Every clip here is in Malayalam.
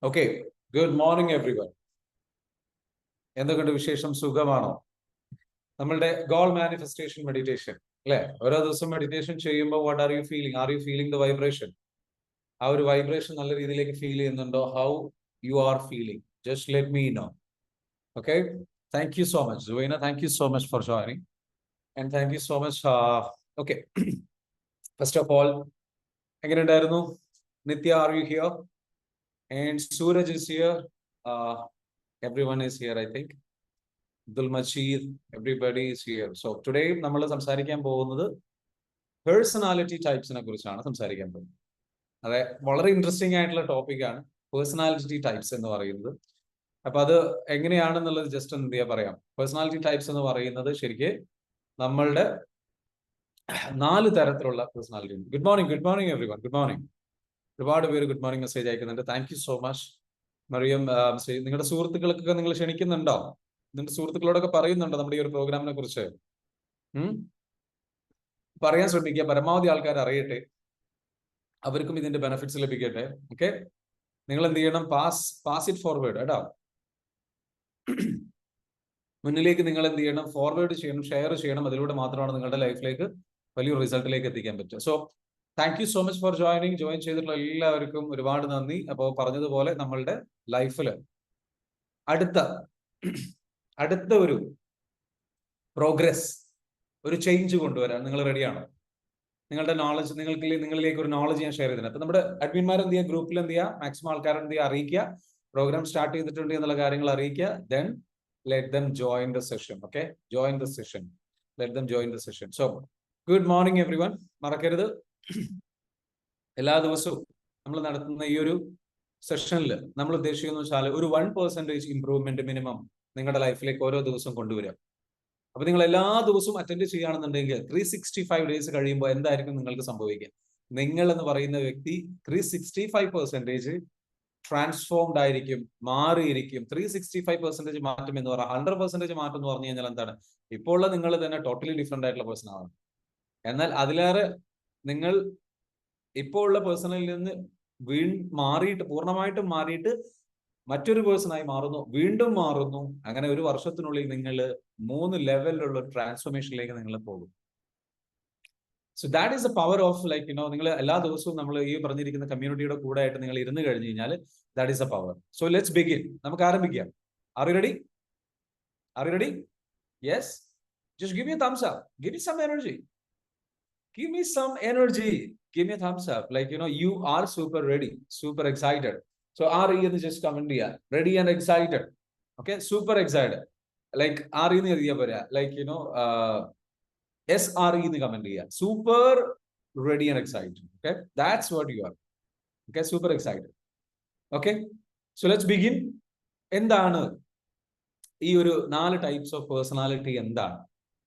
Okay, good morning every one. എന്തൊക്കെയുണ്ട് വിശേഷം? സുഖമാണോ? നമ്മളുടെ ഗോൾ മാനിഫെസ്റ്റേഷൻ മെഡിറ്റേഷൻ അല്ലെ? ഓരോ ദിവസം മെഡിറ്റേഷൻ ചെയ്യുമ്പോൾ what are you feeling? Are you feeling the vibration? ആ ഒരു വൈബ്രേഷൻ നല്ല രീതിയിലേക്ക് ഫീൽ ചെയ്യുന്നുണ്ടോ? How you are feeling? Just let me know. Okay, thank you so much Juvaina, thank you so much for joining and thank you so much. Okay, first of all എങ്ങനെയുണ്ടായിരുന്നു? Nithya, are you here? And Sooraj is here. Everyone is here, I think. Dulmachir, everybody is here. So today നമ്മൾ സംസാരിക്കാൻ പോകുന്നത് പേഴ്സണാലിറ്റി ടൈപ്സിനെ കുറിച്ചാണ് സംസാരിക്കാൻ പോകുന്നത്. അതെ, വളരെ ഇൻട്രസ്റ്റിംഗ് ആയിട്ടുള്ള ടോപ്പിക്കാണ് പേഴ്സണാലിറ്റി ടൈപ്സ് എന്ന് പറയുന്നത്. അപ്പൊ അത് എങ്ങനെയാണെന്നുള്ളത് ജസ്റ്റ് എന്ത് ചെയ്യാ പറയാം. പേഴ്സണാലിറ്റി ടൈപ്സ് എന്ന് പറയുന്നത് ശരിക്ക് നമ്മളുടെ 4 തരത്തിലുള്ള personality. Good morning everyone. Good morning. ഒരുപാട് പേര് ഗുഡ് മോർണിംഗ് മെസ്സേജ് അയക്കുന്നുണ്ട്. Thank you so much. Mariyam, നിങ്ങളുടെ സുഹൃത്തുക്കൾക്കൊക്കെ നിങ്ങൾ ക്ഷണിക്കുന്നുണ്ടോ? നിങ്ങളുടെ സുഹൃത്തുക്കളോടൊക്കെ പറയുന്നുണ്ടോ നമ്മുടെ ഈ ഒരു പ്രോഗ്രാമിനെ കുറിച്ച്? പറയാൻ ശ്രമിക്കുക, പരമാവധി ആൾക്കാർ അറിയട്ടെ, അവർക്കും ഇതിന്റെ ബെനിഫിറ്റ്സ് ലഭിക്കട്ടെ. ഓക്കെ, നിങ്ങൾ എന്ത് ചെയ്യണം? പാസ് ഇറ്റ് ഫോർവേഡ് കേട്ടോ. മുന്നിലേക്ക് നിങ്ങൾ എന്ത് ചെയ്യണം? ഫോർവേഡ് ചെയ്യണം, ഷെയർ ചെയ്യണം. അതിലൂടെ മാത്രമാണ് നിങ്ങളുടെ ലൈഫിലേക്ക് വലിയൊരു റിസൾട്ടിലേക്ക് എത്തിക്കാൻ പറ്റുക. So thank you so much for joining. Join ചെയ്തിട്ടുള്ള എല്ലാവർക്കും ഒരുപാട് നന്ദി. അപ്പോൾ പറഞ്ഞതുപോലെ നമ്മളുടെ ലൈഫിൽ അടുത്ത ഒരു പ്രോഗ്രസ്, ഒരു ചേഞ്ച് കൊണ്ടുവരാൻ നിങ്ങൾ റെഡിയാണോ? നിങ്ങളുടെ നോളജ് നിങ്ങളിലേക്ക് ഒരു നോളജ് ഞാൻ ഷെയർ ചെയ്തിട്ടുണ്ട്. അപ്പൊ നമ്മുടെ അഡ്മിന്മാർ എന്ത് ചെയ്യുക? ഗ്രൂപ്പിൽ എന്ത് ചെയ്യുക? മാക്സിമം ആൾക്കാർ എന്ത് ചെയ്യുക? അറിയിക്കുക, പ്രോഗ്രാം സ്റ്റാർട്ട് ചെയ്തിട്ടുണ്ട് എന്നുള്ള കാര്യങ്ങൾ അറിയിക്കുക. Then let them join the session. Okay, join the session, let them join the session. So good morning every one. മറക്കരുത്, എല്ലാ ദിവസവും നമ്മൾ നടത്തുന്ന ഈ ഒരു സെഷനിൽ നമ്മൾ ഉദ്ദേശിക്കുന്ന വെച്ചാൽ ഒരു 1% ഇംപ്രൂവ്മെന്റ് മിനിമം നിങ്ങളുടെ ലൈഫിലേക്ക് ഓരോ ദിവസവും കൊണ്ടുവരിക. അപ്പൊ നിങ്ങൾ എല്ലാ ദിവസവും അറ്റൻഡ് ചെയ്യുകയാണെന്നുണ്ടെങ്കിൽ 365 ഡേയ്സ് കഴിയുമ്പോൾ എന്തായിരിക്കും നിങ്ങൾക്ക് സംഭവിക്കുക? നിങ്ങൾ എന്ന് പറയുന്ന വ്യക്തി 365% ട്രാൻസ്ഫോംഡ് ആയിരിക്കും, മാറിയിരിക്കും. 365% മാറ്റം എന്ന് പറഞ്ഞാൽ 100% മാറ്റം എന്ന് പറഞ്ഞു കഴിഞ്ഞാൽ എന്താണ്? ഇപ്പോൾ ഉള്ള നിങ്ങൾ തന്നെ ടോട്ടലി ഡിഫറെന്റ് ആയിട്ടുള്ള പേഴ്സൺ ആണ്. എന്നാൽ അതിലേറെ നിങ്ങൾ ഇപ്പോൾ ഉള്ള പേഴ്സണിൽ നിന്ന് പൂർണ്ണമായിട്ടും മാറിയിട്ട് മറ്റൊരു പേഴ്സണായി മാറുന്നു, വീണ്ടും മാറുന്നു. അങ്ങനെ ഒരു വർഷത്തിനുള്ളിൽ നിങ്ങൾ 3 ലെവലിലുള്ള ട്രാൻസ്ഫോർമേഷനിലേക്ക് നിങ്ങൾ പോകും. So that is the power of നിങ്ങൾ എല്ലാ ദിവസവും നമ്മൾ ഈ പറഞ്ഞിരിക്കുന്ന കമ്മ്യൂണിറ്റിയുടെ കൂടെ ആയിട്ട് നിങ്ങൾ ഇരുന്ന് കഴിഞ്ഞു കഴിഞ്ഞാൽ that is the power. So let's begin. നമുക്ക് ആരംഭിക്കാം. R you ready? R you ready? Yes, just give me a thumbs up. Give me some energy. Give me some energy. Give me a thumbs up. You are super ready, super excited. So RE എന്ന് just comment ചെയ്യാ. Ready and excited. Okay, super excited. RE എന്ന് എഴുതിയാ പോരാ. SRE എന്ന് comment ചെയ്യാ. Super ready and excited. Okay, that's what you are. Okay, super excited. Okay, so let's begin. എന്താണ് ഈ ഒരു 4 ടൈപ്സ് ഓഫ് പേഴ്സണാലിറ്റി? എന്താണ്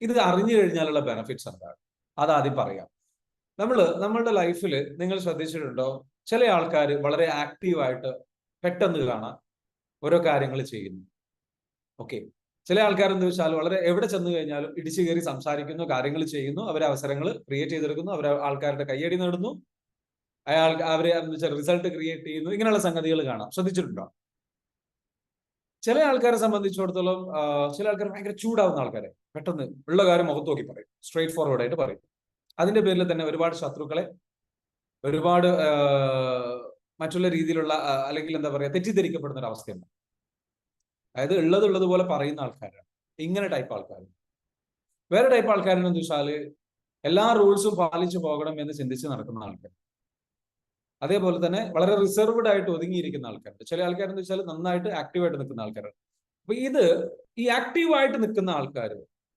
ഇത്? അറിഞ്ഞു കഴിഞ്ഞാലുള്ള ബെനിഫിറ്റ്സ് എന്താണ്? അതാദ്യം പറയാം. നമ്മളുടെ ലൈഫിൽ നിങ്ങൾ ശ്രദ്ധിച്ചിട്ടുണ്ടോ? ചില ആൾക്കാർ വളരെ ആക്റ്റീവായിട്ട് പെട്ടെന്ന് കാണാം ഓരോ കാര്യങ്ങൾ ചെയ്യുന്നു. ഓക്കെ, ചില ആൾക്കാർ എന്താ വെച്ചാൽ വളരെ എവിടെ ചെന്ന് കഴിഞ്ഞാലും ഇടിച്ചു കയറി സംസാരിക്കുന്നു, കാര്യങ്ങൾ ചെയ്യുന്നു, അവരെ അവസരങ്ങൾ ക്രിയേറ്റ് ചെയ്തെടുക്കുന്നു, അവരെ ആൾക്കാരുടെ കയ്യടി നേടുന്നു, അവരെ റിസൾട്ട് ക്രിയേറ്റ് ചെയ്യുന്നു. ഇങ്ങനെയുള്ള സംഗതികൾ കാണാം. ശ്രദ്ധിച്ചിട്ടുണ്ടോ? ചില ആൾക്കാരെ സംബന്ധിച്ചിടത്തോളം ചില ആൾക്കാർ ഭയങ്കര ചൂടാവുന്ന ആൾക്കാരെ പെട്ടെന്ന് ഉള്ള കാര്യം മുഖത്ത് നോക്കി പറയും, സ്ട്രേറ്റ് ഫോർവേഡ് ആയിട്ട് പറയും. അതിന്റെ പേരിൽ തന്നെ ഒരുപാട് ശത്രുക്കളെ, ഒരുപാട് മറ്റുള്ള രീതിയിലുള്ള അല്ലെങ്കിൽ എന്താ പറയുക, തെറ്റിദ്ധരിക്കപ്പെടുന്ന ഒരു അവസ്ഥയുണ്ട്. അതായത് ഉള്ളതുപോലെ പറയുന്ന ആൾക്കാരാണ്. ഇങ്ങനെ ടൈപ്പ് ആൾക്കാർ. വേറെ ടൈപ്പ് ആൾക്കാരെന്ന് വെച്ചാൽ എല്ലാ റൂൾസും പാലിച്ചു പോകണം എന്ന് ചിന്തിച്ച് നടക്കുന്ന ആൾക്കാർ. അതേപോലെ തന്നെ വളരെ റിസർവ്ഡ് ആയിട്ട് ഒതുങ്ങിയിരിക്കുന്ന ആൾക്കാരുണ്ട്. ചില ആൾക്കാരെന്ന് വെച്ചാൽ നന്നായിട്ട് ആക്റ്റീവായിട്ട് നിൽക്കുന്ന ആൾക്കാരാണ്. അപ്പൊ ഈ ആക്റ്റീവായിട്ട് നിൽക്കുന്ന ആൾക്കാർ,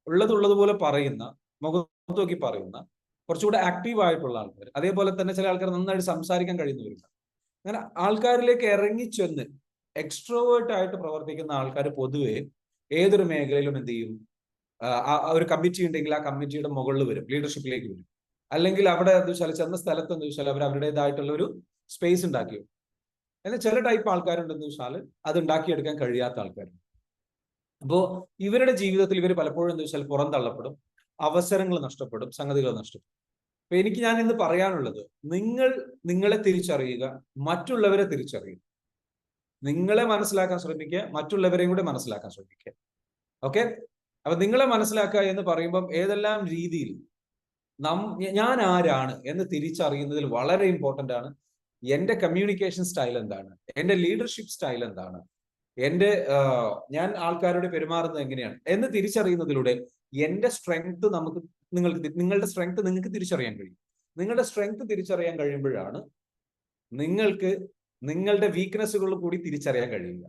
ഉള്ളതുപോലെ പറയുന്ന, മുഖത്ത് നോക്കി പറയുന്ന, കുറച്ചുകൂടെ ആക്റ്റീവ് ആയിട്ടുള്ള ആൾക്കാർ. അതേപോലെ തന്നെ ചില ആൾക്കാർ നന്നായിട്ട് സംസാരിക്കാൻ കഴിയുന്നവരുണ്ട്. അങ്ങനെ ആൾക്കാരിലേക്ക് ഇറങ്ങിച്ചെന്ന് എക്സ്ട്രോവേർട്ട് ആയിട്ട് പ്രവർത്തിക്കുന്ന ആൾക്കാർ പൊതുവെ ഏതൊരു മേഖലയിലും എന്ത് ചെയ്യും? ഒരു കമ്മിറ്റി ഉണ്ടെങ്കിൽ ആ കമ്മിറ്റിയുടെ മുകളിൽ വരും, ലീഡർഷിപ്പിലേക്ക് വരും. അല്ലെങ്കിൽ അവിടെ എന്താ വെച്ചാൽ ചെന്ന സ്ഥലത്ത് എന്താ വെച്ചാൽ അവർ അവരുടേതായിട്ടുള്ള ഒരു സ്പേസ് ഉണ്ടാക്കി. എന്നാൽ ചില ടൈപ്പ് ആൾക്കാരുണ്ടെന്ന് വെച്ചാൽ അത് ഉണ്ടാക്കിയെടുക്കാൻ കഴിയാത്ത ആൾക്കാരുണ്ട്. അപ്പോ ഇവരുടെ ജീവിതത്തിൽ ഇവർ പലപ്പോഴും എന്താ വെച്ചാൽ പുറന്തള്ളപ്പെടും, അവസരങ്ങൾ നഷ്ടപ്പെടും, സംഗതികൾ നഷ്ടപ്പെടും. അപ്പൊ ഞാൻ ഇന്ന് പറയാനുള്ളത്, നിങ്ങളെ തിരിച്ചറിയുക, മറ്റുള്ളവരെ തിരിച്ചറിയുക. നിങ്ങളെ മനസ്സിലാക്കാൻ ശ്രമിക്കുക, മറ്റുള്ളവരെയും കൂടെ മനസ്സിലാക്കാൻ ശ്രമിക്കുക. ഓക്കെ, അപ്പൊ നിങ്ങളെ മനസ്സിലാക്കുക എന്ന് പറയുമ്പം ഏതെല്ലാം രീതിയിൽ ഞാൻ ആരാണ് എന്ന് തിരിച്ചറിയുന്നതിൽ വളരെ ഇമ്പോർട്ടന്റ് ആണ്. എന്റെ കമ്മ്യൂണിക്കേഷൻ സ്റ്റൈൽ എന്താണ്, എന്റെ ലീഡർഷിപ്പ് സ്റ്റൈൽ എന്താണ്, ഞാൻ ആൾക്കാരോട് പെരുമാറുന്നത് എങ്ങനെയാണ് എന്ന് തിരിച്ചറിയുന്നതിലൂടെ എന്റെ സ്ട്രെങ്ത് നിങ്ങളുടെ സ്ട്രെങ്ത് നിങ്ങൾക്ക് തിരിച്ചറിയാൻ കഴിയും. നിങ്ങളുടെ സ്ട്രെങ്ത് തിരിച്ചറിയാൻ കഴിയുമ്പോഴാണ് നിങ്ങൾക്ക് നിങ്ങളുടെ വീക്ക്നെസ്സുകൾ കൂടി തിരിച്ചറിയാൻ കഴിയുക.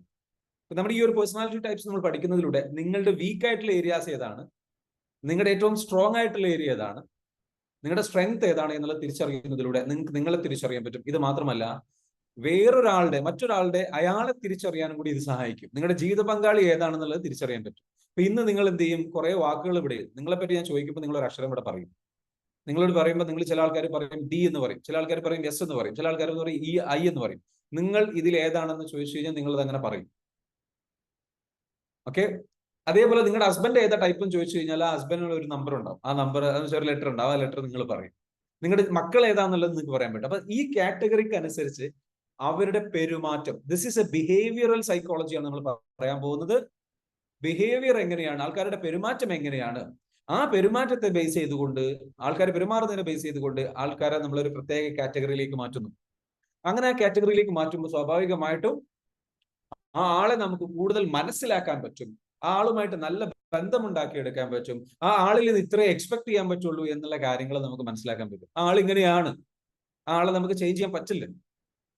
നമ്മുടെ ഈ ഒരു പേഴ്സണാലിറ്റി ടൈപ്സ് നമ്മൾ പഠിക്കുന്നതിലൂടെ നിങ്ങളുടെ വീക്ക് ആയിട്ടുള്ള ഏരിയാസ് ഏതാണ്, നിങ്ങളുടെ ഏറ്റവും സ്ട്രോങ് ആയിട്ടുള്ള ഏരിയ ഏതാണ്, നിങ്ങളുടെ സ്ട്രെങ്ത് ഏതാണ് എന്നുള്ളത് തിരിച്ചറിയുന്നതിലൂടെ നിങ്ങൾക്ക് നിങ്ങളെ തിരിച്ചറിയാൻ പറ്റും. ഇത് മാത്രമല്ല, മറ്റൊരാളുടെ അയാളെ തിരിച്ചറിയാനും കൂടി ഇത് സഹായിക്കും. നിങ്ങളുടെ ജീവിത പങ്കാളി ഏതാണെന്നുള്ളത് തിരിച്ചറിയാൻ പറ്റും. അപ്പൊ ഇന്ന് നിങ്ങൾ എന്ത് ചെയ്യും, കുറെ വാക്കുകൾ ഇവിടെ നിങ്ങളെ പറ്റി ഞാൻ ചോദിക്കുമ്പോൾ നിങ്ങൾ ഒരു അക്ഷരം ഇവിടെ പറയും. നിങ്ങളോട് പറയുമ്പോൾ നിങ്ങൾ ചില ആൾക്കാർ പറയും ഡി എന്ന് പറയും, ചില ആൾക്കാർ പറയും എസ് എന്ന് പറയും, ചില ആൾക്കാർ പറയും ഇ ഐ എന്ന് പറയും. നിങ്ങൾ ഇതിൽ ഏതാണെന്ന് ചോദിച്ചു കഴിഞ്ഞാൽ നിങ്ങൾ അത് അങ്ങനെ പറയും. ഓക്കെ, അതേപോലെ നിങ്ങളുടെ ഹസ്ബൻഡ് ഏതാ ടൈപ്പ് എന്ന് ചോദിച്ചു കഴിഞ്ഞാൽ ആ ഹസ്ബൻഡിന് ഒരു നമ്പർ ഉണ്ടാവും, ആ നമ്പർ ഒരു ലെറ്റർ ഉണ്ടാവും, ആ ലെറ്റർ നിങ്ങൾ പറയും. നിങ്ങളുടെ മക്കൾ ഏതാന്നുള്ളത് നിങ്ങൾക്ക് പറയാൻ പറ്റും. അപ്പൊ ഈ കാറ്റഗറിക്ക് അനുസരിച്ച് അവരുടെ പെരുമാറ്റം, ദിസ് ഈസ് എ ബിഹേവിയറൽ സൈക്കോളജിയാണ് നമ്മൾ പറയാൻ പോകുന്നത്. ബിഹേവിയർ എങ്ങനെയാണ്, ആൾക്കാരുടെ പെരുമാറ്റം എങ്ങനെയാണ്, ആ പെരുമാറ്റത്തെ ബേസ് ചെയ്തുകൊണ്ട്, ആൾക്കാർ പെരുമാറുന്നതിനെ ബേസ് ചെയ്തുകൊണ്ട് ആൾക്കാരെ നമ്മളൊരു പ്രത്യേക കാറ്റഗറിയിലേക്ക് മാറ്റുന്നു. അങ്ങനെ ആ കാറ്റഗറിയിലേക്ക് മാറ്റുമ്പോൾ സ്വാഭാവികമായിട്ടും ആ ആളെ നമുക്ക് കൂടുതൽ മനസ്സിലാക്കാൻ പറ്റും, ആ ആളുമായിട്ട് നല്ല ബന്ധമുണ്ടാക്കിയെടുക്കാൻ പറ്റും, ആ ആളിൽ നിന്ന് ഇത്രേ എക്സ്പെക്ട് ചെയ്യാൻ പറ്റുള്ളൂ എന്നുള്ള കാര്യങ്ങൾ നമുക്ക് മനസ്സിലാക്കാൻ പറ്റും. ആ ആൾ ഇങ്ങനെയാണ്, ആ ആളെ നമുക്ക് ചേഞ്ച് ചെയ്യാൻ പറ്റില്ല.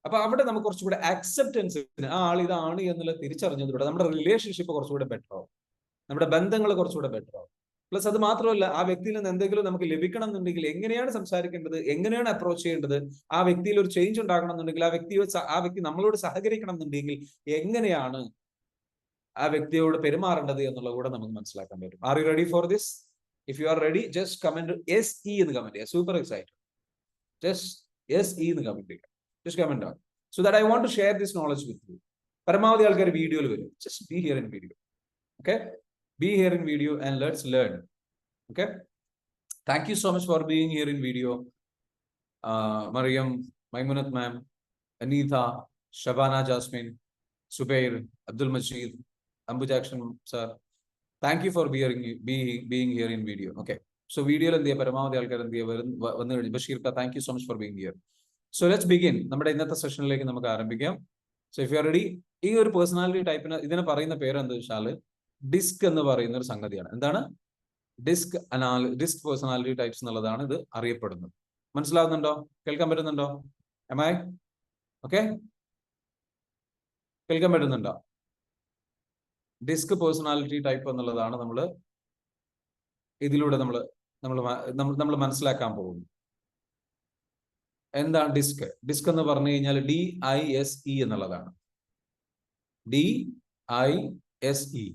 അപ്പൊ അവിടെ നമുക്ക് കുറച്ചുകൂടെ അക്സെപ്റ്റൻസ്, ആ ആൾ ഇതാണ് എന്നുള്ള തിരിച്ചറിഞ്ഞതിലൂടെ നമ്മുടെ റിലേഷൻഷിപ്പ് കുറച്ചുകൂടെ ബെറ്റർ ആവും, നമ്മുടെ ബന്ധങ്ങൾ കുറച്ചുകൂടെ ബെറ്റർ ആവും. പ്ലസ് അത് മാത്രമല്ല, ആ വ്യക്തിയിൽ നിന്ന് എന്തെങ്കിലും നമുക്ക് ലഭിക്കണം എന്നുണ്ടെങ്കിൽ എങ്ങനെയാണ് സംസാരിക്കേണ്ടത്, എങ്ങനെയാണ് അപ്രോച്ച് ചെയ്യേണ്ടത്, ആ വ്യക്തിയിൽ ഒരു ചേഞ്ച് ഉണ്ടാകണം എന്നുണ്ടെങ്കിൽ, ആ വ്യക്തി നമ്മളോട് സഹകരിക്കണം എന്നുണ്ടെങ്കിൽ എങ്ങനെയാണ് ആ വ്യക്തിയോട് പെരുമാറേണ്ടത് എന്നുള്ളത് കൂടെ നമുക്ക് മനസ്സിലാക്കാൻ പറ്റും. Are you ready for this? If you are ready, just comment SE എന്ന് കമന്റ് ചെയ്യുക. Super excited. ജസ്റ്റ് SE എന്ന് കമന്റ് ചെയ്യുക. Just comment down so that I want to share this knowledge with you. പരമാവധി ആൾക്കാർ വീഡിയോയിൽ വരും. Just be here in video. Okay, be here in video and let's learn. Okay, thank you so much for being here in video. Mariam, Maimunat ma'am, Anitha, Shabana Jasmine, Subair, Abdul Majid, Ambujakshan sir, thank you for being here in video. Okay, so video എന്ത് ചെയ്യുക, പരമാവധി ആൾക്കാർ എന്ത് ചെയ്യുക വന്നു കഴിഞ്ഞു. Basheer ka, thank you so much for being here. So let's begin. നമ്മുടെ ഇന്നത്തെ സെഷനിലേക്ക് നമുക്ക് ആരംഭിക്കാം. So if you are ready, ഈ ഒരു പേഴ്സണാലിറ്റി ടൈപ്പിന് ഇതിനെ പറയുന്ന പേര് എന്താ വെച്ചാൽ ഡിസ്ക് എന്ന് പറയുന്ന ഒരു സംഗതിയാണ്. എന്താണ് ഡിസ്ക് പേഴ്സണാലിറ്റി ടൈപ്സ് എന്നുള്ളതാണ് ഇത് അറിയപ്പെടുന്നത്. മനസ്സിലാവുന്നുണ്ടോ? കേൾക്കാൻ പറ്റുന്നുണ്ടോ? Am I okay? കേൾക്കാൻ പറ്റുന്നുണ്ടോ? ഡിസ്ക് പേഴ്സണാലിറ്റി ടൈപ്പ് എന്നുള്ളതാണ് ഇതിലൂടെ നമ്മൾ മനസ്സിലാക്കാൻ പോകുന്നു. എന്താണ് ഡിസ്ക് എന്ന് പറഞ്ഞു കഴിഞ്ഞാൽ DISE എന്നുള്ളതാണ്. DISE.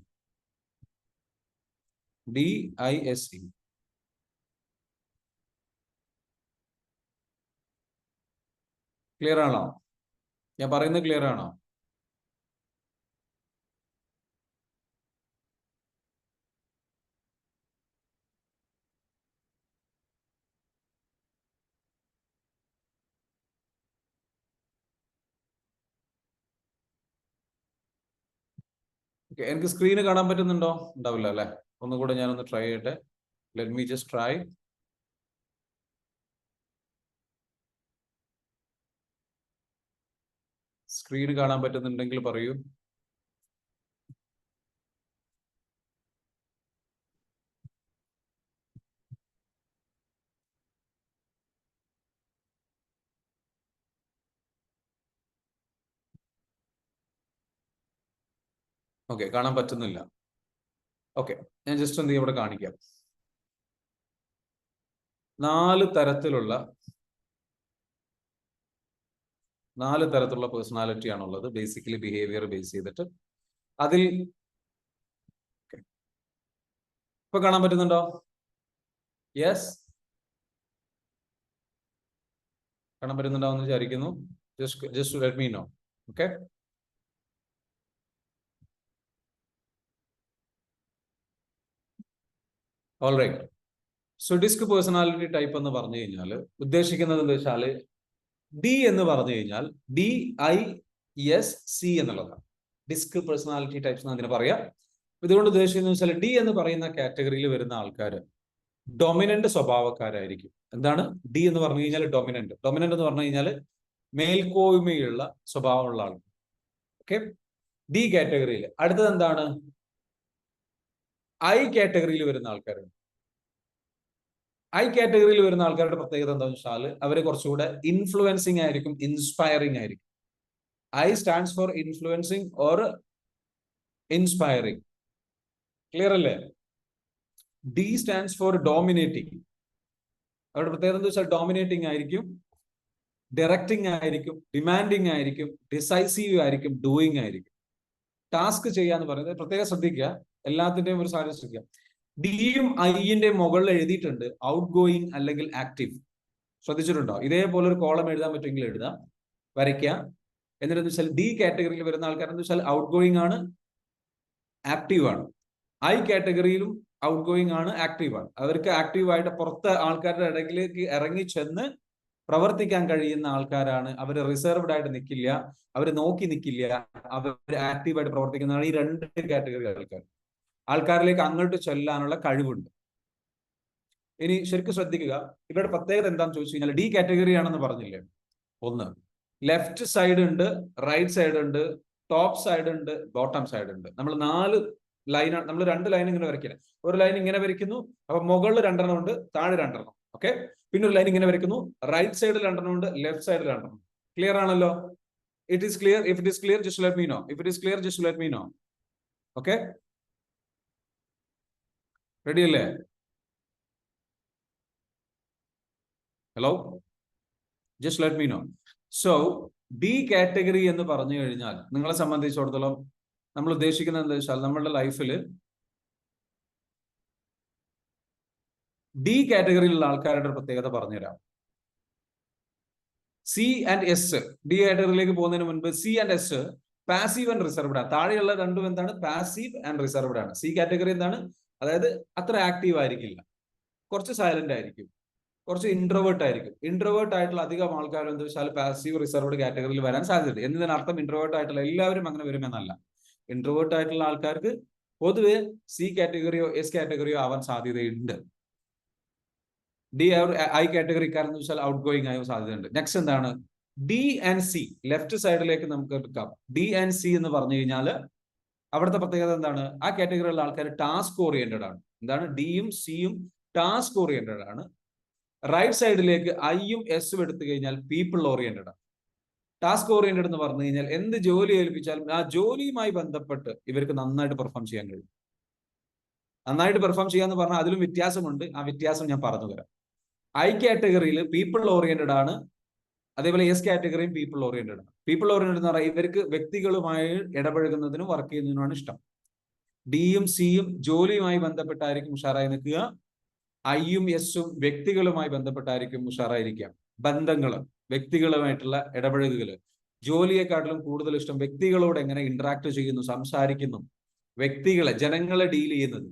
ക്ലിയർ ആണോ? ഞാൻ പറയുന്നത് ക്ലിയർ ആണോ? എനിക്ക് സ്ക്രീന് കാണാൻ പറ്റുന്നുണ്ടോ? ഉണ്ടാവില്ല അല്ലെ? ഒന്നുകൂടെ ഞാനൊന്ന് ട്രൈ ചെയ്യട്ടെ. Let me just try. Screen കാണാൻ പറ്റുന്നുണ്ടെങ്കിൽ പറയൂ. ഓക്കെ, കാണാൻ പറ്റുന്നില്ല. ഓക്കെ, ഞാൻ ജസ്റ്റ് എന്ത് ചെയ്യും, ഇവിടെ കാണിക്കാം. 4 തരത്തിലുള്ള പേഴ്സണാലിറ്റി ആണുള്ളത്, ബേസിക്കലി ബിഹേവിയർ ബേസ് ചെയ്തിട്ട്. അതിൽ ഇപ്പൊ കാണാൻ പറ്റുന്നുണ്ടോ? യെസ്, കാണാൻ പറ്റുന്നുണ്ടോ എന്ന് വിചാരിക്കുന്നു. Just let me know. Okay, all right. So DISC personality type എന്ന് പറഞ്ഞു കഴിഞ്ഞാൽ ഉദ്ദേശിക്കുന്നത് എന്താ വെച്ചാൽ, ഡി എന്ന് പറഞ്ഞു കഴിഞ്ഞാൽ DI യെസ്, സി എന്നുള്ളതാണ്. ഡിസ്ക് പേഴ്സണാലിറ്റി ടൈപ്സ് എന്ന് അതിന് പറയാം. ഇതുകൊണ്ട് ഉദ്ദേശിക്കുന്നത് വെച്ചാൽ ഡി എന്ന് പറയുന്ന കാറ്റഗറിയിൽ വരുന്ന ആൾക്കാർ ഡൊമിനന്റ് സ്വഭാവക്കാരായിരിക്കും. എന്താണ് ഡി എന്ന് പറഞ്ഞു കഴിഞ്ഞാൽ? ഡൊമിനന്റ്. ഡൊമിനന്റ് എന്ന് പറഞ്ഞു കഴിഞ്ഞാൽ മേൽക്കോയ്മയുള്ള സ്വഭാവമുള്ള ആൾ. ഓക്കെ, ഡി കാറ്റഗറിയിൽ. അടുത്തത് എന്താണ്? ഐ കാറ്റഗറിയിൽ വരുന്ന ആൾക്കാരുണ്ട്. ഐ കാറ്റഗറിയിൽ വരുന്ന ആൾക്കാരുടെ പ്രത്യേകത എന്താണെന്ന് വെച്ചാൽ അവർ കുറച്ചുകൂടെ ഇൻഫ്ലുവൻസിങ് ആയിരിക്കും, ഇൻസ്പയറിംഗ് ആയിരിക്കും. I stands for influencing or inspiring. Clear അല്ലേ? D stands for dominating. അവരുടെ പ്രത്യേകത എന്താ വെച്ചാൽ ഡോമിനേറ്റിംഗ് ആയിരിക്കും, ഡയറക്റ്റിംഗ് ആയിരിക്കും, ഡിമാൻഡിങ് ആയിരിക്കും, ഡിസൈസീവ് ആയിരിക്കും, ഡൂയിങ് ആയിരിക്കും. ടാസ്ക് ചെയ്യാന്ന് പറയുന്നത് പ്രത്യേകം ശ്രദ്ധിക്കുക, എല്ലാത്തിന്റെയും ഒരു സാധ്യത ശ്രദ്ധിക്കുക. ഡിയും ഐന്റെയും മുകളിൽ എഴുതിയിട്ടുണ്ട് ഔട്ട് ഗോയിങ് അല്ലെങ്കിൽ ആക്റ്റീവ്. ശ്രദ്ധിച്ചിട്ടുണ്ടോ? ഇതേപോലെ ഒരു കോളം എഴുതാൻ പറ്റുമെങ്കിൽ എഴുതാം, വരയ്ക്കുക. എന്നിട്ടെന്ന് വെച്ചാൽ ഡി കാറ്റഗറിയിൽ വരുന്ന ആൾക്കാരെന്ന് വെച്ചാൽ ഔട്ട് ഗോയിങ് ആണ്, ആക്റ്റീവ് ആണ്. ഐ കാറ്റഗറിയിലും ഔട്ട് ഗോയിങ് ആണ്, ആക്റ്റീവ് ആണ്. അവർക്ക് ആക്റ്റീവായിട്ട് പുറത്ത് ആൾക്കാരുടെ ഇടയിലേക്ക് ഇറങ്ങി ചെന്ന് പ്രവർത്തിക്കാൻ കഴിയുന്ന ആൾക്കാരാണ്. അവർ റിസർവ്ഡ് ആയിട്ട് നിൽക്കില്ല, അവർ നോക്കി നിൽക്കില്ല, അവർ ആക്റ്റീവായിട്ട് പ്രവർത്തിക്കുന്നതാണ് ഈ രണ്ട് കാറ്റഗറി ആൾക്കാർ. ആൾക്കാരിലേക്ക് അങ്ങോട്ട് ചെല്ലാനുള്ള കഴിവുണ്ട്. ഇനി ശരിക്കും ശ്രദ്ധിക്കുക, ഇവരുടെ പ്രത്യേകത എന്താണെന്ന് ചോദിച്ചു കഴിഞ്ഞാൽ ഡി കാറ്റഗറി ആണെന്ന് പറഞ്ഞില്ലേ? ഒന്ന്, ലെഫ്റ്റ് സൈഡ് ഉണ്ട്, റൈറ്റ് സൈഡ് ഉണ്ട്, ടോപ്പ് സൈഡ് ഉണ്ട്, ബോട്ടം സൈഡ് ഉണ്ട്. നമ്മൾ 4 ലൈനാണ്, നമ്മൾ 2 ലൈൻ ഇങ്ങനെ വരയ്ക്കുന്നത്. ഒരു ലൈൻ ഇങ്ങനെ വരയ്ക്കുന്നു, അപ്പൊ മുകളിൽ 2 ഉണ്ട്, താഴെ 2. ഓക്കെ, പിന്നെ ഒരു ലൈൻ ഇങ്ങനെ വരയ്ക്കുന്നു, റൈറ്റ് സൈഡിൽ 2 ഉണ്ട്, ലെഫ്റ്റ് സൈഡിൽ 2. ക്ലിയർ ആണല്ലോ? It is clear? If it is clear just let me know. If it is clear just let me know. Okay, ready അല്ലേ? Hello, just let me know. So D category എന്ന് പറഞ്ഞു കഴിഞ്ഞാൽ നിങ്ങളെ സംബന്ധിച്ചിടത്തോളം നമ്മൾ ഉദ്ദേശിക്കുന്നത് എന്താ വെച്ചാൽ നമ്മളുടെ ലൈഫിൽ ഡി കാറ്റഗറിയിലുള്ള ആൾക്കാരുടെ പ്രത്യേകത പറഞ്ഞുതരാം. സി ആൻഡ് എസ്, ഡി കാറ്റഗറിയിലേക്ക് പോകുന്നതിന് മുൻപ് C and S passive and reserved ആണ്. താഴെയുള്ള രണ്ടും എന്താണ്? പാസീവ് ആൻഡ് റിസർവ്ഡ് ആണ്. സി കാറ്റഗറി എന്താണ്? അതായത് അത്ര ആക്റ്റീവ് ആയിരിക്കില്ല, കുറച്ച് സൈലന്റ് ആയിരിക്കും, കുറച്ച് ഇൻട്രോവേർട്ട് ആയിരിക്കും. ഇൻട്രോവേർട്ട് ആയിട്ടുള്ള അധികം ആൾക്കാർ എന്താ വെച്ചാൽ പാസീവ് റിസർവ്ഡ് കാറ്റഗറിയിൽ വരാൻ സാധ്യതയുണ്ട്. എന്നതിനർത്ഥം ഇൻട്രോവേർട്ട് ആയിട്ടുള്ള എല്ലാവരും അങ്ങനെ വരുമെന്നല്ല. ഇൻട്രോവേർട്ട് ആയിട്ടുള്ള ആൾക്കാർക്ക് പൊതുവെ സി കാറ്റഗറിയോ എസ് കാറ്റഗറിയോ ആവാൻ സാധ്യതയുണ്ട്. ഡി ഐ കാറ്റഗറിക്കാരെന്ന് വെച്ചാൽ ഔട്ട് ഗോയിങ് ആയ സാധ്യതയുണ്ട്. നെക്സ്റ്റ് എന്താണ്? ഡി ആൻഡ് സി, ലെഫ്റ്റ് സൈഡിലേക്ക് നമുക്ക് എടുക്കാം. ഡി ആൻഡ് സി എന്ന് പറഞ്ഞു കഴിഞ്ഞാൽ അവിടുത്തെ പ്രത്യേകത എന്താണ്? ആ കാറ്റഗറിയിലുള്ള ആൾക്കാർ ടാസ്ക് ഓറിയന്റഡ് ആണ്. എന്താണ്? ഡിയും സിയും ടാസ്ക് ഓറിയന്റഡ് ആണ്. റൈറ്റ് സൈഡിലേക്ക് ഐയും എസും എടുത്തു കഴിഞ്ഞാൽ പീപ്പിൾ ഓറിയന്റഡ് ആണ്. ടാസ്ക് ഓറിയന്റഡ് എന്ന് പറഞ്ഞു കഴിഞ്ഞാൽ എന്ത് ജോലി ഏൽപ്പിച്ചാലും ആ ജോലിയുമായി ബന്ധപ്പെട്ട് ഇവർക്ക് നന്നായിട്ട് പെർഫോം ചെയ്യാൻ കഴിയും. നന്നായിട്ട് പെർഫോം ചെയ്യാന്ന് പറഞ്ഞാൽ അതിലും വ്യത്യാസമുണ്ട്, ആ വ്യത്യാസം ഞാൻ പറഞ്ഞു തരാം. ഐ കാറ്റഗറിയിൽ പീപ്പിൾ ഓറിയന്റഡ് ആണ്, അതേപോലെ എസ് കാറ്റഗറിയും പീപ്പിൾ ഓറിയന്റഡ് ആണ്. പീപ്പിൾ ഓറിയന്റഡ് എന്ന് പറഞ്ഞാൽ ഇവർക്ക് വ്യക്തികളുമായി ഇടപഴകുന്നതിനും വർക്ക് ചെയ്യുന്നതിനുമാണ് ഇഷ്ടം. ഡിയും സിയും ജോലിയുമായി ബന്ധപ്പെട്ടായിരിക്കും ഉഷാറായി നിൽക്കുക. ഐയും എസും വ്യക്തികളുമായി ബന്ധപ്പെട്ടായിരിക്കും ഉഷാറായിരിക്കുക. ബന്ധങ്ങള്, വ്യക്തികളുമായിട്ടുള്ള ഇടപഴകുകള്, ജോലിയെക്കാട്ടിലും കൂടുതൽ ഇഷ്ടം വ്യക്തികളോട് എങ്ങനെ ഇന്ററാക്ട് ചെയ്യുന്നു, സംസാരിക്കുന്നു, വ്യക്തികളെ, ജനങ്ങളെ ഡീൽ ചെയ്യുന്നത്,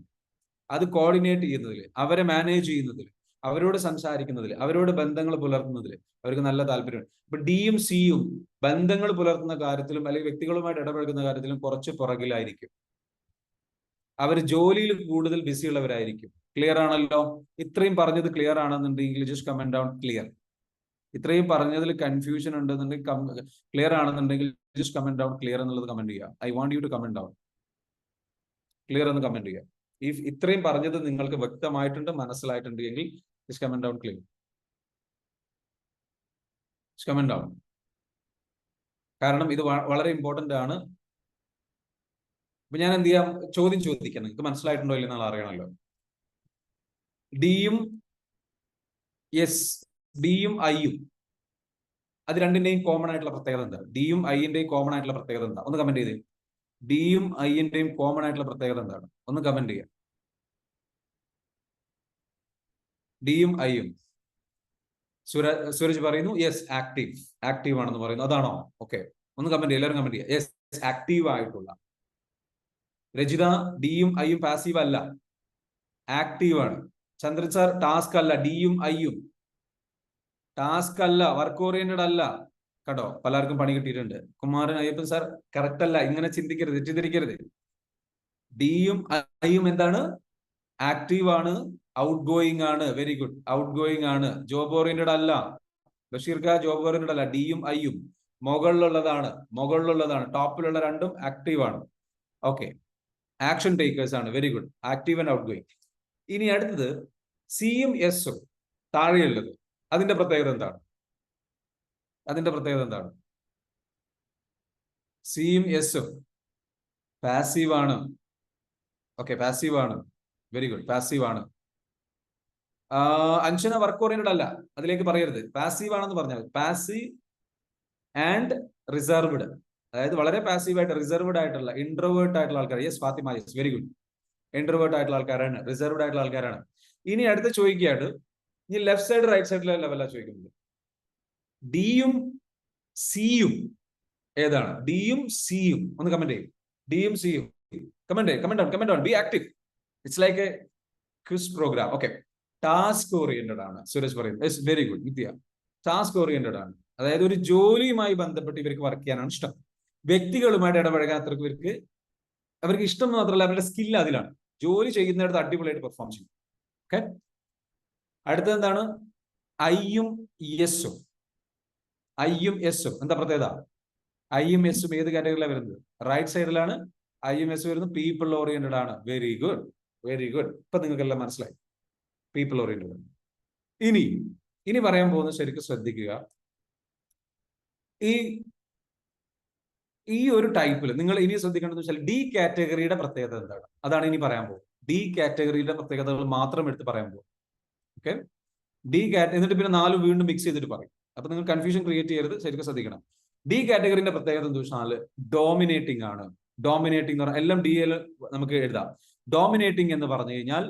അത് കോർഡിനേറ്റ് ചെയ്യുന്നതിൽ, അവരെ മാനേജ് ചെയ്യുന്നതിൽ, അവരോട് സംസാരിക്കുന്നതിൽ, അവരോട് ബന്ധങ്ങൾ പുലർത്തുന്നതിൽ അവർക്ക് നല്ല താല്പര്യമുണ്ട്. ഇപ്പൊ ഡിയും സിയും ബന്ധങ്ങൾ പുലർത്തുന്ന കാര്യത്തിലും അല്ലെങ്കിൽ വ്യക്തികളുമായിട്ട് ഇടപഴകുന്ന കാര്യത്തിലും കുറച്ച് പുറകിലായിരിക്കും. അവർ ജോലിയിൽ കൂടുതൽ ബിസി ഉള്ളവരായിരിക്കും. ക്ലിയർ ആണല്ലോ? ഇത്രയും പറഞ്ഞത് ക്ലിയർ ആണെന്നുണ്ടെങ്കിൽ ജസ്റ്റ് കമന്റ് ഡൗൺ ക്ലിയർ. ഇത്രയും പറഞ്ഞതിൽ കൺഫ്യൂഷൻ ഉണ്ടെന്നുണ്ടെങ്കിൽ, ക്ലിയർ ആണെന്നുണ്ടെങ്കിൽ ജസ്റ്റ് കമന്റ് ഡൗൺ ക്ലിയർ എന്നുള്ളത് കമന്റ് ചെയ്യുക. I want you to comment down clear എന്ന് കമന്റ് ചെയ്യുക. ഇത്രയും പറഞ്ഞത് നിങ്ങൾക്ക് വ്യക്തമായിട്ടുണ്ട്, മനസ്സിലായിട്ടുണ്ട് എങ്കിൽ just comment down clear. Comment down. കാരണം ഇത് വളരെ ഇമ്പോർട്ടന്റ് ആണ്. അപ്പൊ ഞാൻ എന്ത് ചെയ്യാം? ചോദ്യം ചോദിക്കാം. നിങ്ങൾക്ക് മനസ്സിലായിട്ടുണ്ടോ ഇല്ലെന്നുള്ള അറിയണമല്ലോ. ഡിയും ഐയും അത് രണ്ടിന്റെയും കോമൺ ആയിട്ടുള്ള പ്രത്യേകത എന്താ? ഡിയും ഐന്റെയും കോമൺ ആയിട്ടുള്ള പ്രത്യേകത എന്താ? ഒന്ന് കമന്റ് ചെയ്തേ. ഡിയും ഐന്റെയും കോമൺ ആയിട്ടുള്ള പ്രത്യേകത എന്താണ്? ഒന്ന് കമന്റ് ചെയ്യാം. ഡിയും ഐയും. സൂരജ് പറയുന്നു യെസ്, ആക്റ്റീവ് ആണെന്ന് പറയുന്നു. അതാണോ? ഓക്കെ, ഒന്ന് കമന്റ് ചെയ്യാം. എല്ലാവരും കമന്റ് ചെയ്യാം. യെസ്, ആക്റ്റീവ് ആയിട്ടുള്ള. രജിത, ഡിയും ഐയും പാസീവ് അല്ല, ആക്റ്റീവ് ആണ്. ചന്ദ്രൻ സാർ, ടാസ്ക് അല്ല, ഡിയും ഐയും ടാസ്ക് അല്ല, വർക്ക് ഓറിയന്റഡ് അല്ല. കണ്ടോ, പലർക്കും പണി കിട്ടിയിട്ടുണ്ട്. കുമാരൻ അയ്യപ്പൻ സാർ കറക്റ്റ് അല്ല, ഇങ്ങനെ ചിന്തിക്കരുത്, തെറ്റിദ്ധരിക്കരുത്. ഡിയും ഐയും എന്താണ്? ആക്റ്റീവ് ആണ്, ഔട്ട് ഗോയിങ് ആണ്. വെരി ഗുഡ്, ഔട്ട് ഗോയിങ് ആണ്. ജോബ് ഓറിയന്റഡ് അല്ല. ബഷീർ ഖാൻ ജോബ് ഓറിയന്റഡ് അല്ല. ഡിയും ഐയും മുകളിലുള്ളതാണ്. ടോപ്പിലുള്ള രണ്ടും ആക്റ്റീവ് ആണ്. ഓക്കെ, ആക്ഷൻ ടേക്കേഴ്സ് ആണ്. Very good, active and out going. ഇനി അടുത്തത് സിയും എസും താഴെയുള്ളത്. അതിന്റെ പ്രത്യേകത എന്താണ്? സിയും എസും പാസീവ് ആണ്. ഓക്കെ, പാസീവ് ആണ്. വെരി ഗുഡ്, പാസീവ് ആണ്. അഞ്ജന വർക്ക് ഓറിയന്റഡ് അല്ല, അതിലേക്ക് പറയരുത്. പാസീവ് ആണെന്ന് പറഞ്ഞാൽ പാസീവ് ആൻഡ് റിസർവ്ഡ്, അതായത് വളരെ പാസീവ് ആയിട്ട് റിസർവ്ഡ് ആയിട്ടുള്ള ഇൻട്രോവേർട്ട് ആയിട്ടുള്ള ആൾക്കാർ. Yes Fathima, yes, very good. Introvert ആയിട്ടുള്ള ആൾക്കാരാണ്, റിസർവ്ഡ് ആയിട്ടുള്ള ആൾക്കാരാണ്. ഇനി അടുത്ത് ചോദിക്കുകയാണ്, ഇനി ലെഫ്റ്റ് സൈഡ് റൈറ്റ് സൈഡിലെ ലെവലാണ് ചോദിക്കുന്നത്. ഡിയും സിയും ഏതാണ്? ഡിയും സിയും ഒന്ന് കമന്റ് ചെയ്യും. ഡിയും സിയും comment on, be active. It's like a quiz program. Okay, task oriented ആണ് സുരേഷ് പറയുന്നത്. Yes, very good Nithya. Task oriented ആണ്, അതായത് ഒരു ജോലിയുമായി ബന്ധപ്പെട്ട് ഇവർക്ക് വർക്ക് ചെയ്യാനാണ് ഇഷ്ടം. വ്യക്തികളുമായിട്ട് ഇടപഴകാൻ അത്രക്ക് അവർക്ക് ഇഷ്ടം മാത്രമല്ല, അവരുടെ സ്കിൽ അതിലാണ്. ജോലി ചെയ്യുന്നിടത്ത് അടിപൊളിയായിട്ട് പെർഫോം ചെയ്യും. ഓക്കെ, അടുത്തത് എന്താണ്? ഐയും എസും. എന്താ പ്രത്യേകത? ഐയും എസും ഏത് കാറ്റഗറിയിലാണ് വരുന്നത്? റൈറ്റ് സൈഡിലാണ് ഐയും എസ് വരുന്നത്. പീപ്പിൾ ഓറിയന്റഡ് ആണ്. Very good. ഇപ്പൊ നിങ്ങൾക്ക് എല്ലാം മനസ്സിലായി, പീപ്പിൾ ഓറിയന്റഡ്. ഇനി പറയാൻ പോകുന്നത് ശരിക്കും ശ്രദ്ധിക്കുക. ഈ ഒരു ടൈപ്പിൽ നിങ്ങൾ ഇനി ശ്രദ്ധിക്കേണ്ടത് വെച്ചാൽ ഡി കാറ്റഗറിയുടെ പ്രത്യേകത എന്താണ്? അതാണ് ഇനി പറയാൻ പോകും. ഡി കാറ്റഗറിയുടെ പ്രത്യേകതകൾ മാത്രം എടുത്ത് പറയാൻ പോകും. ഓക്കെ, എന്നിട്ട് പിന്നെ 4 വീണ്ടും മിക്സ് ചെയ്തിട്ട് പറയും. അപ്പൊ നിങ്ങൾ കൺഫ്യൂഷൻ ക്രിയേറ്റ് ചെയ്യരുത്, ശരിക്കും ശ്രദ്ധിക്കണം. ഡി കാറ്റഗറിന്റെ പ്രത്യേകത എന്താ വെച്ചാൽ ഡോമിനേറ്റിംഗ് ആണ്. ഡോമിനേറ്റിംഗ് എന്ന് പറഞ്ഞാൽ എല്ലാം ഡി എൽ നമുക്ക് എഴുതാം. ഡോമിനേറ്റിംഗ് എന്ന് പറഞ്ഞു കഴിഞ്ഞാൽ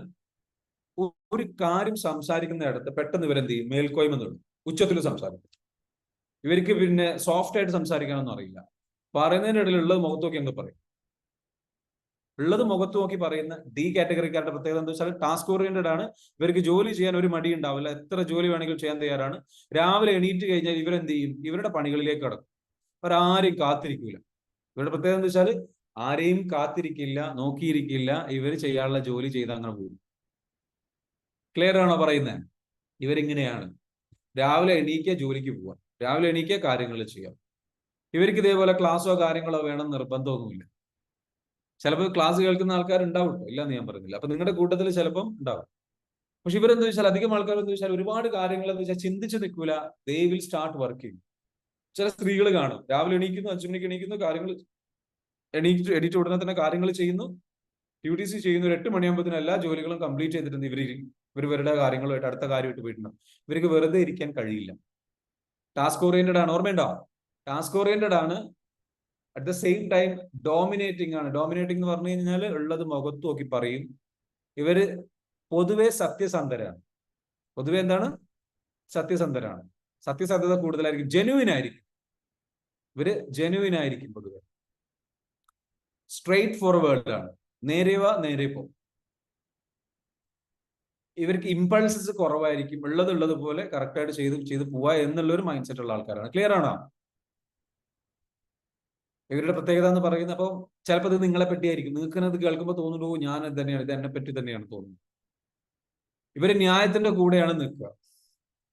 ഒരു കാര്യം സംസാരിക്കുന്നിടത്ത് പെട്ടെന്ന് ഇവരെന്ത് ചെയ്യും? മേൽക്കോയ്മ നേടും, ഉച്ചത്തിൽ സംസാരിക്കും. ഇവർക്ക് പിന്നെ സോഫ്റ്റ് ആയിട്ട് സംസാരിക്കാനൊന്നും അറിയില്ല. പറയുന്നതിന്റെ ഇടയിൽ ഉള്ളത് മുഖത്ത് നോക്കി അങ്ങ് പറയും. ഉള്ളത് മുഖത്ത് നോക്കി പറയുന്ന ഡി കാറ്റഗറിക്കാരുടെ പ്രത്യേകത എന്താ വെച്ചാൽ ടാസ്ക് ഓറിയന്റഡ് ആണ്. ഇവർക്ക് ജോലി ചെയ്യാൻ ഒരു മടി ഉണ്ടാവില്ല, എത്ര ജോലി വേണമെങ്കിലും ചെയ്യാൻ തയ്യാറാണ്. രാവിലെ എണീറ്റ് കഴിഞ്ഞാൽ ഇവരെന്ത് ചെയ്യും? ഇവരുടെ പണികളിലേക്ക് കടക്കും. അവരാരെയും കാത്തിരിക്കില്ല. ഇവരുടെ പ്രത്യേകത എന്താ വെച്ചാൽ ആരെയും കാത്തിരിക്കില്ല, നോക്കിയിരിക്കില്ല. ഇവർ ചെയ്യാനുള്ള ജോലി ചെയ്ത് അങ്ങനെ പോകും. ക്ലിയർ ആണോ പറയുന്നത്? ഇവരിങ്ങനെയാണ്. രാവിലെ എണീക്കുക, ജോലിക്ക് പോവാം. രാവിലെ എണീക്കുക, കാര്യങ്ങൾ ചെയ്യാം. ഇവർക്ക് ഇതേപോലെ ക്ലാസ്സോ കാര്യങ്ങളോ വേണം നിർബന്ധമൊന്നുമില്ല. ചിലപ്പോൾ ക്ലാസ് കേൾക്കുന്ന ആൾക്കാരുണ്ടാവും, ഇല്ലെന്ന് ഞാൻ പറയുന്നില്ല. അപ്പൊ നിങ്ങളുടെ കൂട്ടത്തിൽ ചിലപ്പം ഉണ്ടാവും. പക്ഷെ ഇവരെന്താ വെച്ചാൽ അധികം ആൾക്കാർ എന്താ വെച്ചാൽ ഒരുപാട് കാര്യങ്ങൾ എന്താ വെച്ചാൽ ചിന്തിച്ച് നിൽക്കൂല. They will start working. ചില സ്ത്രീകൾ കാണും, രാവിലെ എണീക്കുന്നു, 5 മണിക്ക് എണീക്കുന്നു, കാര്യങ്ങൾ എണീറ്റ് ഉടനെ തന്നെ കാര്യങ്ങൾ ചെയ്യുന്നു, ഡ്യൂട്ടീസ് ചെയ്യുന്നു. ഒരു 8 മണിയാകുമ്പോഴത്തേനും എല്ലാ ജോലികളും കംപ്ലീറ്റ് ചെയ്തിട്ടുണ്ട്. ഇവരുടെ കാര്യങ്ങളുമായിട്ട് അടുത്ത കാര്യമായിട്ട് പോയിട്ടുണ്ടാവും. ഇവർക്ക് വെറുതെ ഇരിക്കാൻ കഴിയില്ല. ടാസ്ക് ഓറിയന്റഡ് ആണ്, ഓർമ്മയുണ്ടോ? ടാസ്ക് ഓറിയന്റഡ് ആണ്. At the same time dominating ആണ്. ഡോമിനേറ്റിംഗ് എന്ന് പറഞ്ഞു കഴിഞ്ഞാൽ ഉള്ളത് മുഖത്ത് നോക്കി പറയും. ഇവര് പൊതുവെ സത്യസന്ധരാണ്. പൊതുവെ എന്താണ്? സത്യസന്ധരാണ്. സത്യസന്ധത കൂടുതലായിരിക്കും, ജെനുവിൻ ആയിരിക്കും. ഇവര് ജെനുവിൻ ആയിരിക്കും പൊതുവെ. സ്ട്രെയിറ്റ് ഫോർവേഡ് ആണ്. നേരെ പോ. ഇവർക്ക് ഇമ്പൾസസ് കുറവായിരിക്കും. ഉള്ളത് പോലെ കറക്റ്റായിട്ട് ചെയ്ത് പോവാ എന്നുള്ള ഒരു മൈൻഡ് സെറ്റ് ഉള്ള ആൾക്കാരാണ്. ക്ലിയർ ആണോ? ഇവരുടെ പ്രത്യേകത എന്ന് പറയുന്നത്, അപ്പോൾ ചിലപ്പോൾ ഇത് നിങ്ങളെ പറ്റിയായിരിക്കും. നിങ്ങൾക്ക് അത് കേൾക്കുമ്പോൾ തോന്നുന്നു ഞാൻ തന്നെയാണ്, ഇത് എന്നെ പറ്റി തന്നെയാണ് തോന്നുന്നത്. ഇവര് ന്യായത്തിന്റെ കൂടെയാണ് നിൽക്കുക.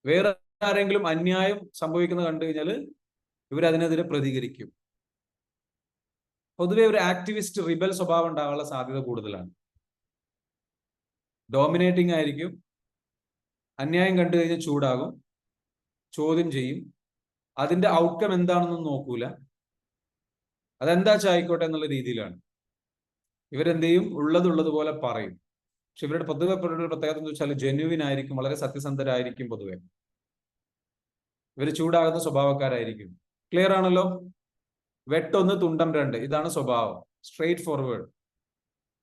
വേറെ ആരെങ്കിലും അന്യായം സംഭവിക്കുന്നത് കണ്ടു കഴിഞ്ഞാൽ ഇവരതിനെതിരെ പ്രതികരിക്കും. പൊതുവെ ഒരു ആക്ടിവിസ്റ്റ് റിബൽ സ്വഭാവം ഉണ്ടാകാനുള്ള സാധ്യത കൂടുതലാണ്. ഡോമിനേറ്റിംഗ് ആയിരിക്കും. അന്യായം കണ്ടു കഴിഞ്ഞാൽ ചൂടാകും, ചോദ്യം ചെയ്യും. അതിന്റെ ഔട്ട്കം എന്താണെന്നൊന്നും നോക്കൂല. അതെന്താ ആയിക്കോട്ടെ എന്നുള്ള രീതിയിലാണ്. ഇവരെന്ത് ചെയ്യും? ഉള്ളതുപോലെ പറയും. പക്ഷെ ഇവരുടെ പൊതുവെ പ്രത്യേകത എന്ന് വെച്ചാൽ ജെന്യുവിൻ ആയിരിക്കും, വളരെ സത്യസന്ധരായിരിക്കും. പൊതുവെ ഇവര് ചൂടാകുന്ന സ്വഭാവക്കാരായിരിക്കും. ക്ലിയർ ആണല്ലോ? വെട്ടൊന്ന് തുണ്ടം 2, ഇതാണ് സ്വഭാവം. സ്ട്രെയിറ്റ് ഫോർവേഡ്,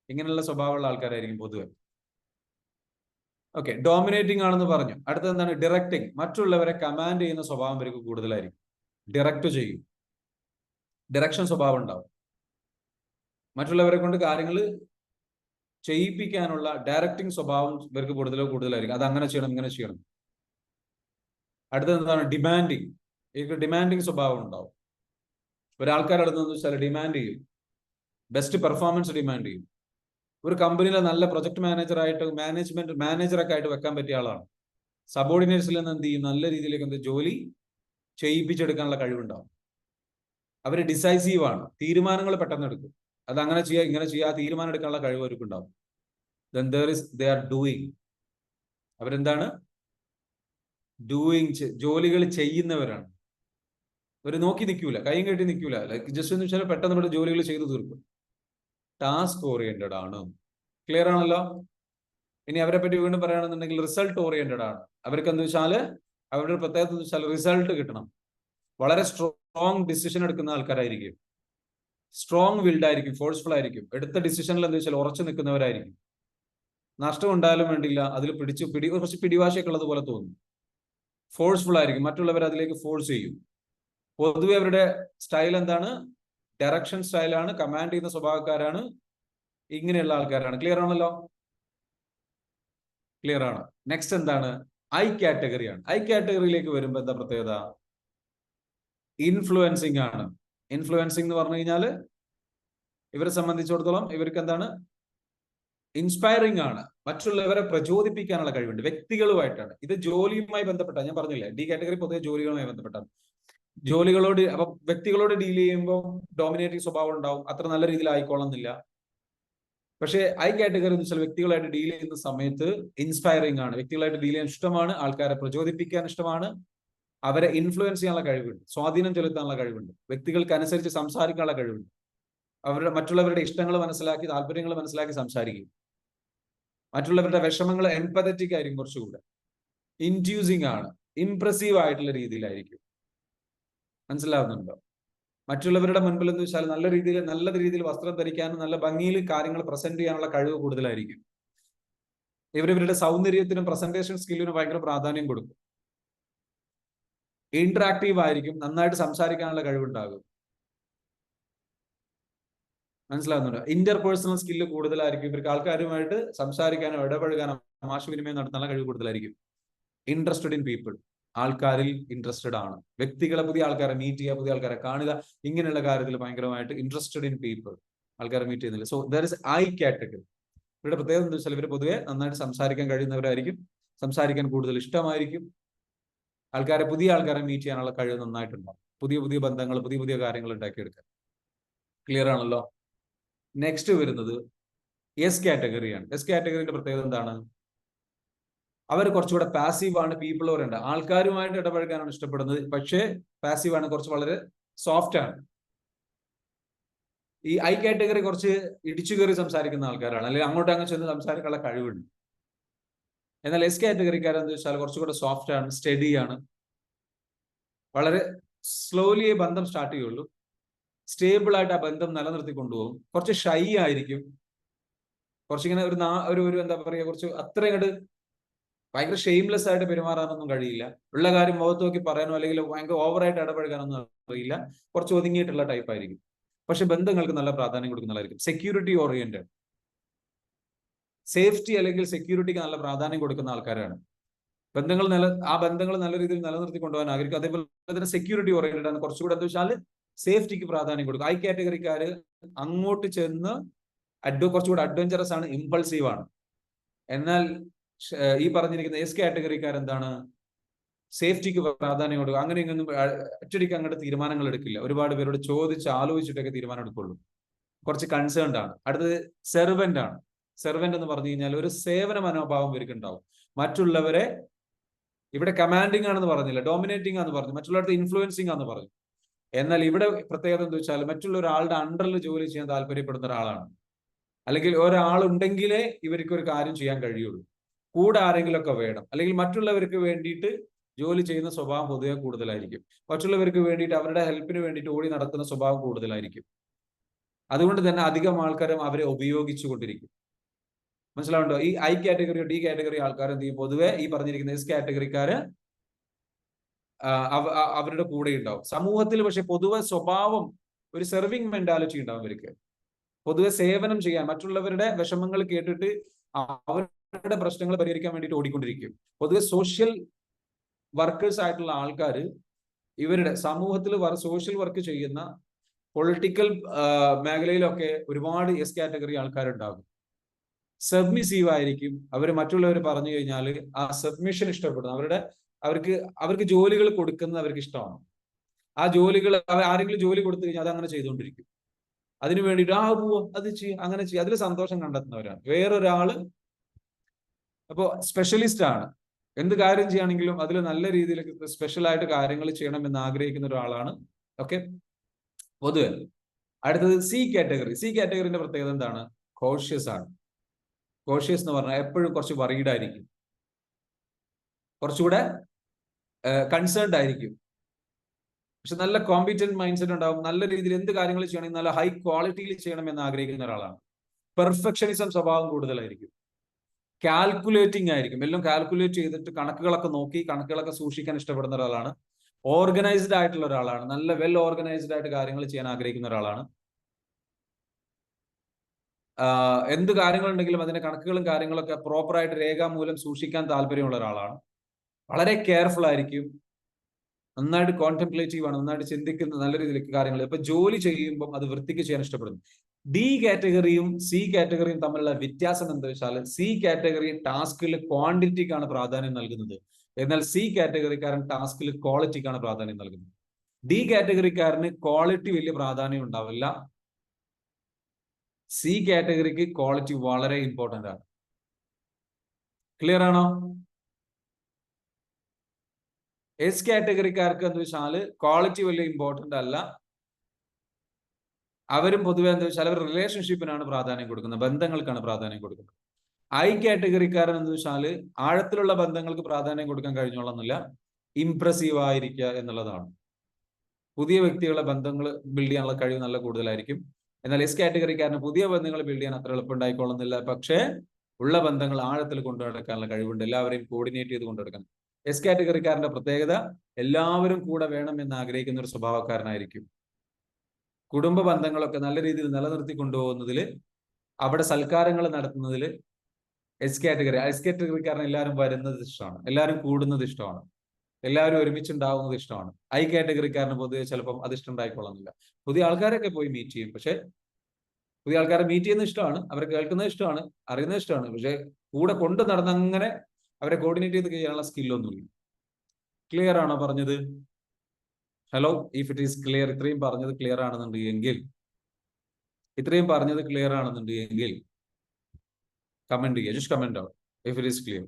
ഇങ്ങനെയുള്ള സ്വഭാവമുള്ള ആൾക്കാരായിരിക്കും പൊതുവെ. ഓക്കെ, ഡോമിനേറ്റിംഗ് ആണെന്ന് പറഞ്ഞു. അടുത്തത് എന്താണ്? ഡിറക്റ്റിംഗ്. മറ്റുള്ളവരെ കമാൻഡ് ചെയ്യുന്ന സ്വഭാവം ഇവർക്ക് കൂടുതലായിരിക്കും. ഡിറക്റ്റ് ചെയ്യും, ഡിറക്ഷൻ സ്വഭാവം ഉണ്ടാവും. മറ്റുള്ളവരെ കൊണ്ട് കാര്യങ്ങൾ ചെയ്യിപ്പിക്കാനുള്ള ഡയറക്റ്റിംഗ് സ്വഭാവം ഇവർക്ക് കൂടുതലായിരിക്കും. അത് അങ്ങനെ ചെയ്യണം, ഇങ്ങനെ ചെയ്യണം. അടുത്തത് എന്താണ്? ഡിമാൻഡിങ്. ഇവർക്ക് ഡിമാൻഡിങ് സ്വഭാവം ഉണ്ടാവും. ഒരാൾക്കാരുടെ അടുത്ത് വെച്ചാൽ ഡിമാൻഡ് ചെയ്യും, ബെസ്റ്റ് പെർഫോമൻസ് ഡിമാൻഡ് ചെയ്യും. ഒരു കമ്പനിയിലെ നല്ല പ്രൊജക്ട് മാനേജറായിട്ട് മാനേജറൊക്കെ ആയിട്ട് വെക്കാൻ പറ്റിയ ആളാണ്. സബോർഡിനേറ്റ്സിൽ നിന്ന് എന്ത് ചെയ്യും, നല്ല രീതിയിലേക്ക് ജോലി ചെയ്യിപ്പിച്ചെടുക്കാനുള്ള കഴിവുണ്ടാവും. അവർ ഡിസൈസീവ് ആണ്, തീരുമാനങ്ങൾ പെട്ടെന്ന് എടുക്കും. അത് അങ്ങനെ ചെയ്യുക, ഇങ്ങനെ ചെയ്യുക, തീരുമാനം എടുക്കാനുള്ള കഴിവ് അവർക്കുണ്ടാവും. Then they are doing. അവരെന്താണ്? ഡൂയിങ്, ജോലികൾ ചെയ്യുന്നവരാണ്. അവർ നോക്കി നിൽക്കൂല, കൈയും കെട്ടി നിൽക്കൂല. ലൈക്ക് ജസ്റ്റ് എന്ന് വെച്ചാൽ പെട്ടെന്ന് ഇവിടെ ജോലികൾ ചെയ്തു തീർക്കും. ടാസ്ക് ഓറിയന്റഡ് ആണ്. ക്ലിയർ ആണല്ലോ? ഇനി അവരെ പറ്റി വീണ്ടും പറയുകയാണെന്നുണ്ടെങ്കിൽ റിസൾട്ട് ഓറിയന്റഡ് ആണ്. അവർക്ക് എന്താ വെച്ചാൽ അവരുടെ പ്രത്യേകത എന്ന് വെച്ചാൽ റിസൾട്ട് കിട്ടണം. വളരെ സ്ട്രോങ് ഡിസിഷൻ എടുക്കുന്ന ആൾക്കാരായിരിക്കും, സ്ട്രോങ് വിൽഡ് ആയിരിക്കും, ഫോഴ്സ്ഫുൾ ആയിരിക്കും. എടുത്ത ഡിസിഷനിൽ എന്താ വെച്ചാൽ ഉറച്ചു നിൽക്കുന്നവരായിരിക്കും. നഷ്ടം ഉണ്ടായാലും വേണ്ടില്ല, അതിൽ കുറച്ച് പിടിവാശിയൊക്കെ ഉള്ളത് പോലെ തോന്നും. ഫോഴ്സ്ഫുൾ ആയിരിക്കും, മറ്റുള്ളവർ അതിലേക്ക് ഫോഴ്സ് ചെയ്യും. പൊതുവെ അവരുടെ സ്റ്റൈൽ എന്താണ്? ഡയറക്ഷൻ സ്റ്റൈലാണ്, കമാൻഡ് ചെയ്യുന്ന സ്വഭാവക്കാരാണ്, ഇങ്ങനെയുള്ള ആൾക്കാരാണ്. ക്ലിയർ ആണല്ലോ? ക്ലിയർ ആണ്. നെക്സ്റ്റ് എന്താണ്? ഐ കാറ്റഗറിയാണ്. ഐ കാറ്റഗറിയിലേക്ക് വരുമ്പോൾ എന്താ പ്രത്യേകത? ഇൻഫ്ലുവൻസിങ് ആണ്. ഇൻഫ്ലുവൻസിങ് എന്ന് പറഞ്ഞു കഴിഞ്ഞാൽ ഇവരെ സംബന്ധിച്ചിടത്തോളം ഇവർക്ക് എന്താണ്? ഇൻസ്പയറിംഗ് ആണ്. മറ്റുള്ളവരെ പ്രചോദിപ്പിക്കാനുള്ള കഴിവുണ്ട്. വ്യക്തികളുമായിട്ടാണ്. ഇത് ജോലിയുമായി ബന്ധപ്പെട്ട, ഞാൻ പറഞ്ഞില്ലേ, ഡി കാറ്റഗറി പൊതുവെ ജോലികളുമായി ബന്ധപ്പെട്ടാണ്. ജോലികളോട്, അപ്പൊ വ്യക്തികളോട് ഡീൽ ചെയ്യുമ്പോൾ ഡോമിനേറ്റിംഗ് സ്വഭാവം ഉണ്ടാവും. അത്ര നല്ല രീതിയിൽ ആയിക്കോളന്നില്ല. പക്ഷേ ഐ കാറ്റഗറി എന്ന് വെച്ചാൽ വ്യക്തികളായിട്ട് ഡീൽ ചെയ്യുന്ന സമയത്ത് ഇൻസ്പയറിംഗ് ആണ്. വ്യക്തികളായിട്ട് ഡീൽ ചെയ്യാൻ ഇഷ്ടമാണ്, ആൾക്കാരെ പ്രചോദിപ്പിക്കാൻ ഇഷ്ടമാണ്, അവരെ ഇൻഫ്ലുവൻസ് ചെയ്യാനുള്ള കഴിവുണ്ട്, സ്വാധീനം ചെലുത്താനുള്ള കഴിവുണ്ട്, വ്യക്തികൾക്ക് അനുസരിച്ച് സംസാരിക്കാനുള്ള കഴിവുണ്ട്, മറ്റുള്ളവരുടെ ഇഷ്ടങ്ങൾ മനസ്സിലാക്കി, താല്പര്യങ്ങൾ മനസ്സിലാക്കി സംസാരിക്കും. മറ്റുള്ളവരുടെ വിഷമങ്ങൾ എംപതറ്റിക് ആയിരിക്കും, കുറച്ചുകൂടെ ഇൻഡ്യൂസിങ് ആണ്, ഇംപ്രസീവ് ആയിട്ടുള്ള രീതിയിലായിരിക്കും. മനസ്സിലാവുന്നുണ്ടോ? മറ്റുള്ളവരുടെ മുൻപിൽ എന്ന് വെച്ചാൽ നല്ല രീതിയിൽ വസ്ത്രം ധരിക്കാനും നല്ല ഭംഗിയിൽ കാര്യങ്ങൾ പ്രസന്റ് ചെയ്യാനുള്ള കഴിവ് കൂടുതലായിരിക്കും. ഇവരുടെ സൗന്ദര്യത്തിനും പ്രസന്റേഷൻ സ്കില്ലിനും ഭയങ്കര പ്രാധാന്യം കൊടുക്കും. ഇന്ററാക്റ്റീവ് ആയിരിക്കും, നന്നായിട്ട് സംസാരിക്കാനുള്ള കഴിവുണ്ടാകും. മനസ്സിലാവുന്നുണ്ടോ? ഇന്റർപേഴ്സണൽ സ്കില്ല് കൂടുതലായിരിക്കും. ഇവർക്ക് ആൾക്കാരുമായിട്ട് സംസാരിക്കാനോ ഇടപഴകാനോ ആശയവിനിമയം നടത്താനുള്ള കഴിവ് കൂടുതലായിരിക്കും. ഇൻട്രസ്റ്റഡ് ഇൻ പീപ്പിൾ, ആൾക്കാരിൽ ഇൻട്രസ്റ്റഡ് ആണ്. വ്യക്തികളെ, പുതിയ ആൾക്കാരെ മീറ്റ് ചെയ്യുക, പുതിയ ആൾക്കാരെ കാണുക, ഇങ്ങനെയുള്ള കാര്യത്തിൽ ഭയങ്കരമായിട്ട് ഇൻട്രസ്റ്റഡ് ഇൻ പീപ്പിൾ, ആൾക്കാരെ മീറ്റ് ചെയ്യുന്നില്ല. So there is I category. ഇവരുടെ പ്രത്യേകത എന്താ വെച്ചാൽ ഇവർ പൊതുവെ നന്നായിട്ട് സംസാരിക്കാൻ കഴിയുന്നവരായിരിക്കും, സംസാരിക്കാൻ കൂടുതൽ ഇഷ്ടമായിരിക്കും, പുതിയ ആൾക്കാരെ മീറ്റ് ചെയ്യാനുള്ള കഴിവ് നന്നായിട്ടുണ്ടാവും, പുതിയ ബന്ധങ്ങൾ, പുതിയ കാര്യങ്ങൾ ഉണ്ടാക്കിയെടുക്കാൻ. ക്ലിയർ ആണല്ലോ? നെക്സ്റ്റ് വരുന്നത് എസ് കാറ്റഗറിയാണ്. എസ് കാറ്റഗറിന്റെ പ്രത്യേകത എന്താണ്? അവർ കുറച്ചുകൂടെ പാസീവ് ആണ്, പീപ്പിൾ ഓറിയന്റഡ്, ആൾക്കാരുമായിട്ട് ഇടപഴകാനാണ് ഇഷ്ടപ്പെടുന്നത്, പക്ഷേ പാസീവ് ആണ്, കുറച്ച് വളരെ സോഫ്റ്റ് ആണ്. ഈ ഐ കാറ്റഗറി കുറച്ച് ഇടിച്ചു കയറി സംസാരിക്കുന്ന ആൾക്കാരാണ്, അല്ലെങ്കിൽ അങ്ങോട്ട് ചെന്ന് സംസാരിക്കാനുള്ള കഴിവുണ്ട്. എന്നാൽ എസ് കാറ്റഗറിക്കാരെന്ന് വെച്ചാൽ കുറച്ചുകൂടെ സോഫ്റ്റ് ആണ്, സ്റ്റഡി ആണ്, വളരെ സ്ലോലിയെ ബന്ധം സ്റ്റാർട്ട് ചെയ്യുള്ളൂ, സ്റ്റേബിൾ ആയിട്ട് ആ ബന്ധം നിലനിർത്തി കൊണ്ടുപോകും, കുറച്ച് ഷൈ ആയിരിക്കും, കുറച്ചിങ്ങനെ ഒരു എന്താ പറയുക, കുറച്ച് അത്ര ഇങ്ങോട്ട് ഭയങ്കര ഷെയിംലെസ് ആയിട്ട് പെരുമാറാനൊന്നും കഴിയില്ല. ഉള്ള കാര്യം മുഖത്ത് നോക്കി പറയാനോ അല്ലെങ്കിൽ ഭയങ്കര ഓവറായിട്ട് ഇടപഴകാനൊന്നും അറിയില്ല, കുറച്ച് ഒതുങ്ങിയിട്ടുള്ള ടൈപ്പ് ആയിരിക്കും. പക്ഷെ ബന്ധങ്ങൾക്ക് നല്ല പ്രാധാന്യം കൊടുക്കുന്നതായിരിക്കും. സെക്യൂരിറ്റി ഓറിയന്റഡ്, സേഫ്റ്റി അല്ലെങ്കിൽ സെക്യൂരിറ്റിക്ക് നല്ല പ്രാധാന്യം കൊടുക്കുന്ന ആൾക്കാരാണ്. ആ ബന്ധങ്ങൾ നല്ല രീതിയിൽ നിലനിർത്തി കൊണ്ടുപോകാൻ ആഗ്രഹിക്കും. അതേപോലെ തന്നെ സെക്യൂരിറ്റി ഓറിയന്റഡ് ആണ്, കുറച്ചുകൂടെ എന്താ വെച്ചാൽ സേഫ്റ്റിക്ക് പ്രാധാന്യം കൊടുക്കും. ഐ കാറ്റഗറിക്കാര് അങ്ങോട്ട് ചെന്ന് കുറച്ചുകൂടെ അഡ്വഞ്ചറസ് ആണ്, ഇമ്പൾസീവ് ആണ്. എന്നാൽ ഈ പറഞ്ഞിരിക്കുന്ന എസ് കാറ്റഗറിക്കാർ എന്താണ്? സേഫ്റ്റിക്ക് പ്രാധാന്യം കൊടുക്കുക. അങ്ങനെ ഇങ്ങൊന്നും ഒറ്റയടിക്ക് അങ്ങോട്ട് തീരുമാനങ്ങൾ എടുക്കില്ല, ഒരുപാട് പേരോട് ചോദിച്ച് ആലോചിച്ചിട്ടൊക്കെ തീരുമാനം എടുക്കുള്ളൂ, കുറച്ച് കൺസേൺഡ് ആണ്. അടുത്തത് സെർവന്റ് ആണ്. സെർവന്റ് എന്ന് പറഞ്ഞു കഴിഞ്ഞാൽ ഒരു സേവന മനോഭാവം ഇവർക്ക് ഉണ്ടാവും. മറ്റുള്ളവരെ, ഇവിടെ കമാൻഡിങ് ആണെന്ന് പറഞ്ഞില്ല, ഡോമിനേറ്റിംഗ് ആണെന്ന് പറഞ്ഞു, മറ്റുള്ളവരുടെ ഇൻഫ്ലുവൻസിങ് ആണെന്ന് പറഞ്ഞു. എന്നാൽ ഇവിടെ പ്രത്യേകത എന്താ വെച്ചാൽ മറ്റുള്ള ഒരാളുടെ അണ്ടറിൽ ജോലി ചെയ്യാൻ താല്പര്യപ്പെടുന്ന ഒരാളാണ്, അല്ലെങ്കിൽ ഒരാളുണ്ടെങ്കിലേ ഇവർക്ക് ഒരു കാര്യം ചെയ്യാൻ കഴിയുള്ളൂ, കൂടെ ആരെങ്കിലും ഒക്കെ വേണം, അല്ലെങ്കിൽ മറ്റുള്ളവർക്ക് വേണ്ടിയിട്ട് ജോലി ചെയ്യുന്ന സ്വഭാവം പൊതുവെ കൂടുതലായിരിക്കും. മറ്റുള്ളവർക്ക് വേണ്ടിയിട്ട്, അവരുടെ ഹെൽപ്പിന് വേണ്ടിയിട്ട് ഓടി നടക്കുന്ന സ്വഭാവം കൂടുതലായിരിക്കും. അതുകൊണ്ട് തന്നെ അധികം ആൾക്കാരും അവരെ ഉപയോഗിച്ചു കൊണ്ടിരിക്കും. മനസ്സിലാവുണ്ടോ? ഈ ഐ കാറ്റഗറിയോ ഡി കാറ്റഗറി ആൾക്കാർ എന്ത് ചെയ്യും? പൊതുവെ ഈ പറഞ്ഞിരിക്കുന്ന എസ് കാറ്റഗറിക്കാര് അവരുടെ കൂടെ ഉണ്ടാവും സമൂഹത്തിൽ. പക്ഷെ പൊതുവെ സ്വഭാവം ഒരു സെർവിങ് മെന്റാലിറ്റി ഉണ്ടാവും ഇവർക്ക്. പൊതുവെ സേവനം ചെയ്യാൻ, മറ്റുള്ളവരുടെ വിഷമങ്ങൾ കേട്ടിട്ട് അവരുടെ പ്രശ്നങ്ങൾ പരിഹരിക്കാൻ വേണ്ടിയിട്ട് ഓടിക്കൊണ്ടിരിക്കും. പൊതുവെ സോഷ്യൽ വർക്കേഴ്സ് ആയിട്ടുള്ള ആൾക്കാർ ഇവരുടെ സമൂഹത്തിൽ സോഷ്യൽ വർക്ക് ചെയ്യുന്ന പൊളിറ്റിക്കൽ മേഖലയിലൊക്കെ ഒരുപാട് എസ് കാറ്റഗറി ആൾക്കാരുണ്ടാകും. സബ്മിസീവ് ആയിരിക്കും. അവർ മറ്റുള്ളവർ പറഞ്ഞു കഴിഞ്ഞാൽ ആ സബ്മിഷൻ ഇഷ്ടപ്പെടുന്നു. അവർക്ക് ജോലികൾ കൊടുക്കുന്നത് അവർക്ക് ഇഷ്ടമാണ്. ആ ജോലികൾ ആരെങ്കിലും ജോലി കൊടുത്തു കഴിഞ്ഞാൽ അത് അങ്ങനെ ചെയ്തുകൊണ്ടിരിക്കും. അതിനു വേണ്ടിയിട്ട് പോവോ അത് ചെയ്യും, അങ്ങനെ ചെയ്യും, അതിൽ സന്തോഷം കണ്ടെത്തുന്നവരാണ്. വേറൊരാള് അപ്പോ സ്പെഷ്യലിസ്റ്റ് ആണ്. എന്ത് കാര്യം ചെയ്യുകയാണെങ്കിലും അതിൽ നല്ല രീതിയിൽ സ്പെഷ്യലായിട്ട് കാര്യങ്ങൾ ചെയ്യണം എന്ന് ആഗ്രഹിക്കുന്ന ഒരാളാണ്. ഓക്കെ, പൊതുവെ. അടുത്തത് സി കാറ്റഗറി. സി കാറ്റഗറിന്റെ പ്രത്യേകത എന്താണ്? കോഷ്യസ് ആണ്. കോഷ്യസ് എന്ന് പറഞ്ഞാൽ എപ്പോഴും കുറച്ച് വറീഡ് ആയിരിക്കും, കുറച്ചുകൂടെ കൺസേൺഡ് ആയിരിക്കും. പക്ഷെ നല്ല കോമ്പീറ്റന്റ് മൈൻഡ് സെറ്റ് ഉണ്ടാവും. നല്ല രീതിയിൽ എന്ത് കാര്യങ്ങൾ ചെയ്യണമെങ്കിൽ നല്ല ഹൈ ക്വാളിറ്റിയിൽ ചെയ്യണം എന്ന് ആഗ്രഹിക്കുന്ന ഒരാളാണ്. പെർഫെക്ഷനിസം സ്വഭാവം കൂടുതലായിരിക്കും. കാൽക്കുലേറ്റിംഗ് ആയിരിക്കും. എല്ലാം കാൽക്കുലേറ്റ് ചെയ്തിട്ട് കണക്കുകളൊക്കെ നോക്കി കണക്കുകളൊക്കെ സൂക്ഷിക്കാൻ ഇഷ്ടപ്പെടുന്ന ഒരാളാണ്. ഓർഗനൈസ്ഡ് ആയിട്ടുള്ള ഒരാളാണ്. നല്ല വെൽ ഓർഗനൈസ്ഡ് ആയിട്ട് കാര്യങ്ങൾ ചെയ്യാൻ ആഗ്രഹിക്കുന്ന ഒരാളാണ്. എന്ത് കാര്യങ്ങളുണ്ടെങ്കിലും അതിന്റെ കണക്കുകളും കാര്യങ്ങളൊക്കെ പ്രോപ്പറായിട്ട് രേഖാമൂലം സൂക്ഷിക്കാൻ താല്പര്യമുള്ള ഒരാളാണ്. വളരെ കെയർഫുൾ ആയിരിക്കും. നന്നായിട്ട് കോൺടെംപ്ലേറ്റീവ് ആണ്. നന്നായിട്ട് ചിന്തിക്കുന്ന നല്ല രീതിയിലേക്ക് കാര്യങ്ങൾ. ഇപ്പൊ ജോലി ചെയ്യുമ്പോൾ അത് വൃത്തിക്ക് ചെയ്യാൻ ഇഷ്ടപ്പെടുന്നു. ഡി കാറ്റഗറിയും സി കാറ്റഗറിയും തമ്മിലുള്ള വ്യത്യാസം എന്താ വെച്ചാൽ, സി കാറ്റഗറി ടാസ്കിൽ ക്വാണ്ടിറ്റിക്കാണ് പ്രാധാന്യം നൽകുന്നത്, എന്നാൽ സി കാറ്റഗറിക്കാരൻ ടാസ്കിൽ ക്വാളിറ്റിക്കാണ് പ്രാധാന്യം നൽകുന്നത്. ഡി കാറ്റഗറിക്കാരന് ക്വാളിറ്റി വലിയ പ്രാധാന്യം ഉണ്ടാവില്ല. സി കാറ്റഗറിക്ക് ക്വാളിറ്റി വളരെ ഇമ്പോർട്ടന്റ് ആണ്. ക്ലിയർ ആണോ? എസ് കാറ്റഗറിക്കാർക്ക് എന്ന് വെച്ചാല് ക്വാളിറ്റി വലിയ ഇമ്പോർട്ടന്റ് അല്ല. അവരും പൊതുവെ എന്താ വെച്ചാൽ അവർ റിലേഷൻഷിപ്പിനാണ് പ്രാധാന്യം കൊടുക്കുന്നത്, ബന്ധങ്ങൾക്കാണ് പ്രാധാന്യം കൊടുക്കുന്നത്. ഐ കാറ്റഗറിക്കാരൻ എന്ന് വെച്ചാല് ആഴത്തിലുള്ള ബന്ധങ്ങൾക്ക് പ്രാധാന്യം കൊടുക്കാൻ കഴിഞ്ഞോളന്നില്ല, ഇംപ്രസീവ് ആയിരിക്കുക എന്നുള്ളതാണ്. പുതിയ വ്യക്തികളെ ബന്ധങ്ങൾ ബിൽഡ് ചെയ്യാനുള്ള കഴിവ് നല്ല കൂടുതലായിരിക്കും. എന്നാൽ എസ് കാറ്റഗറിക്കാരന് പുതിയ ബന്ധങ്ങൾ ബിൽഡ് ചെയ്യാൻ അത്ര എളുപ്പം ഉണ്ടായിക്കൊള്ളുന്നില്ല. പക്ഷേ ഉള്ള ബന്ധങ്ങൾ ആഴത്തിൽ കൊണ്ടു നടക്കാനുള്ള കഴിവുണ്ട്. എല്ലാവരെയും കോർഡിനേറ്റ് ചെയ്ത് കൊണ്ടുനടക്കാൻ. എസ് കാറ്റഗറിക്കാരന്റെ പ്രത്യേകത എല്ലാവരും കൂടെ വേണം എന്ന് ആഗ്രഹിക്കുന്ന ഒരു സ്വഭാവക്കാരനായിരിക്കും. കുടുംബ ബന്ധങ്ങളൊക്കെ നല്ല രീതിയിൽ നിലനിർത്തി കൊണ്ടുപോകുന്നതിൽ, അവിടെ സൽക്കാരങ്ങൾ നടത്തുന്നതിൽ എസ് കാറ്റഗറിക്കാരൻ എല്ലാവരും വരുന്നത് ഇഷ്ടമാണ്, എല്ലാവരും കൂടുന്നത് ഇഷ്ടമാണ്, എല്ലാവരും ഒരുമിച്ചുണ്ടാവുന്നത് ഇഷ്ടമാണ്. ഐ കാറ്റഗറിക്കാരന് പൊതുവെ ചിലപ്പം അത് ഇഷ്ടം ഉണ്ടായിക്കൊള്ളുന്നില്ല. പുതിയ ആൾക്കാരൊക്കെ പോയി മീറ്റ് ചെയ്യും, പക്ഷെ പുതിയ ആൾക്കാരെ മീറ്റ് ചെയ്യുന്നത് ഇഷ്ടമാണ്, അവരെ കേൾക്കുന്നത് ഇഷ്ടമാണ്, അറിയുന്നത് ഇഷ്ടമാണ്. പക്ഷെ കൂടെ കൊണ്ട് നടന്ന് അങ്ങനെ അവരെ കോർഡിനേറ്റ് ചെയ്ത് ചെയ്യാനുള്ള സ്കില്ലൊന്നുമില്ല. ക്ലിയർ ആണോ പറഞ്ഞത്? Hello, if it is clear, ഇത്രയും പറഞ്ഞത് ക്ലിയർ ആണെന്നുണ്ടെങ്കിൽ കമന്റ് ചെയ്യുക. Just comment out if it is clear.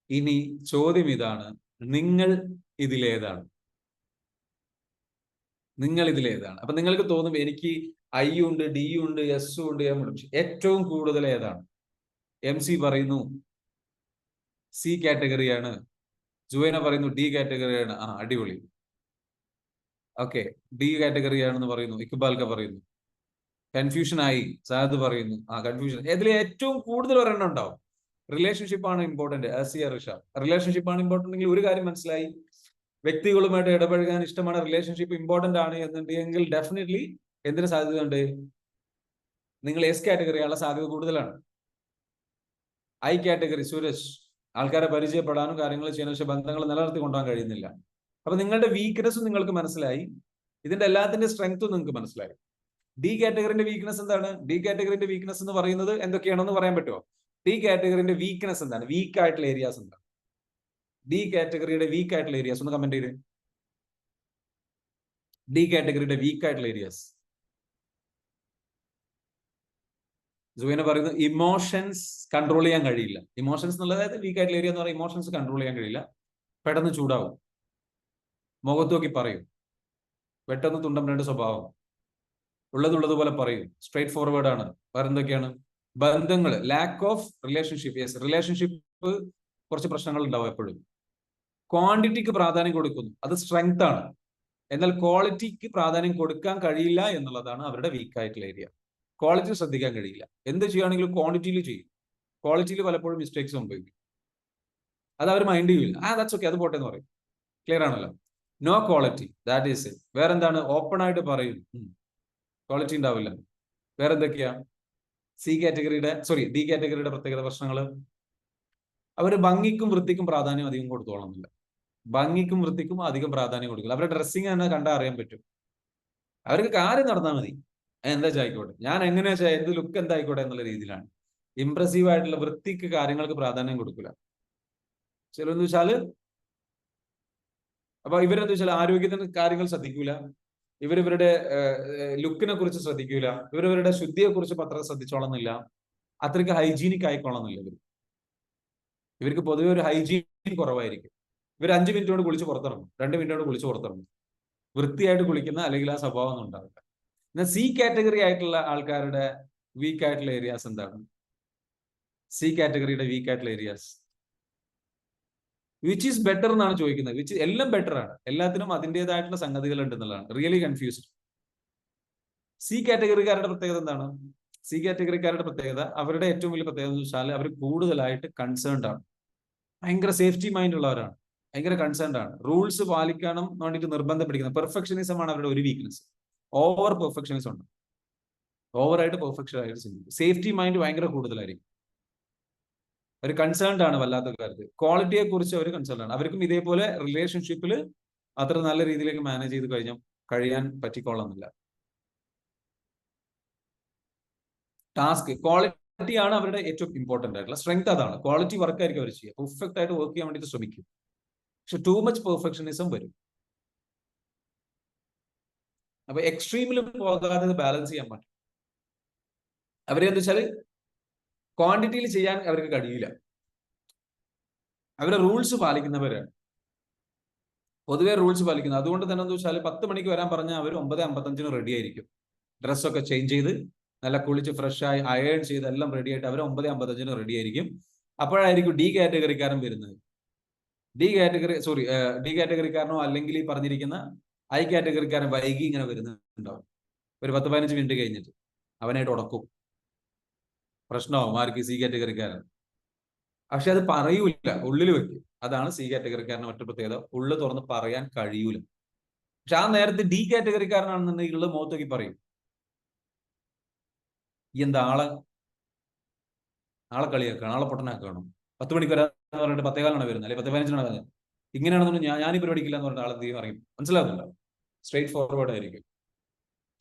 ഇനി ചോദ്യം ഇതാണ്, നിങ്ങൾ ഇതിലേതാണ്? അപ്പൊ നിങ്ങൾക്ക് തോന്നും എനിക്ക് ഐ ഉണ്ട്, ഡി ഉണ്ട്, എസ് ഉണ്ട്, എം ഉണ്ട്. ഏറ്റവും കൂടുതൽ ഏതാണ്? എം സി പറയുന്നു സി കാറ്റഗറിയാണ്. ജുവൈന പറയുന്നു ഡി കാറ്റഗറിയാണ്. അടിപൊളി. ഓക്കെ, ഡി കാറ്റഗറിയാണെന്ന് പറയുന്നു. ഇക്ബാൽക്ക പറയുന്നു. കൺഫ്യൂഷൻ ആയി. സാദ് പറയുന്നു കൺഫ്യൂഷൻ. ഇതിൽ ഏറ്റവും കൂടുതൽ ഒരെണ്ണം ഉണ്ടാവും. റിലേഷൻഷിപ്പ് ആണ് ഇമ്പോർട്ടന്റ്. റിലേഷൻഷിപ്പ് ആണ് ഇമ്പോർട്ടന്റ്. ഒരു കാര്യം മനസ്സിലായി, വ്യക്തികളുമായിട്ട് ഇടപഴകാൻ ഇഷ്ടമാണ്, റിലേഷൻഷിപ്പ് ഇമ്പോർട്ടന്റ് ആണ് എന്നുണ്ടെങ്കിൽ ഡെഫിനറ്റ്ലി എന്തിനു സാധ്യതയുണ്ട്? നിങ്ങൾ എസ് കാറ്റഗറിയുള്ള സാധ്യത കൂടുതലാണ്. ഐ കാറ്റഗറി സുരേഷ്, ആൾക്കാരെ പരിചയപ്പെടാനും കാര്യങ്ങൾ ചെയ്യാനും, പക്ഷെ ബന്ധങ്ങൾ നിലനിർത്തി കൊണ്ടുപോകാൻ കഴിയുന്നില്ല. അപ്പൊ നിങ്ങളുടെ വീക്ക്നെസ്സും നിങ്ങൾക്ക് മനസ്സിലായി, ഇതിന്റെ എല്ലാത്തിന്റെ സ്ട്രെങ്ത്തും നിങ്ങൾക്ക് മനസ്സിലായി. ഡി കാറ്റഗറിന്റെ വീക്ക്നെസ് എന്താണ്? ഡി കാറ്റഗറിന്റെ വീക്ക്നെസ് എന്ന് പറയുന്നത് എന്തൊക്കെയാണെന്ന് പറയാൻ പറ്റുമോ? ഡി കാറ്റഗറിന്റെ വീക്ക്നെസ് എന്താണ്? വീക്ക് ആയിട്ടുള്ള ഏരിയാസ് എന്താണ്? ഡി കാറ്റഗറിയുടെ വീക്ക് ആയിട്ടുള്ള ഏരിയാസ് ഒന്ന് കമന്റ് ചെയ്ത്. ഡി കാറ്റഗറിയുടെ വീക്ക് ആയിട്ടുള്ള ഏരിയാസ്. ജുവൈന പറയുന്നു ഇമോഷൻസ് കൺട്രോൾ ചെയ്യാൻ കഴിയില്ല. ഇമോഷൻസ് എന്നുള്ളത് വീക്ക് ആയിട്ടുള്ള ഏരിയ എന്ന് പറയുന്നത് ഇമോഷൻസ് കൺട്രോൾ ചെയ്യാൻ കഴിയില്ല. പെട്ടെന്ന് ചൂടാവും, മുഖത്ത് നോക്കി പറയും, പെട്ടെന്ന് തുണ്ടം രണ്ട് സ്വഭാവം, ഉള്ളതുപോലെ പറയും, സ്ട്രേറ്റ് ഫോർവേഡ് ആണ്. വേറെ എന്തൊക്കെയാണ്? ബന്ധങ്ങൾ, lack of relationship. Yes, relationship കുറച്ച് പ്രശ്നങ്ങൾ ഉണ്ടാവും എപ്പോഴും. ക്വാണ്ടിറ്റിക്ക് പ്രാധാന്യം കൊടുക്കുന്നു, അത് സ്ട്രെങ്ത് ആണ്. എന്നാൽ ക്വാളിറ്റിക്ക് പ്രാധാന്യം കൊടുക്കാൻ കഴിയില്ല എന്നുള്ളതാണ് അവരുടെ വീക്ക് ആയിട്ടുള്ള ഏരിയ. ക്വാളിറ്റി ശ്രദ്ധിക്കാൻ കഴിയില്ല. എന്ത് ചെയ്യുകയാണെങ്കിലും ക്വാണ്ടിറ്റിയിൽ ചെയ്യും. ക്വാളിറ്റിയിൽ പലപ്പോഴും മിസ്റ്റേക്സ് സംഭവിക്കും. അത് അവർ മൈൻഡ് ചെയ്യില്ല. ദാറ്റ്സ് ഓക്കെ, അത് പോട്ടെ എന്ന് പറയും. ക്ലിയർ ആണല്ലോ? No quality, that is it. വേറെന്താണ്? ഓപ്പൺ ആയിട്ട് പറയും, ക്വാളിറ്റി ഉണ്ടാവില്ല. വേറെന്തൊക്കെയാ? ഡി കാറ്റഗറിയുടെ പ്രത്യേകത പ്രശ്നങ്ങൾ, അവർ ഭംഗിക്കും വൃത്തിക്കും പ്രാധാന്യം അധികം കൊടുത്തോളുന്നില്ല. ഭംഗിക്കും വൃത്തിക്കും അധികം പ്രാധാന്യം കൊടുക്കില്ല. അവരുടെ ഡ്രസ്സിങ് തന്നെ കണ്ടാൽ അറിയാൻ പറ്റും. അവർക്ക് കാര്യം നടന്നാൽ മതി, എന്താ ആയിക്കോട്ടെ, ഞാൻ എങ്ങനെയാ വെച്ചാൽ എന്ത് ലുക്ക് എന്തായിക്കോട്ടെ എന്നുള്ള രീതിയിലാണ്. ഇംപ്രസീവ് ആയിട്ടുള്ള വൃത്തിക്ക് കാര്യങ്ങൾക്ക് പ്രാധാന്യം കൊടുക്കില്ല. ചിലന്ന് വെച്ചാല് അപ്പൊ ഇവരെന്താ വെച്ചാൽ ആരോഗ്യത്തിന്റെ കാര്യങ്ങൾ ശ്രദ്ധിക്കൂല, ഇവരുടെ ലുക്കിനെ കുറിച്ച് ശ്രദ്ധിക്കൂല, ഇവരുടെ ശുദ്ധിയെ കുറിച്ച് അത്ര ശ്രദ്ധിച്ചോളന്നില്ല, അത്രയ്ക്ക് ഹൈജീനിക് ആയിക്കോളന്നില്ല. ഇവർക്ക് പൊതുവെ ഒരു ഹൈജീൻ കുറവായിരിക്കും. ഇവർ 5 മിനിറ്റ് കൊണ്ട് കുളിച്ച് പുറത്തിറങ്ങും, 2 മിനിറ്റ് കൊണ്ട് കുളിച്ച് പുറത്തിറങ്ങും. വൃത്തിയായിട്ട് കുളിക്കുന്ന അല്ലെങ്കിൽ ആ സ്വഭാവം ഒന്നും ഉണ്ടാവില്ല. എന്നാൽ സി കാറ്റഗറി ആയിട്ടുള്ള ആൾക്കാരുടെ വീക്ക് ആയിട്ടുള്ള ഏരിയാസ് എന്താണ്? സി കാറ്റഗറിയുടെ വീക്ക് ആയിട്ടുള്ള ഏരിയാസ് വിച്ച് ഈസ് ബെറ്റർ എന്നാണ് ചോദിക്കുന്നത്. വിച്ച് എല്ലാം ബെറ്റർ ആണ്, എല്ലാത്തിനും അതിൻ്റെതായിട്ടുള്ള സംഗതികൾ ഉണ്ട് എന്നുള്ളതാണ്. Really confused. സി കാറ്റഗറിക്കാരുടെ പ്രത്യേകത എന്താണ്? സി കാറ്റഗറിക്കാരുടെ പ്രത്യേകത, അവരുടെ ഏറ്റവും വലിയ പ്രത്യേകത എന്ന് വെച്ചാൽ അവർ കൂടുതലായിട്ട് കൺസേൺഡ് ആണ്, ഭയങ്കര സേഫ്റ്റി മൈൻഡ് ഉള്ളവരാണ്, ഭയങ്കര കൺസേൺഡ് ആണ്, റൂൾസ് പാലിക്കണം വേണ്ടിയിട്ട് നിർബന്ധം പിടിക്കുന്നത്. പെർഫെക്ഷനിസം ആണ് അവരുടെ ഒരു വീക്ക്നെസ്. ഓവർ പെർഫെക്ഷനിസം ഉണ്ട്, ഓവറായിട്ട് പെർഫെക്ഷൻ ആയിട്ട് ചിന്തിക്കും. സേഫ്റ്റി മൈൻഡ് ഭയങ്കര കൂടുതലായിരിക്കും. അവർ കൺസേൺഡ് ആണ് വല്ലാത്ത കാര്യത്തിൽ. ക്വാളിറ്റിയെ കുറിച്ച് അവർ കൺസേൺഡ് ആണ്. അവർക്കും ഇതേപോലെ റിലേഷൻഷിപ്പിൽ അത്ര നല്ല രീതിയിലേക്ക് മാനേജ് ചെയ്ത് കഴിയാൻ പറ്റിക്കൊള്ളുന്നില്ല. ടാസ്ക് ക്വാളിറ്റി ആണ് അവരുടെ ഏറ്റവും ഇമ്പോർട്ടന്റ് ആയിട്ടുള്ള സ്ട്രെങ്ത്. അതാണ് ക്വാളിറ്റി വർക്ക് ആയിരിക്കും അവർ ചെയ്യുക. പെർഫെക്റ്റ് ആയിട്ട് വർക്ക് ചെയ്യാൻ വേണ്ടിയിട്ട് ശ്രമിക്കും. പക്ഷെ ടൂ മച്ച് പെർഫെക്ഷനിസം വരും. അപ്പൊ എക്സ്ട്രീമിൽ പോകാതെ ബാലൻസ് ചെയ്യാൻ പറ്റും. അവരെന്താ വെച്ചാൽ ക്വാണ്ടിറ്റിയിൽ ചെയ്യാൻ അവർക്ക് കഴിയില്ല. അവരെ റൂൾസ് പാലിക്കുന്നവരാണ്, പൊതുവെ റൂൾസ് പാലിക്കുന്നത്. അതുകൊണ്ട് തന്നെ എന്താ വെച്ചാൽ 10 മണിക്ക് വരാൻ പറഞ്ഞാൽ അവർ 9:55 റെഡി ആയിരിക്കും. ഡ്രസ്സൊക്കെ ചേഞ്ച് ചെയ്ത് നല്ല കുളിച്ച് ഫ്രഷ് ആയി അയൺ ചെയ്ത് എല്ലാം റെഡി ആയിട്ട് അവർ 9:55 റെഡി ആയിരിക്കും. അപ്പോഴായിരിക്കും ഡി കാറ്റഗറിക്കാരൻ വരുന്നത്. ഡി കാറ്റഗറിക്കാരനോ അല്ലെങ്കിൽ ഈ പറഞ്ഞിരിക്കുന്ന ഐ കാറ്റഗറിക്കാരൻ വൈകി ഇങ്ങനെ വരുന്നുണ്ടാവും. ഒരു 10-15 മിനിറ്റ് കഴിഞ്ഞിട്ട് അവനായിട്ട് ഉടക്കും. പ്രശ്നമാവും ആർക്ക്? സി കാറ്റഗറിക്കാരൻ. പക്ഷെ അത് പറയൂല, ഉള്ളിൽ വെക്കും. അതാണ് സി കാറ്റഗറിക്കാരന്റെ മറ്റു പ്രത്യേകത. ഉള്ളു തുറന്ന് പറയാൻ കഴിയൂല. പക്ഷെ ആ നേരത്തെ ഡി കാറ്റഗറിക്കാരനാണെന്നുണ്ടെങ്കിൽ ഉള്ള മുഖത്തേക്ക് പറയും, ഈ എന്താ ആളെ കളിയാക്കണം, ആളെ പൊട്ടനാക്കണം, 10 മണിക്ക് വരാന്ന് പറഞ്ഞിട്ട് 10:15 വരുന്നത്, അല്ലെങ്കിൽ 10:15 ഇങ്ങനെയാണെന്നുണ്ടെങ്കിൽ ഞാൻ ഈ പരിപാടിക്കില്ല എന്ന് പറഞ്ഞിട്ട് ആളെ തീ അറിയും. മനസ്സിലാകുന്നുണ്ടോ? സ്ട്രേറ്റ് ഫോർവേഡ് ആയിരിക്കും.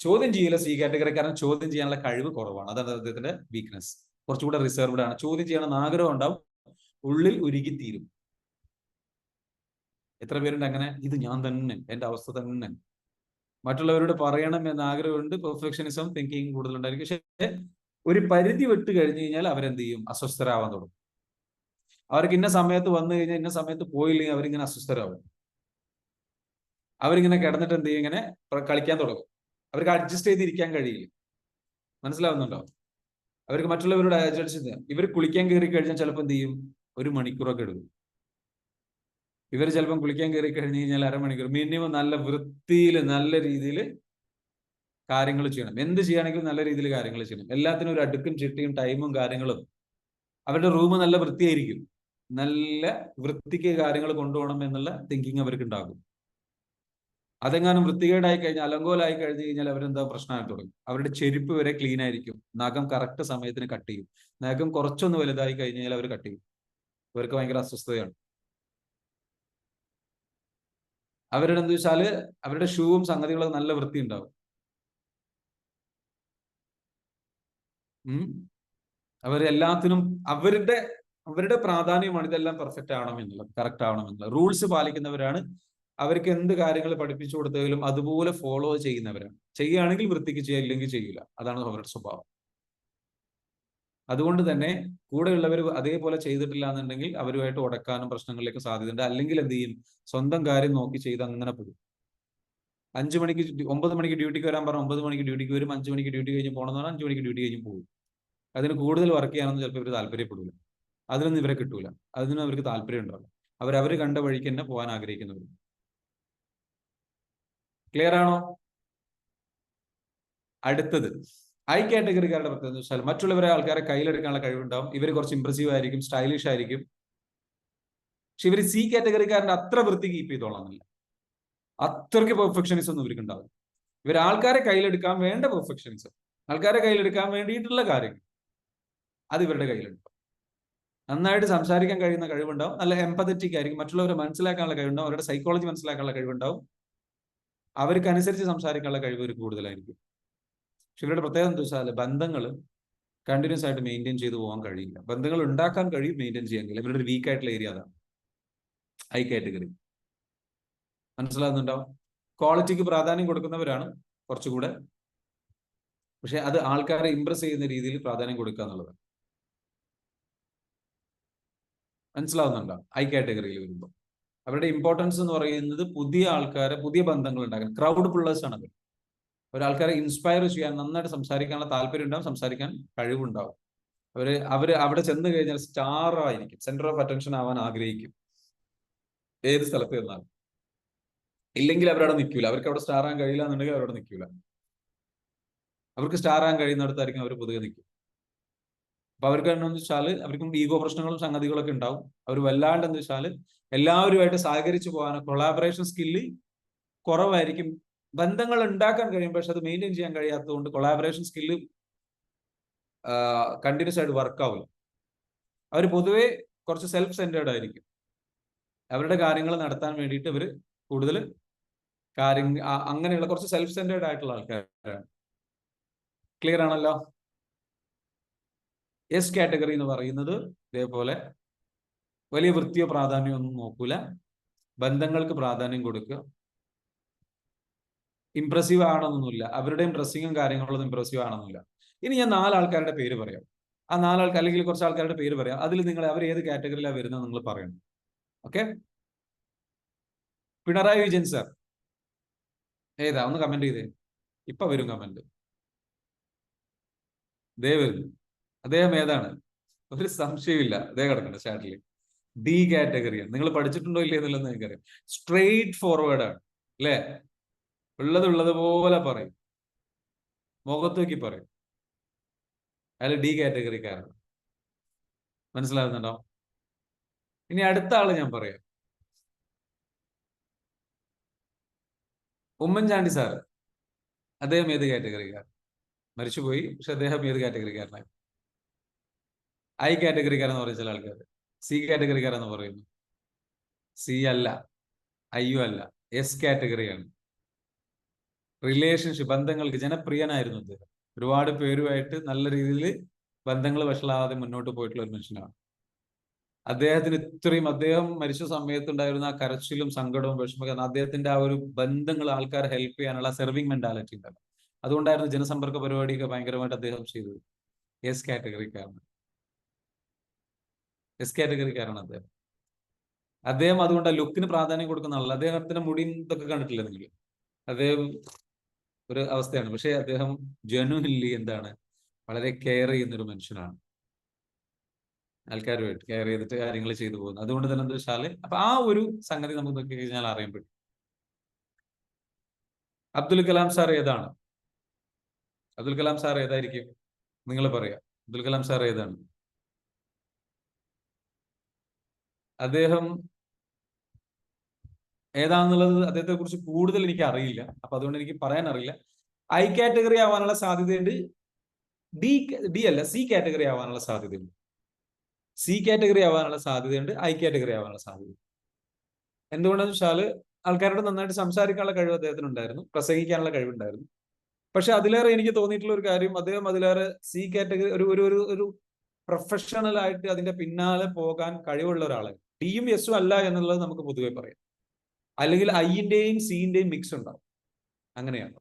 ചോദ്യം ചെയ്യില്ല. സി കാറ്റഗറിക്കാരൻ ചോദ്യം ചെയ്യാനുള്ള കഴിവ് കുറവാണ്. അതാണ് അദ്ദേഹത്തിന്റെ വീക്ക്നെസ്. കുറച്ചുകൂടെ റിസർവ്ഡ് ആണ്. ചോദ്യം ചെയ്യണമെന്ന് ആഗ്രഹം ഉണ്ടാവും, ഉള്ളിൽ ഉരുകിത്തീരും. എത്ര പേരുണ്ട് അങ്ങനെ? ഇത് ഞാൻ തന്നെ, എന്റെ അവസ്ഥ തന്നെ, മറ്റുള്ളവരോട് പറയണം എന്ന ആഗ്രഹമുണ്ട്. പെർഫെക്ഷനിസം തിങ്കിങ് കൂടുതലുണ്ടായിരിക്കും. പക്ഷെ ഒരു പരിധി വിട്ട് കഴിഞ്ഞു കഴിഞ്ഞാൽ അവരെന്ത് ചെയ്യും? അസ്വസ്ഥരാവാൻ തുടങ്ങും. അവർക്ക് ഇന്ന സമയത്ത് വന്നു കഴിഞ്ഞാൽ ഇന്ന സമയത്ത് പോയില്ലെങ്കിൽ അവരിങ്ങനെ അസ്വസ്ഥരാകും. അവരിങ്ങനെ കിടന്നിട്ട് എന്ത് ചെയ്യും? ഇങ്ങനെ കളിക്കാൻ തുടങ്ങും. അവർക്ക് അഡ്ജസ്റ്റ് ചെയ്തിരിക്കാൻ കഴിയില്ല. മനസ്സിലാവുന്നുണ്ടോ? അവർക്ക് മറ്റുള്ളവരോട് അഡ്ജസ്റ്റ് ചെയ്യാം. ഇവർ കുളിക്കാൻ കയറി കഴിഞ്ഞാൽ ചിലപ്പോൾ എന്ത് ചെയ്യും? 1 മണിക്കൂറൊക്കെ എടുക്കും. ഇവർ ചിലപ്പം കുളിക്കാൻ കയറി കഴിഞ്ഞ് കഴിഞ്ഞാൽ അരമണിക്കൂർ മിനിമം. നല്ല വൃത്തിയിൽ നല്ല രീതിയിൽ കാര്യങ്ങൾ ചെയ്യണം. എന്ത് ചെയ്യുകയാണെങ്കിലും നല്ല രീതിയിൽ കാര്യങ്ങൾ ചെയ്യണം. എല്ലാത്തിനും ഒരു അടുക്കും ചിട്ടയും ടൈമും കാര്യങ്ങളും. അവരുടെ റൂം നല്ല വൃത്തിയായിരിക്കും. നല്ല വൃത്തിക്ക് കാര്യങ്ങൾ കൊണ്ടുപോകണം എന്നുള്ള തിങ്കിങ് അവർക്ക് ഉണ്ടാകും. അതെങ്ങാനും വൃത്തികേടായി കഴിഞ്ഞാൽ, അലങ്കോലായി കഴിഞ്ഞു കഴിഞ്ഞാൽ അവരെന്താ പ്രശ്നമായിട്ട് തുടങ്ങും. അവരുടെ ചെരുപ്പ് വരെ ക്ലീൻ ആയിരിക്കും. നഖം കറക്റ്റ് സമയത്തിന് കട്ട് ചെയ്യും. നഖം കുറച്ചൊന്ന് വലുതായി കഴിഞ്ഞാൽ അവർ കട്ട് ചെയ്യും. അവർക്ക് ഭയങ്കര അസ്വസ്ഥതയാണ്. അവരുടെ എന്താ വെച്ചാല് അവരുടെ ഷൂവും സംഗതികളും നല്ല വൃത്തി ഉണ്ടാവും. അവരെല്ലാത്തിനും അവരുടെ പ്രാധാന്യമാണ് ഇതെല്ലാം പെർഫെക്റ്റ് ആവണം എന്നുള്ളത്, കറക്റ്റ് ആവണം എന്നുള്ളത്. റൂൾസ് പാലിക്കുന്നവരാണ്. അവർക്ക് എന്ത് കാര്യങ്ങൾ പഠിപ്പിച്ചു കൊടുത്താലും അതുപോലെ ഫോളോ ചെയ്യുന്നവരാണ്. ചെയ്യുകയാണെങ്കിൽ വൃത്തിക്ക് ചെയ്യുക, ഇല്ലെങ്കിൽ ചെയ്യില്ല. അതാണ് അവരുടെ സ്വഭാവം. അതുകൊണ്ട് തന്നെ കൂടെയുള്ളവർ അതേപോലെ ചെയ്തിട്ടില്ല എന്നുണ്ടെങ്കിൽ അവരുമായിട്ട് ഉടക്കാനും പ്രശ്നങ്ങളിലേക്ക് സാധ്യതയുണ്ട്. അല്ലെങ്കിൽ എന്ത് ചെയ്യും? സ്വന്തം കാര്യം നോക്കി ചെയ്ത് അങ്ങനെ പോകും. 9 മണിക്ക് ഡ്യൂട്ടിക്ക് വരാൻ പറഞ്ഞാൽ 9 മണിക്ക് ഡ്യൂട്ടിക്ക് വരും. 5 മണിക്ക് ഡ്യൂട്ടി കഴിഞ്ഞ് പോകണമെന്ന് പറഞ്ഞാൽ 5 മണിക്ക് ഡ്യൂട്ടി കഴിഞ്ഞ് പോകും. അതിന് കൂടുതൽ വർക്ക് ചെയ്യാനൊന്നും ചിലപ്പോൾ ഇവർ താല്പര്യപ്പെടില്ല. അതിനൊന്നും ഇവരെ കിട്ടൂല. അതിനും അവർക്ക് താല്പര്യം ഉണ്ടാവില്ല. അവർ കണ്ട വഴിക്ക് തന്നെ പോകാൻ ആഗ്രഹിക്കുന്നവർ. ക്ലിയർ ആണോ? അടുത്തത് ഐ കാറ്റഗറിക്കാരുടെ പ്രത്യേകത വെച്ചാൽ മറ്റുള്ളവരെ ആൾക്കാരെ കയ്യിലെടുക്കാനുള്ള കഴിവുണ്ടാവും. ഇവർ കുറച്ച് ഇംപ്രസീവ് ആയിരിക്കും, സ്റ്റൈലിഷ് ആയിരിക്കും. പക്ഷെ ഇവർ സി കാറ്റഗറിക്കാരന്റെ അത്ര വൃത്തി കീപ്പ് ചെയ്തോളാന്നില്ല. അത്രയ്ക്ക് പെർഫെക്ഷനിസം ഒന്നും ഇവർക്ക് ഉണ്ടാവും. ഇവർ ആൾക്കാരെ കയ്യിലെടുക്കാൻ വേണ്ട പെർഫെക്ഷനിസം, ആൾക്കാരെ കയ്യിലെടുക്കാൻ വേണ്ടിയിട്ടുള്ള കാര്യങ്ങൾ അത് ഇവരുടെ കയ്യിലുണ്ട്. നന്നായിട്ട് സംസാരിക്കാൻ കഴിയുന്ന കഴിവുണ്ടാവും, നല്ല എംപതറ്റിക് ആയിരിക്കും, മറ്റുള്ളവരെ മനസ്സിലാക്കാനുള്ള കഴിവുണ്ടാവും, അവരുടെ സൈക്കോളജി മനസ്സിലാക്കാനുള്ള കഴിവുണ്ടാവും, അവർക്കനുസരിച്ച് സംസാരിക്കാനുള്ള കഴിവ് ഒരു കൂടുതലായിരിക്കും. പക്ഷെ ഇവരുടെ പ്രത്യേകത എന്താ വെച്ചാൽ ബന്ധങ്ങൾ കണ്ടിന്യൂസ് ആയിട്ട് മെയിൻറ്റെയിൻ ചെയ്ത് പോകാൻ കഴിയില്ല. ബന്ധങ്ങൾ ഉണ്ടാക്കാൻ കഴിയും, മെയിൻറ്റെയിൻ ചെയ്യാൻ കഴിയില്ല. ഇവരുടെ ഒരു വീക്ക് ആയിട്ടുള്ള ഏരിയ അതാണ് ഹൈ കാറ്റഗറി. മനസ്സിലാകുന്നുണ്ടാവും. ക്വാളിറ്റിക്ക് പ്രാധാന്യം കൊടുക്കുന്നവരാണ് കുറച്ചുകൂടെ, പക്ഷെ അത് ആൾക്കാരെ ഇംപ്രസ് ചെയ്യുന്ന രീതിയിൽ പ്രാധാന്യം കൊടുക്കുക എന്നുള്ളതാണ്. മനസ്സിലാവുന്നുണ്ടോ? ഹൈ കാറ്റഗറിയിൽ വരുമ്പോൾ അവരുടെ ഇമ്പോർട്ടൻസ് എന്ന് പറയുന്നത് പുതിയ ആൾക്കാരെ, പുതിയ ബന്ധങ്ങൾ ഉണ്ടാക്കാൻ, ക്രൗഡ് പുള്ളേഴ്സ് ആണ് അവർ. ഒരാൾക്കാരെ ഇൻസ്പയർ ചെയ്യാൻ, നന്നായിട്ട് സംസാരിക്കാനുള്ള താല്പര്യം ഉണ്ടാവും, സംസാരിക്കാൻ കഴിവുണ്ടാവും. അവര് അവിടെ ചെന്ന് കഴിഞ്ഞാൽ സ്റ്റാർ ആയിരിക്കും, സെന്റർ ഓഫ് അറ്റൻഷൻ ആവാൻ ആഗ്രഹിക്കും ഏത് സ്ഥലത്ത് ചെന്നാലും. ഇല്ലെങ്കിൽ അവരവിടെ നിൽക്കൂല. അവർക്ക് അവിടെ സ്റ്റാർ ആകാൻ കഴിയില്ല എന്നുണ്ടെങ്കിൽ അവരവിടെ നിൽക്കൂല. അവർക്ക് സ്റ്റാർ ആകാൻ കഴിയുന്നിടത്തായിരിക്കും അവർ പൊതുവെ നിൽക്കും. അപ്പൊ അവർക്ക് എന്താണെന്ന് വെച്ചാൽ അവർക്കും ഈഗോ പ്രശ്നങ്ങളും സംഗതികളൊക്കെ ഉണ്ടാവും. അവർ വല്ലാണ്ട് എന്ന് വെച്ചാൽ എല്ലാവരുമായിട്ട് സഹകരിച്ചു പോകാനോ, കൊളാബറേഷൻ സ്കില്ല് കുറവായിരിക്കും. ബന്ധങ്ങൾ ഉണ്ടാക്കാൻ കഴിയും, പക്ഷെ അത് മെയിൻറ്റെയിൻ ചെയ്യാൻ കഴിയാത്തതുകൊണ്ട് കൊളാബറേഷൻ സ്കില്ല് കണ്ടിന്യൂസ് ആയിട്ട് വർക്ക് ആവില്ല. അവർ പൊതുവെ കുറച്ച് സെൽഫ് സെന്റേർഡ് ആയിരിക്കും. അവരുടെ കാര്യങ്ങൾ നടത്താൻ വേണ്ടിയിട്ട് ഇവർ കൂടുതൽ അങ്ങനെയുള്ള കുറച്ച് സെൽഫ് സെന്റേർഡ് ആയിട്ടുള്ള ആൾക്കാരാണ്. ക്ലിയർ ആണല്ലോ? എസ് കാറ്റഗറി എന്ന് പറയുന്നത് ഇതേപോലെ വലിയ വൃത്തിയോ പ്രാധാന്യമോ ഒന്നും നോക്കൂല, ബന്ധങ്ങൾക്ക് പ്രാധാന്യം കൊടുക്കുക. ഇംപ്രസീവ് ആണെന്നൊന്നുമില്ല, അവരുടെയും ഡ്രസ്സിങ്ങും കാര്യങ്ങളൊന്നും ഇംപ്രസീവ് ആണെന്നില്ല. ഇനി ഞാൻ 4 ആൾക്കാരുടെ പേര് പറയാം. ആ 4 ആൾക്കാർ അല്ലെങ്കിൽ കുറച്ച് ആൾക്കാരുടെ പേര് പറയാം. അതിൽ നിങ്ങൾ അവർ ഏത് കാറ്റഗറിയിലാണ് വരുന്നത് നിങ്ങൾ പറയണം. ഓക്കെ? പിണറായി വിജയൻ സാർ ഏതാ? ഒന്ന് കമന്റ് ചെയ്തേ. ഇപ്പൊ വരും കമന്റ്. ദേ വരുന്നു. അദ്ദേഹം ഏതാണ്? ഒരു സംശയമില്ല, അദ്ദേഹം കിടക്കണ്ട ചാറ്റിൽ. ഡി കാറ്റഗറിയാണ്. നിങ്ങൾ പഠിച്ചിട്ടുണ്ടോ ഇല്ലേ എന്നുള്ളത് എനിക്കറിയാം. സ്ട്രെയിറ്റ് ഫോർവേഡ് ആണ് അല്ലേ? ഉള്ളതുപോലെ പറയും, മുഖത്ത് നോക്കി പറയും. അയാൾ ഡി കാറ്റഗറിക്കാരാണ്. മനസ്സിലാകുന്നുണ്ടോ? ഇനി അടുത്ത ആള് ഞാൻ പറയാം. ഉമ്മൻചാണ്ടി സാർ, അദ്ദേഹം ഏത് കാറ്റഗറിക്കാരൻ? മരിച്ചുപോയി, പക്ഷെ അദ്ദേഹം ഏത് കാറ്റഗറിക്കാരനായി? ഐ കാറ്റഗറിക്കാരെന്ന് പറയുന്ന ചില ആൾക്കാർ സി കാറ്റഗറിക്കാരെന്ന് പറയുന്നു. സി അല്ല, ഐയും അല്ല, എസ് കാറ്റഗറിയാണ്. റിലേഷൻഷിപ്പ്, ബന്ധങ്ങൾക്ക് ജനപ്രിയനായിരുന്നു അദ്ദേഹം. ഒരുപാട് പേരുമായിട്ട് നല്ല രീതിയിൽ ബന്ധങ്ങൾ വഷളാതെ മുന്നോട്ട് പോയിട്ടുള്ള ഒരു മനുഷ്യനാണ്. അദ്ദേഹത്തിന് ഇത്രയും, അദ്ദേഹം മരിച്ച സമയത്ത് ഉണ്ടായിരുന്ന ആ കരച്ചിലും സങ്കടവും വിഷമവും, അദ്ദേഹത്തിന്റെ ആ ഒരു ബന്ധങ്ങൾ ആൾക്കാരെ ഹെൽപ്പ് ചെയ്യാനുള്ള സെർവിങ് മെന്റാലിറ്റി ഉണ്ടല്ലോ, അതുകൊണ്ടായിരുന്നു ജനസമ്പർക്ക പരിപാടിയൊക്കെ ഭയങ്കരമായിട്ട് അദ്ദേഹം ചെയ്തത്. എസ് കാറ്റഗറിക്കാരനാണ്. എസ് കാറ്റഗറിക്കാരാണ് അദ്ദേഹം. അദ്ദേഹം അതുകൊണ്ട് ലുക്കിന് പ്രാധാന്യം കൊടുക്കുന്ന ആളല്ല. അദ്ദേഹത്തിന്റെ മുടി ഇതൊക്കെ കണ്ടിട്ടില്ല നിങ്ങൾ? അദ്ദേഹം ഒരു അവസ്ഥയാണ്. പക്ഷെ അദ്ദേഹം ജനുവിൻലി എന്താണ്, വളരെ കെയർ ചെയ്യുന്ന ഒരു മനുഷ്യനാണ്. ആൾക്കാരുമായിട്ട് കെയർ ചെയ്തിട്ട് കാര്യങ്ങൾ ചെയ്തു പോകുന്നത്. അതുകൊണ്ട് തന്നെ എന്താ വെച്ചാല് അപ്പൊ ആ ഒരു സംഗതി നമുക്ക് നോക്കി കഴിഞ്ഞാൽ അറിയാൻ പറ്റും. അബ്ദുൽ കലാം സാർ ഏതാണ്? അബ്ദുൽ കലാം സാർ ഏതായിരിക്കും? നിങ്ങൾ പറയാ. അബ്ദുൽ കലാം സാർ ഏതാണ്? അദ്ദേഹം ഏതാണെന്നുള്ളത് അദ്ദേഹത്തെ കുറിച്ച് കൂടുതൽ എനിക്ക് അറിയില്ല. അപ്പൊ അതുകൊണ്ട് എനിക്ക് പറയാൻ അറിയില്ല. ഐ കാറ്റഗറി ആവാനുള്ള സാധ്യതയുണ്ട്. ഡി ഡി അല്ല, സി കാറ്റഗറി ആവാനുള്ള സാധ്യതയുണ്ട്. സി കാറ്റഗറി ആവാനുള്ള സാധ്യതയുണ്ട്, ഐ കാറ്റഗറി ആവാനുള്ള സാധ്യത. എന്തുകൊണ്ടെന്ന് വെച്ചാല് ആൾക്കാരോട് നന്നായിട്ട് സംസാരിക്കാനുള്ള കഴിവ് അദ്ദേഹത്തിന് ഉണ്ടായിരുന്നു, പ്രസംഗിക്കാനുള്ള കഴിവുണ്ടായിരുന്നു. പക്ഷെ അതിലേറെ എനിക്ക് തോന്നിയിട്ടുള്ള ഒരു കാര്യം, അദ്ദേഹം അതിലേറെ സി കാറ്റഗറി ഒരു ഒരു ഒരു ഒരു പ്രൊഫഷണൽ ആയിട്ട് അതിന്റെ പിന്നാലെ പോകാൻ കഴിവുള്ള ഒരാളാണ്. ഡിയും എസും അല്ല എന്നുള്ളത് നമുക്ക് പൊതുവെ പറയാം. അല്ലെങ്കിൽ ഐന്റെയും സിന്റെയും മിക്സ് ഉണ്ടാവും. അങ്ങനെയാണ്.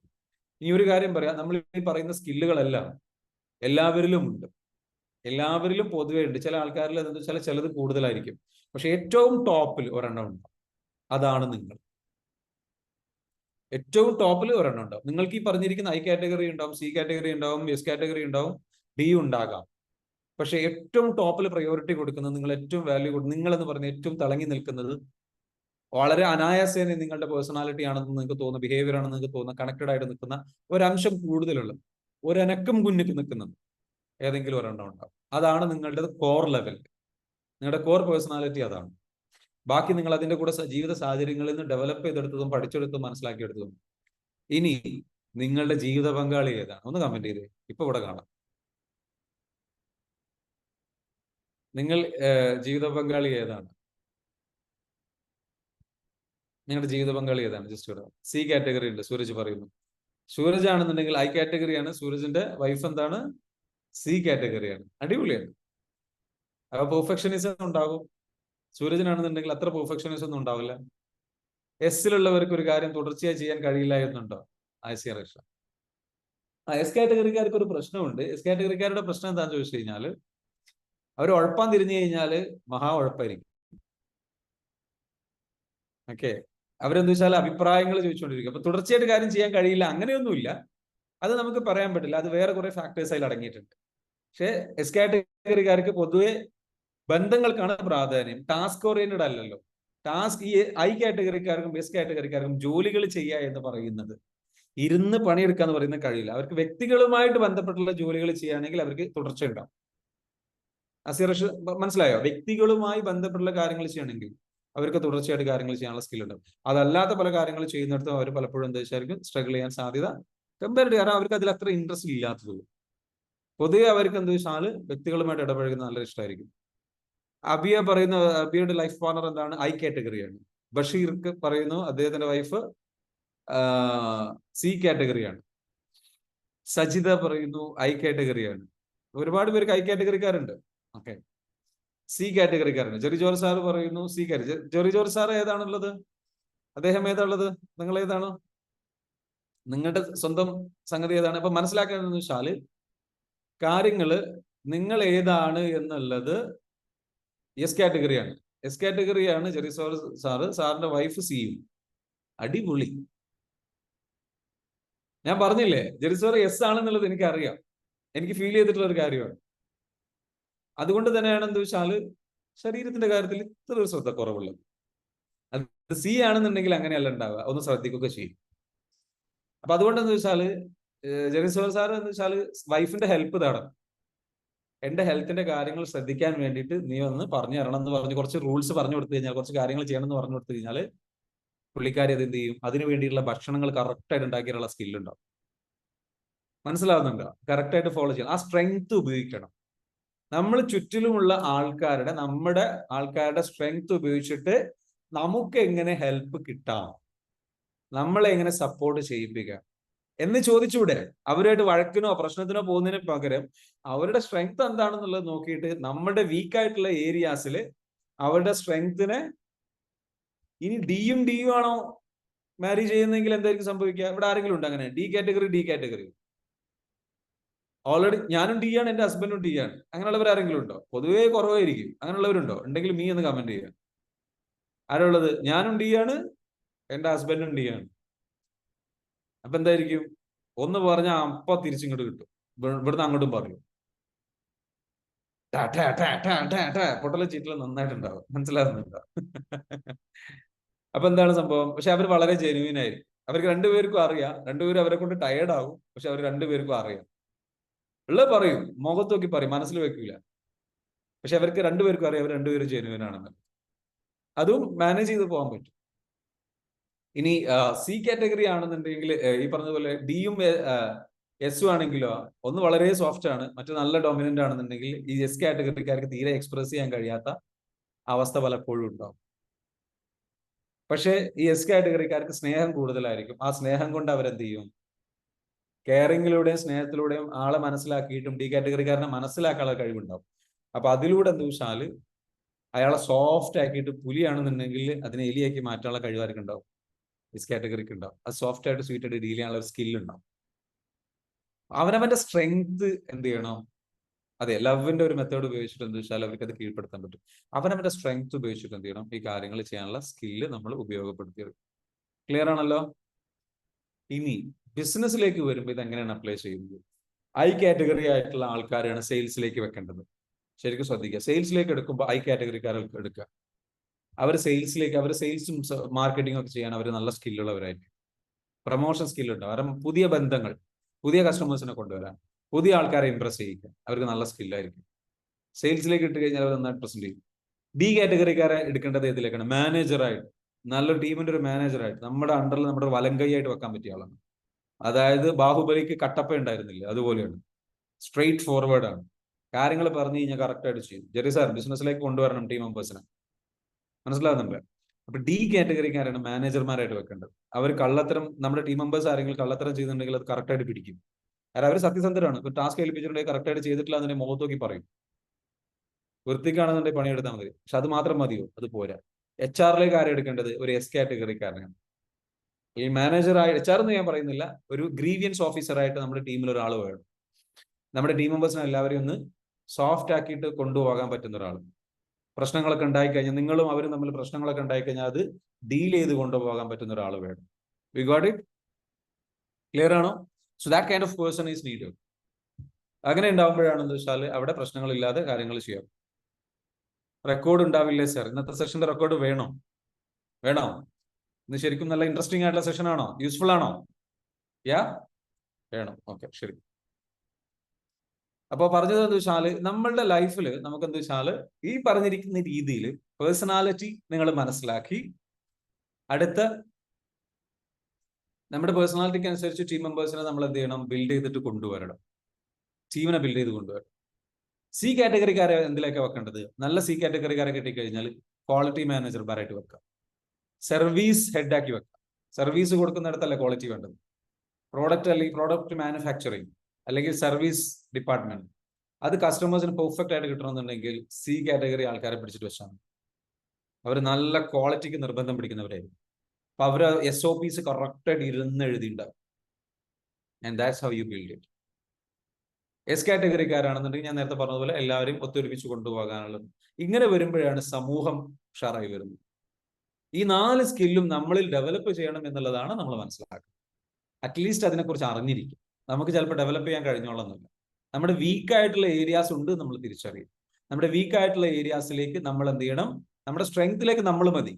ഈ ഒരു കാര്യം പറയാം, നമ്മൾ ഈ പറയുന്ന സ്കില്ലുകളെല്ലാം എല്ലാവരിലും ഉണ്ട്. എല്ലാവരിലും പൊതുവെ ഉണ്ട്. ചില ആൾക്കാരിൽ എന്താ വെച്ചാൽ ചിലത് കൂടുതലായിരിക്കും. പക്ഷെ ഏറ്റവും ടോപ്പിൽ ഒരെണ്ണം ഉണ്ടാവും. അതാണ് നിങ്ങൾ. ഏറ്റവും ടോപ്പിൽ ഒരെണ്ണം ഉണ്ടാവും. നിങ്ങൾക്ക് ഈ പറഞ്ഞിരിക്കുന്ന ഐ കാറ്റഗറി ഉണ്ടാവും, സി കാറ്റഗറി ഉണ്ടാവും, എസ് കാറ്റഗറി ഉണ്ടാവും, ഡി ഉണ്ടാകാം. പക്ഷെ ഏറ്റവും ടോപ്പിൽ പ്രയോറിറ്റി കൊടുക്കുന്നത്, നിങ്ങൾ ഏറ്റവും വാല്യൂ കൊടുക്കുന്നത്, നിങ്ങൾ എന്ന് പറഞ്ഞ ഏറ്റവും തിളങ്ങി നിൽക്കുന്നത്, വളരെ അനായാസേന നിങ്ങളുടെ പേഴ്സണാലിറ്റി ആണെന്ന് നിങ്ങൾക്ക് തോന്നുന്ന, ബിഹേവിയർ ആണെന്ന് നിങ്ങൾക്ക് തോന്നുന്ന, കണക്റ്റഡ് ആയിട്ട് നിൽക്കുന്ന ഒരംശം കൂടുതലുള്ള, ഒരനക്കം മുന്നിട്ട് നിൽക്കുന്നത് ഏതെങ്കിലും ഒരെണ്ണം ഉണ്ടാവും. അതാണ് നിങ്ങളുടെ കോർ ലെവൽ. നിങ്ങളുടെ കോർ പേഴ്സണാലിറ്റി അതാണ്. ബാക്കി നിങ്ങൾ അതിന്റെ കൂടെ ജീവിത സാഹചര്യങ്ങളിൽ നിന്ന് ഡെവലപ്പ് ചെയ്തെടുത്തതും പഠിച്ചെടുത്തതും മനസ്സിലാക്കിയെടുത്തതും. ഇനി നിങ്ങളുടെ ജീവിത പങ്കാളി ഏതാണ്? ഒന്ന് കമന്റ് ചെയ്തേ. ഇപ്പൊ ഇവിടെ കാണാം. നിങ്ങൾ ജീവിത പങ്കാളി ഏതാണ്? നിങ്ങളുടെ ജീവിത പങ്കാളി ഏതാണ്? ജസ്റ്റ് ഇവിടെ സി കാറ്റഗറി ഉണ്ട്, സൂരജ് പറയുന്നു. സൂരജ് ആണെന്നുണ്ടെങ്കിൽ ഐ കാറ്റഗറിയാണ്. സൂരജിന്റെ വൈഫ് എന്താണ്? സി കാറ്റഗറിയാണ്. അടിപൊളിയാണ്. അപ്പൊ പെർഫെക്ഷനിസം ഉണ്ടാകും. സൂരജിനാണെന്നുണ്ടെങ്കിൽ അത്ര പെർഫെക്ഷനിസം ഒന്നും ഉണ്ടാവില്ല. എസ്സിലുള്ളവർക്ക് ഒരു കാര്യം തുടർച്ചയായി ചെയ്യാൻ കഴിയില്ല എന്നുണ്ടോ? ആസിയ റഷ. എസ് കാറ്റഗറിക്കാർക്ക് ഒരു പ്രശ്നമുണ്ട്. എസ് കാറ്റഗറിക്കാരുടെ പ്രശ്നം എന്താണെന്ന് ചോദിച്ചു കഴിഞ്ഞാൽ, അവർ ഉഴപ്പാൻ തിരിഞ്ഞു കഴിഞ്ഞാൽ മഹാ ഉഴപ്പായിരിക്കും. ഓക്കെ, അവരെന്ത് വെച്ചാൽ അഭിപ്രായങ്ങൾ ചോദിച്ചുകൊണ്ടിരിക്കും. അപ്പൊ തുടർച്ചയായിട്ട് കാര്യം ചെയ്യാൻ കഴിയില്ല, അങ്ങനെയൊന്നുമില്ല. അത് നമുക്ക് പറയാൻ പറ്റില്ല. അത് വേറെ കുറെ ഫാക്ടേഴ്സ് അതിൽ അടങ്ങിയിട്ടുണ്ട്. പക്ഷെ എസ് കാറ്റഗറിക്കാർക്ക് പൊതുവെ ബന്ധങ്ങൾക്കാണ് പ്രാധാന്യം, ടാസ്ക് ഓറിയന്റഡ് അല്ലല്ലോ. ടാസ്ക് ഈ ഐ കാറ്റഗറിക്കാർക്കും എസ് കാറ്റഗറിക്കാർക്കും ജോലികൾ ചെയ്യുക എന്ന് പറയുന്നത്, ഇരുന്ന് പണിയെടുക്കുക എന്ന് പറയുന്നത് കഴിയില്ല. അവർക്ക് വ്യക്തികളുമായിട്ട് ബന്ധപ്പെട്ടുള്ള ജോലികൾ ചെയ്യുകയാണെങ്കിൽ അവർക്ക് തുടർച്ച ഉണ്ടാവും. അസിറഷ് മനസ്സിലായോ? വ്യക്തികളുമായി ബന്ധപ്പെട്ടുള്ള കാര്യങ്ങൾ ചെയ്യണമെങ്കിൽ അവർക്ക് തുടർച്ചയായിട്ട് കാര്യങ്ങൾ ചെയ്യാനുള്ള സ്കിൽ ഉണ്ടാവും. അതല്ലാത്ത പല കാര്യങ്ങൾ ചെയ്യുന്നിടത്തും അവർ പലപ്പോഴും എന്താ വെച്ചാൽ സ്ട്രഗിൾ ചെയ്യാൻ സാധ്യത കമ്പാരിറ്റീവ്, കാരണം അവർക്ക് അതിൽ അത്ര ഇൻട്രസ്റ്റ് ഇല്ലാത്തത്. പൊതുവെ അവർക്ക് എന്താ വെച്ചാൽ വ്യക്തികളുമായിട്ട് ഇടപഴകുന്ന നല്ല ഇഷ്ടമായിരിക്കും. അബിയ പറയുന്ന, അബിയുടെ ലൈഫ് പാർട്ണർ എന്താണ്? ഐ കാറ്റഗറിയാണ്. ബഷീർക്ക് പറയുന്നു അദ്ദേഹത്തിന്റെ വൈഫ് സി കാറ്റഗറിയാണ്. സജിത പറയുന്നു ഐ കാറ്റഗറിയാണ്. ഒരുപാട് പേർക്ക് ഐ കാറ്റഗറിക്കാരുണ്ട്. ഓക്കെ, സി കാറ്റഗറിക്കാരുണ്ട്. ജെറി ജോർജ് സാറ് പറയുന്നു C category. Jerry George sir ഏതാണുള്ളത്? അദ്ദേഹം ഏതാണുള്ളത്? നിങ്ങൾ ഏതാണ്? നിങ്ങളുടെ സ്വന്തം സംഗതി ഏതാണ്? അപ്പൊ മനസ്സിലാക്കേണ്ടതെന്ന് വെച്ചാല് കാര്യങ്ങള് നിങ്ങൾ ഏതാണ് എന്നുള്ളത് എസ് കാറ്റഗറിയാണ്. എസ് കാറ്റഗറിയാണ് ജെറി സാറ്. സാറിന്റെ വൈഫ് സിയും. അടിപൊളി. ഞാൻ പറഞ്ഞില്ലേ, ജെറി സാർ എസ് ആണെന്നുള്ളത് എനിക്കറിയാം, എനിക്ക് ഫീൽ ചെയ്തിട്ടുള്ള ഒരു കാര്യമാണ്. അതുകൊണ്ട് തന്നെയാണ് എന്താ വെച്ചാല് ശരീരത്തിന്റെ കാര്യത്തിൽ ഇത്ര ഒരു ശ്രദ്ധ കുറവുള്ളത്. അത് സി ആണെന്നുണ്ടെങ്കിൽ അങ്ങനെയല്ല ഉണ്ടാവുക, ഒന്ന് ശ്രദ്ധിക്കുകയൊക്കെ ചെയ്യും. അപ്പൊ അതുകൊണ്ട് എന്താ വെച്ചാല് ജെറി സാർ എന്ന് വെച്ചാല് വൈഫിന്റെ ഹെൽപ്പ് തേടണം. എന്റെ ഹെൽത്തിന്റെ കാര്യങ്ങൾ ശ്രദ്ധിക്കാൻ വേണ്ടിയിട്ട് നീ ഒന്ന് പറഞ്ഞു തരണം എന്ന് പറഞ്ഞ് കുറച്ച് റൂൾസ് പറഞ്ഞു കൊടുത്തു കഴിഞ്ഞാൽ, കുറച്ച് കാര്യങ്ങൾ ചെയ്യണം എന്ന് പറഞ്ഞു കൊടുത്തു കഴിഞ്ഞാൽ പുള്ളിക്കാരി അത് എന്ത് ചെയ്യും? അതിനു വേണ്ടിയിട്ടുള്ള ഭക്ഷണങ്ങൾ കറക്റ്റായിട്ട് ഉണ്ടാക്കിയുള്ള സ്കില്ലുണ്ടാവും. മനസ്സിലാവുന്നുണ്ടോ? കറക്റ്റായിട്ട് ഫോളോ ചെയ്യണം. ആ സ്ട്രെങ്ത് ഉപയോഗിക്കണം. നമ്മൾ ചുറ്റിലുമുള്ള നമ്മുടെ ആൾക്കാരുടെ സ്ട്രെങ്ത് ഉപയോഗിച്ചിട്ട് നമുക്ക് എങ്ങനെ ഹെൽപ്പ് കിട്ടാം, നമ്മളെ എങ്ങനെ സപ്പോർട്ട് ചെയ്യിപ്പിക്കാം എന്ന് ചോദിച്ചൂടെ? അവരുമായിട്ട് വഴക്കിനോ പ്രശ്നത്തിനോ പോകുന്നതിന് പകരം അവരുടെ സ്ട്രെങ്ത് എന്താണെന്നുള്ളത് നോക്കിയിട്ട് നമ്മുടെ വീക്കായിട്ടുള്ള ഏരിയാസിൽ അവരുടെ സ്ട്രെങ്തിനെ, ഇനി ഡിയും ആണോ മാരി ചെയ്യുന്നെങ്കിൽ എന്തായിരിക്കും സംഭവിക്കുക? ഇവിടെ ആരെങ്കിലും ഉണ്ട് അങ്ങനെ ഡി കാറ്റഗറി? ഓൾറെഡി ഞാനും ഡി ആണ്, എന്റെ ഹസ്ബൻഡും ഡി ആണ്. അങ്ങനെയുള്ളവർ ആരെങ്കിലും ഉണ്ടോ? പൊതുവേ കുറവായിരിക്കും. അങ്ങനെയുള്ളവരുണ്ടോ? ഉണ്ടെങ്കിൽ മീ എന്ന് കമന്റ് ചെയ്യുക. ആരുള്ളത്? ഞാനും ഡി ആണ്, എന്റെ ഹസ്ബൻഡും ഡി ആണ്. അപ്പൊ എന്തായിരിക്കും? ഒന്ന് പറഞ്ഞാൽ അപ്പൊ തിരിച്ചിങ്ങോട്ട് കിട്ടും. ഇവിടുന്ന് അങ്ങോട്ടും പറയും. പൊട്ടല ചീറ്റല നന്നായിട്ടുണ്ടാവും. മനസ്സിലാകുന്നുണ്ടോ? അപ്പൊ എന്താണ് സംഭവം? പക്ഷെ അവർ വളരെ ജെനുവിൻ ആയിരിക്കും. അവർക്ക് രണ്ടുപേർക്കും അറിയാം, രണ്ടുപേരും അവരെ കൊണ്ട് ടയേർഡ് ആവും. പക്ഷെ അവർ രണ്ടുപേർക്കും അറിയാം. ഉള്ളത് പറയും, മുഖത്ത് നോക്കി പറയും, മനസ്സിൽ വെക്കൂല. പക്ഷെ അവർക്ക് രണ്ടുപേർക്കും അറിയാം അവർ രണ്ടുപേരും ജെനുവിൻ ആണെന്ന്. അതും മാനേജ് ചെയ്ത് പോകാൻ പറ്റും. ഇനി സി കാറ്റഗറി ആണെന്നുണ്ടെങ്കിൽ ഈ പറഞ്ഞതുപോലെ ഡിയും എസും ആണെങ്കിലോ ഒന്ന് വളരെ സോഫ്റ്റ് ആണ്, മറ്റു നല്ല ഡൊമിനന്റ് ആണെന്നുണ്ടെങ്കിൽ ഈ എസ് കാറ്റഗറിക്കാർക്ക് തീരെ എക്സ്പ്രസ് ചെയ്യാൻ കഴിയാത്ത അവസ്ഥ പലപ്പോഴും ഉണ്ടാവും. പക്ഷെ ഈ എസ് കാറ്റഗറിക്കാർക്ക് സ്നേഹം കൂടുതലായിരിക്കും. ആ സ്നേഹം കൊണ്ട് അവരെന്ത് ചെയ്യും? കെയറിങ്ങിലൂടെയും സ്നേഹത്തിലൂടെയും ആളെ മനസ്സിലാക്കിയിട്ടും ഡി കാറ്റഗറിക്കാരനെ മനസ്സിലാക്കാനുള്ള കഴിവുണ്ടാവും. അപ്പൊ അതിലൂടെ എന്താ വെച്ചാല് അയാളെ സോഫ്റ്റ് ആക്കിയിട്ട്, പുലിയാണെന്നുണ്ടെങ്കിൽ അതിനെ എലിയാക്കി മാറ്റാനുള്ള കഴിവാർക്ക് ഉണ്ടാവും, എസ് കാറ്റഗറിക്ക് ഉണ്ടാവും. അത് സോഫ്റ്റ് ആയിട്ട് സ്വീറ്റ് ആയിട്ട് ഡീൽ ചെയ്യാനുള്ള ഒരു സ്കിൽ ഉണ്ടാവും. അവനവന്റെ സ്ട്രെങ്ത് എന്ത് ചെയ്യണം? അതെ, ലവിന്റെ ഒരു മെത്തേഡ് ഉപയോഗിച്ചിട്ട് എന്ത് വെച്ചാൽ അവർക്ക് അത് കീഴ്പ്പെടുത്താൻ പറ്റും. അവനവന്റെ സ്ട്രെങ്ത് ഉപയോഗിച്ചിട്ട് എന്ത് ചെയ്യണം? ഈ കാര്യങ്ങൾ ചെയ്യാനുള്ള സ്കില്ല് നമ്മൾ ഉപയോഗപ്പെടുത്തിയത്. ക്ലിയർ ആണല്ലോ? ഇനി ബിസിനസ്സിലേക്ക് വരുമ്പോൾ ഇത് എങ്ങനെയാണ് അപ്ലൈ ചെയ്യുന്നത്? ഐ കാറ്റഗറി ആയിട്ടുള്ള ആൾക്കാരാണ് സെയിൽസിലേക്ക് വെക്കേണ്ടത്. ശരിക്കും ശ്രദ്ധിക്കുക. സെയിൽസിലേക്ക് എടുക്കുമ്പോൾ ഐ കാറ്റഗറിക്കാരെ എടുക്കുക. അവർ സെയിൽസും മാർക്കറ്റിംഗ് ഒക്കെ ചെയ്യാൻ അവർ നല്ല സ്കില്ലുള്ളവരായിരിക്കും. പ്രൊമോഷൻ സ്കില്ലുണ്ട്. കാരണം പുതിയ ബന്ധങ്ങൾ, പുതിയ കസ്റ്റമേഴ്സിനെ കൊണ്ടുവരാൻ, പുതിയ ആൾക്കാരെ ഇംപ്രസ് ചെയ്യിക്കാൻ അവർക്ക് നല്ല സ്കില്ലായിരിക്കും. സെയിൽസിലേക്ക് ഇട്ട് കഴിഞ്ഞാൽ അവർ നന്നായിട്ട് പ്രസന്റ് ചെയ്യും. ഡി കാറ്റഗറിക്കാരെ എടുക്കേണ്ടത് ഏതിലേക്കാണ്? മാനേജറായിട്ട്, നല്ലൊരു ടീമിന്റെ ഒരു മാനേജറായിട്ട്, നമ്മുടെ അണ്ടറിൽ നമ്മുടെ വലങ്കൈയായിട്ട് വെക്കാൻ പറ്റിയ ആളാണ്. അതായത് ബാഹുബലിക്ക് കട്ടപ്പ ഉണ്ടായിരുന്നില്ല, അതുപോലെയാണ്. സ്ട്രെയിറ്റ് ഫോർവേഡ് ആണ്. കാര്യങ്ങൾ പറഞ്ഞു കഴിഞ്ഞാൽ കറക്റ്റ് ആയിട്ട് ചെയ്യും. ജെറി സാർ ബിസിനസ്സിലേക്ക് കൊണ്ടുവരണം ടീം മെമ്പേഴ്സിനെ, മനസ്സിലാകുന്നുണ്ട്. അപ്പൊ ഡി കാറ്റഗറിക്കാരാണ് മാനേജർമാരായിട്ട് വെക്കേണ്ടത്. അവർ കള്ളത്തരം, നമ്മുടെ ടീം മെമ്പേഴ്സ് ആരെങ്കിലും കള്ളത്തരം ചെയ്തിട്ടുണ്ടെങ്കിൽ അത് കറക്റ്റായിട്ട് പിടിക്കും. കാരണം അവർ സത്യസന്ധരാണ്. ഒരു ടാസ്ക് ഏൽപ്പിച്ചിട്ടുണ്ടെങ്കിൽ കറക്റ്റായിട്ട് ചെയ്തിട്ടില്ല അതിന്റെ മുഖത്ത് നോക്കി പറയും. വൃത്തിക്കാണെന്നുണ്ടെങ്കിൽ പണിയെടുത്താൽ മതി. പക്ഷെ അത് മാത്രം മതിയോ? അത് പോരാ. HR-ലേക്ക് ആരെ എടുക്കേണ്ടത്? ഒരു എസ് കാറ്റഗറിക്കാരനാണ്. ഈ HR എന്ന് ഞാൻ പറയുന്നില്ല, ഒരു ഗ്രീവിയൻസ് ഓഫീസറായിട്ട് നമ്മുടെ ടീമിൽ ഒരാൾ വേണം. നമ്മുടെ ടീം മെമ്പേഴ്സിനെ എല്ലാവരെയും ഒന്ന് സോഫ്റ്റ് ആക്കിയിട്ട് കൊണ്ടുപോകാൻ പറ്റുന്ന ഒരാൾ. പ്രശ്നങ്ങളൊക്കെ ഉണ്ടായിക്കഴിഞ്ഞാൽ, നിങ്ങളും അവരും തമ്മിൽ പ്രശ്നങ്ങളൊക്കെ ഉണ്ടായിക്കഴിഞ്ഞാൽ അത് ഡീൽ ചെയ്ത് കൊണ്ടുപോകാൻ പറ്റുന്ന ഒരാൾ വേണം. We got it? ക്ലിയർ ആണോ? So that kind of person is needed. അങ്ങനെ ഉണ്ടാകുമ്പോഴാണെന്ന് വെച്ചാൽ അവിടെ പ്രശ്നങ്ങളില്ലാതെ കാര്യങ്ങൾ ചെയ്യാം. റെക്കോർഡ് ഉണ്ടാവില്ലേ സാർ? ഇന്നത്തെ സെഷന്റെ റെക്കോർഡ് വേണോ? വേണോ? ഇന്ന് ശരിക്കും നല്ല ഇൻട്രസ്റ്റിംഗ് ആയിട്ടുള്ള സെഷൻ ആണോ? യൂസ്ഫുൾ ആണോ? യാ, വേണം. ഓക്കെ, ശരി. അപ്പോൾ പറഞ്ഞത് എന്താ വെച്ചാൽ, നമ്മളുടെ ലൈഫിൽ നമുക്ക് എന്താ വെച്ചാൽ ഈ പറഞ്ഞിരിക്കുന്ന രീതിയിൽ പേഴ്സണാലിറ്റി നിങ്ങൾ മനസ്സിലാക്കി, അടുത്ത നമ്മുടെ പേഴ്സണാലിറ്റിക്ക് അനുസരിച്ച് ടീം മെമ്പേഴ്സിനെ നമ്മൾ എന്ത് ചെയ്യണം? ബിൽഡ് ചെയ്തിട്ട് കൊണ്ടുവരണം. ടീമിനെ ബിൽഡ് ചെയ്ത് കൊണ്ടുവരണം. സി കാറ്റഗറിക്കാരെ എന്തിലേക്ക് വെക്കേണ്ടത്? നല്ല സി കാറ്റഗറിക്കാരെ കിട്ടിക്കഴിഞ്ഞാൽ ക്വാളിറ്റി മാനേജർമാരായിട്ട് വെക്കാം. സർവീസ് ഹെഡാക്കി വെക്കാം. സർവീസ് കൊടുക്കുന്നിടത്തല്ല ക്വാളിറ്റി വേണ്ടത്. പ്രോഡക്റ്റ് അല്ലെങ്കിൽ പ്രോഡക്റ്റ് മാനുഫാക്ചറിങ് അല്ലെങ്കിൽ സർവീസ് ഡിപ്പാർട്ട്മെന്റ്, അത് കസ്റ്റമേഴ്സിന് പെർഫെക്റ്റ് ആയിട്ട് കിട്ടണമെന്നുണ്ടെങ്കിൽ സി കാറ്റഗറി ആൾക്കാരെ പിടിച്ചിട്ട് വെച്ചാണ്. അവർ നല്ല ക്വാളിറ്റിക്ക് നിർബന്ധം പിടിക്കുന്നവരായിരിക്കും. അപ്പൊ അവര് SOPs കറക്റ്റായിട്ട് ഇരുന്ന് എഴുതിയിട്ടുണ്ടാവും. And that's how you build it. S കാറ്റഗറിക്കാരാണെന്നുണ്ടെങ്കിൽ ഞാൻ നേരത്തെ പറഞ്ഞതുപോലെ എല്ലാവരും ഒത്തൊരുമിച്ച് കൊണ്ടുപോകാനുള്ളത്. ഇങ്ങനെ വരുമ്പോഴാണ് സമൂഹം ഉഷാറായി വരുന്നത്. ഈ 4 സ്കില്ലും നമ്മളിൽ ഡെവലപ്പ് ചെയ്യണം എന്നുള്ളതാണ് നമ്മൾ മനസ്സിലാക്കുന്നത്. അറ്റ്ലീസ്റ്റ് അതിനെക്കുറിച്ച് അറിഞ്ഞിരിക്കും. നമുക്ക് ചിലപ്പോൾ ഡെവലപ്പ് ചെയ്യാൻ കഴിഞ്ഞോളന്നില്ല. നമ്മുടെ വീക്കായിട്ടുള്ള ഏരിയാസ് ഉണ്ട്, നമ്മൾ തിരിച്ചറിയും. നമ്മുടെ വീക്കായിട്ടുള്ള ഏരിയാസിലേക്ക് നമ്മൾ എന്ത് ചെയ്യണം? നമ്മുടെ സ്ട്രെങ്ത്തിലേക്ക് നമ്മൾ മതി,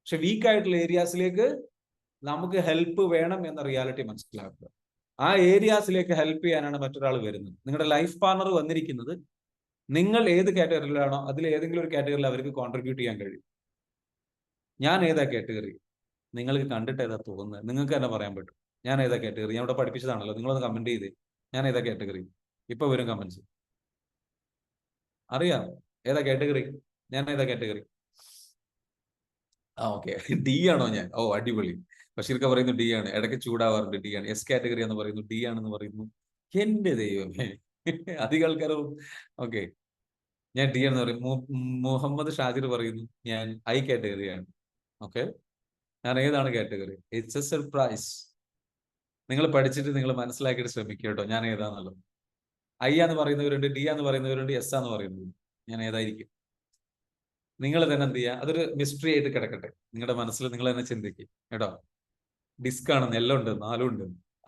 പക്ഷെ വീക്കായിട്ടുള്ള ഏരിയാസിലേക്ക് നമുക്ക് ഹെൽപ്പ് വേണം എന്ന റിയാലിറ്റി മനസ്സിലാക്കുക. ആ ഏരിയാസിലേക്ക് ഹെൽപ്പ് ചെയ്യാനാണ് മറ്റൊരാൾ വരുന്നത്. നിങ്ങളുടെ ലൈഫ് പാർട്ണർ വന്നിരിക്കുന്നത് നിങ്ങൾ ഏത് കാറ്റഗറിയിലാണോ അതിൽ ഏതെങ്കിലും ഒരു കാറ്റഗറിയിൽ അവർക്ക് കോൺട്രിബ്യൂട്ട് ചെയ്യാൻ കഴിയും. ഞാൻ ഏതാ കാറ്റഗറി? നിങ്ങൾക്ക് കണ്ടിട്ട് ഏതാ തോന്നുന്നത്? നിങ്ങൾക്ക് തന്നെ പറയാൻ പറ്റും ഞാൻ ഏതാ കാറ്റഗറി. ഞാൻ ഇവിടെ പഠിപ്പിച്ചതാണല്ലോ, നിങ്ങളൊന്ന് കമന്റ് ചെയ്ത് ഞാൻ ഏതാ കാറ്റഗറി. ഇപ്പൊ വരും കമന്റ്സ്. അറിയാം ഏതാ കാറ്റഗറി? ഞാൻ ഏതാ കാറ്റഗറി? ഓക്കെ. ഡി ആണോ ഞാൻ? ഓ, അടിപൊളി. ബഷീർക്ക പറയുന്നു ഡി ആണ്. ഇടയ്ക്ക് ചൂടാവാറുണ്ട്. ഡി ആണ്. എസ് കാറ്റഗറി എന്ന് പറയുന്നു, ഡി ആണെന്ന് പറയുന്നു. എന്റെ ദൈവമേ, അധികം ആൾക്കാരും ഓക്കെ ഞാൻ ഡി ആണെന്ന് പറയും. മുഹമ്മദ് ഷാജിർ പറയുന്നു ഞാൻ ഐ കാറ്റഗറിയാണ്. ഓക്കെ, ഞാൻ ഏതാണ് കാറ്റഗറി? It's A surprise. നിങ്ങൾ പഠിച്ചിട്ട് നിങ്ങൾ മനസ്സിലാക്കിയിട്ട് ശ്രമിക്കുക കേട്ടോ, ഞാൻ ഏതാന്നുള്ളത്. ഐ എന്ന് പറയുന്നവരുണ്ട്, ഡി എന്ന് പറയുന്നവരുണ്ട്, എസ് എന്ന് പറയുന്നത്. ഞാൻ ഏതായിരിക്കും? നിങ്ങൾ തന്നെ എന്ത് ചെയ്യുക? അതൊരു മിസ്റ്ററി ആയിട്ട് കിടക്കട്ടെ നിങ്ങളുടെ മനസ്സിൽ. നിങ്ങൾ തന്നെ ചിന്തിക്കുക കേട്ടോ. ഡിസ്ക് ആണെന്ന്, എല്ലാം ഉണ്ട്, 4 ഉണ്ട്.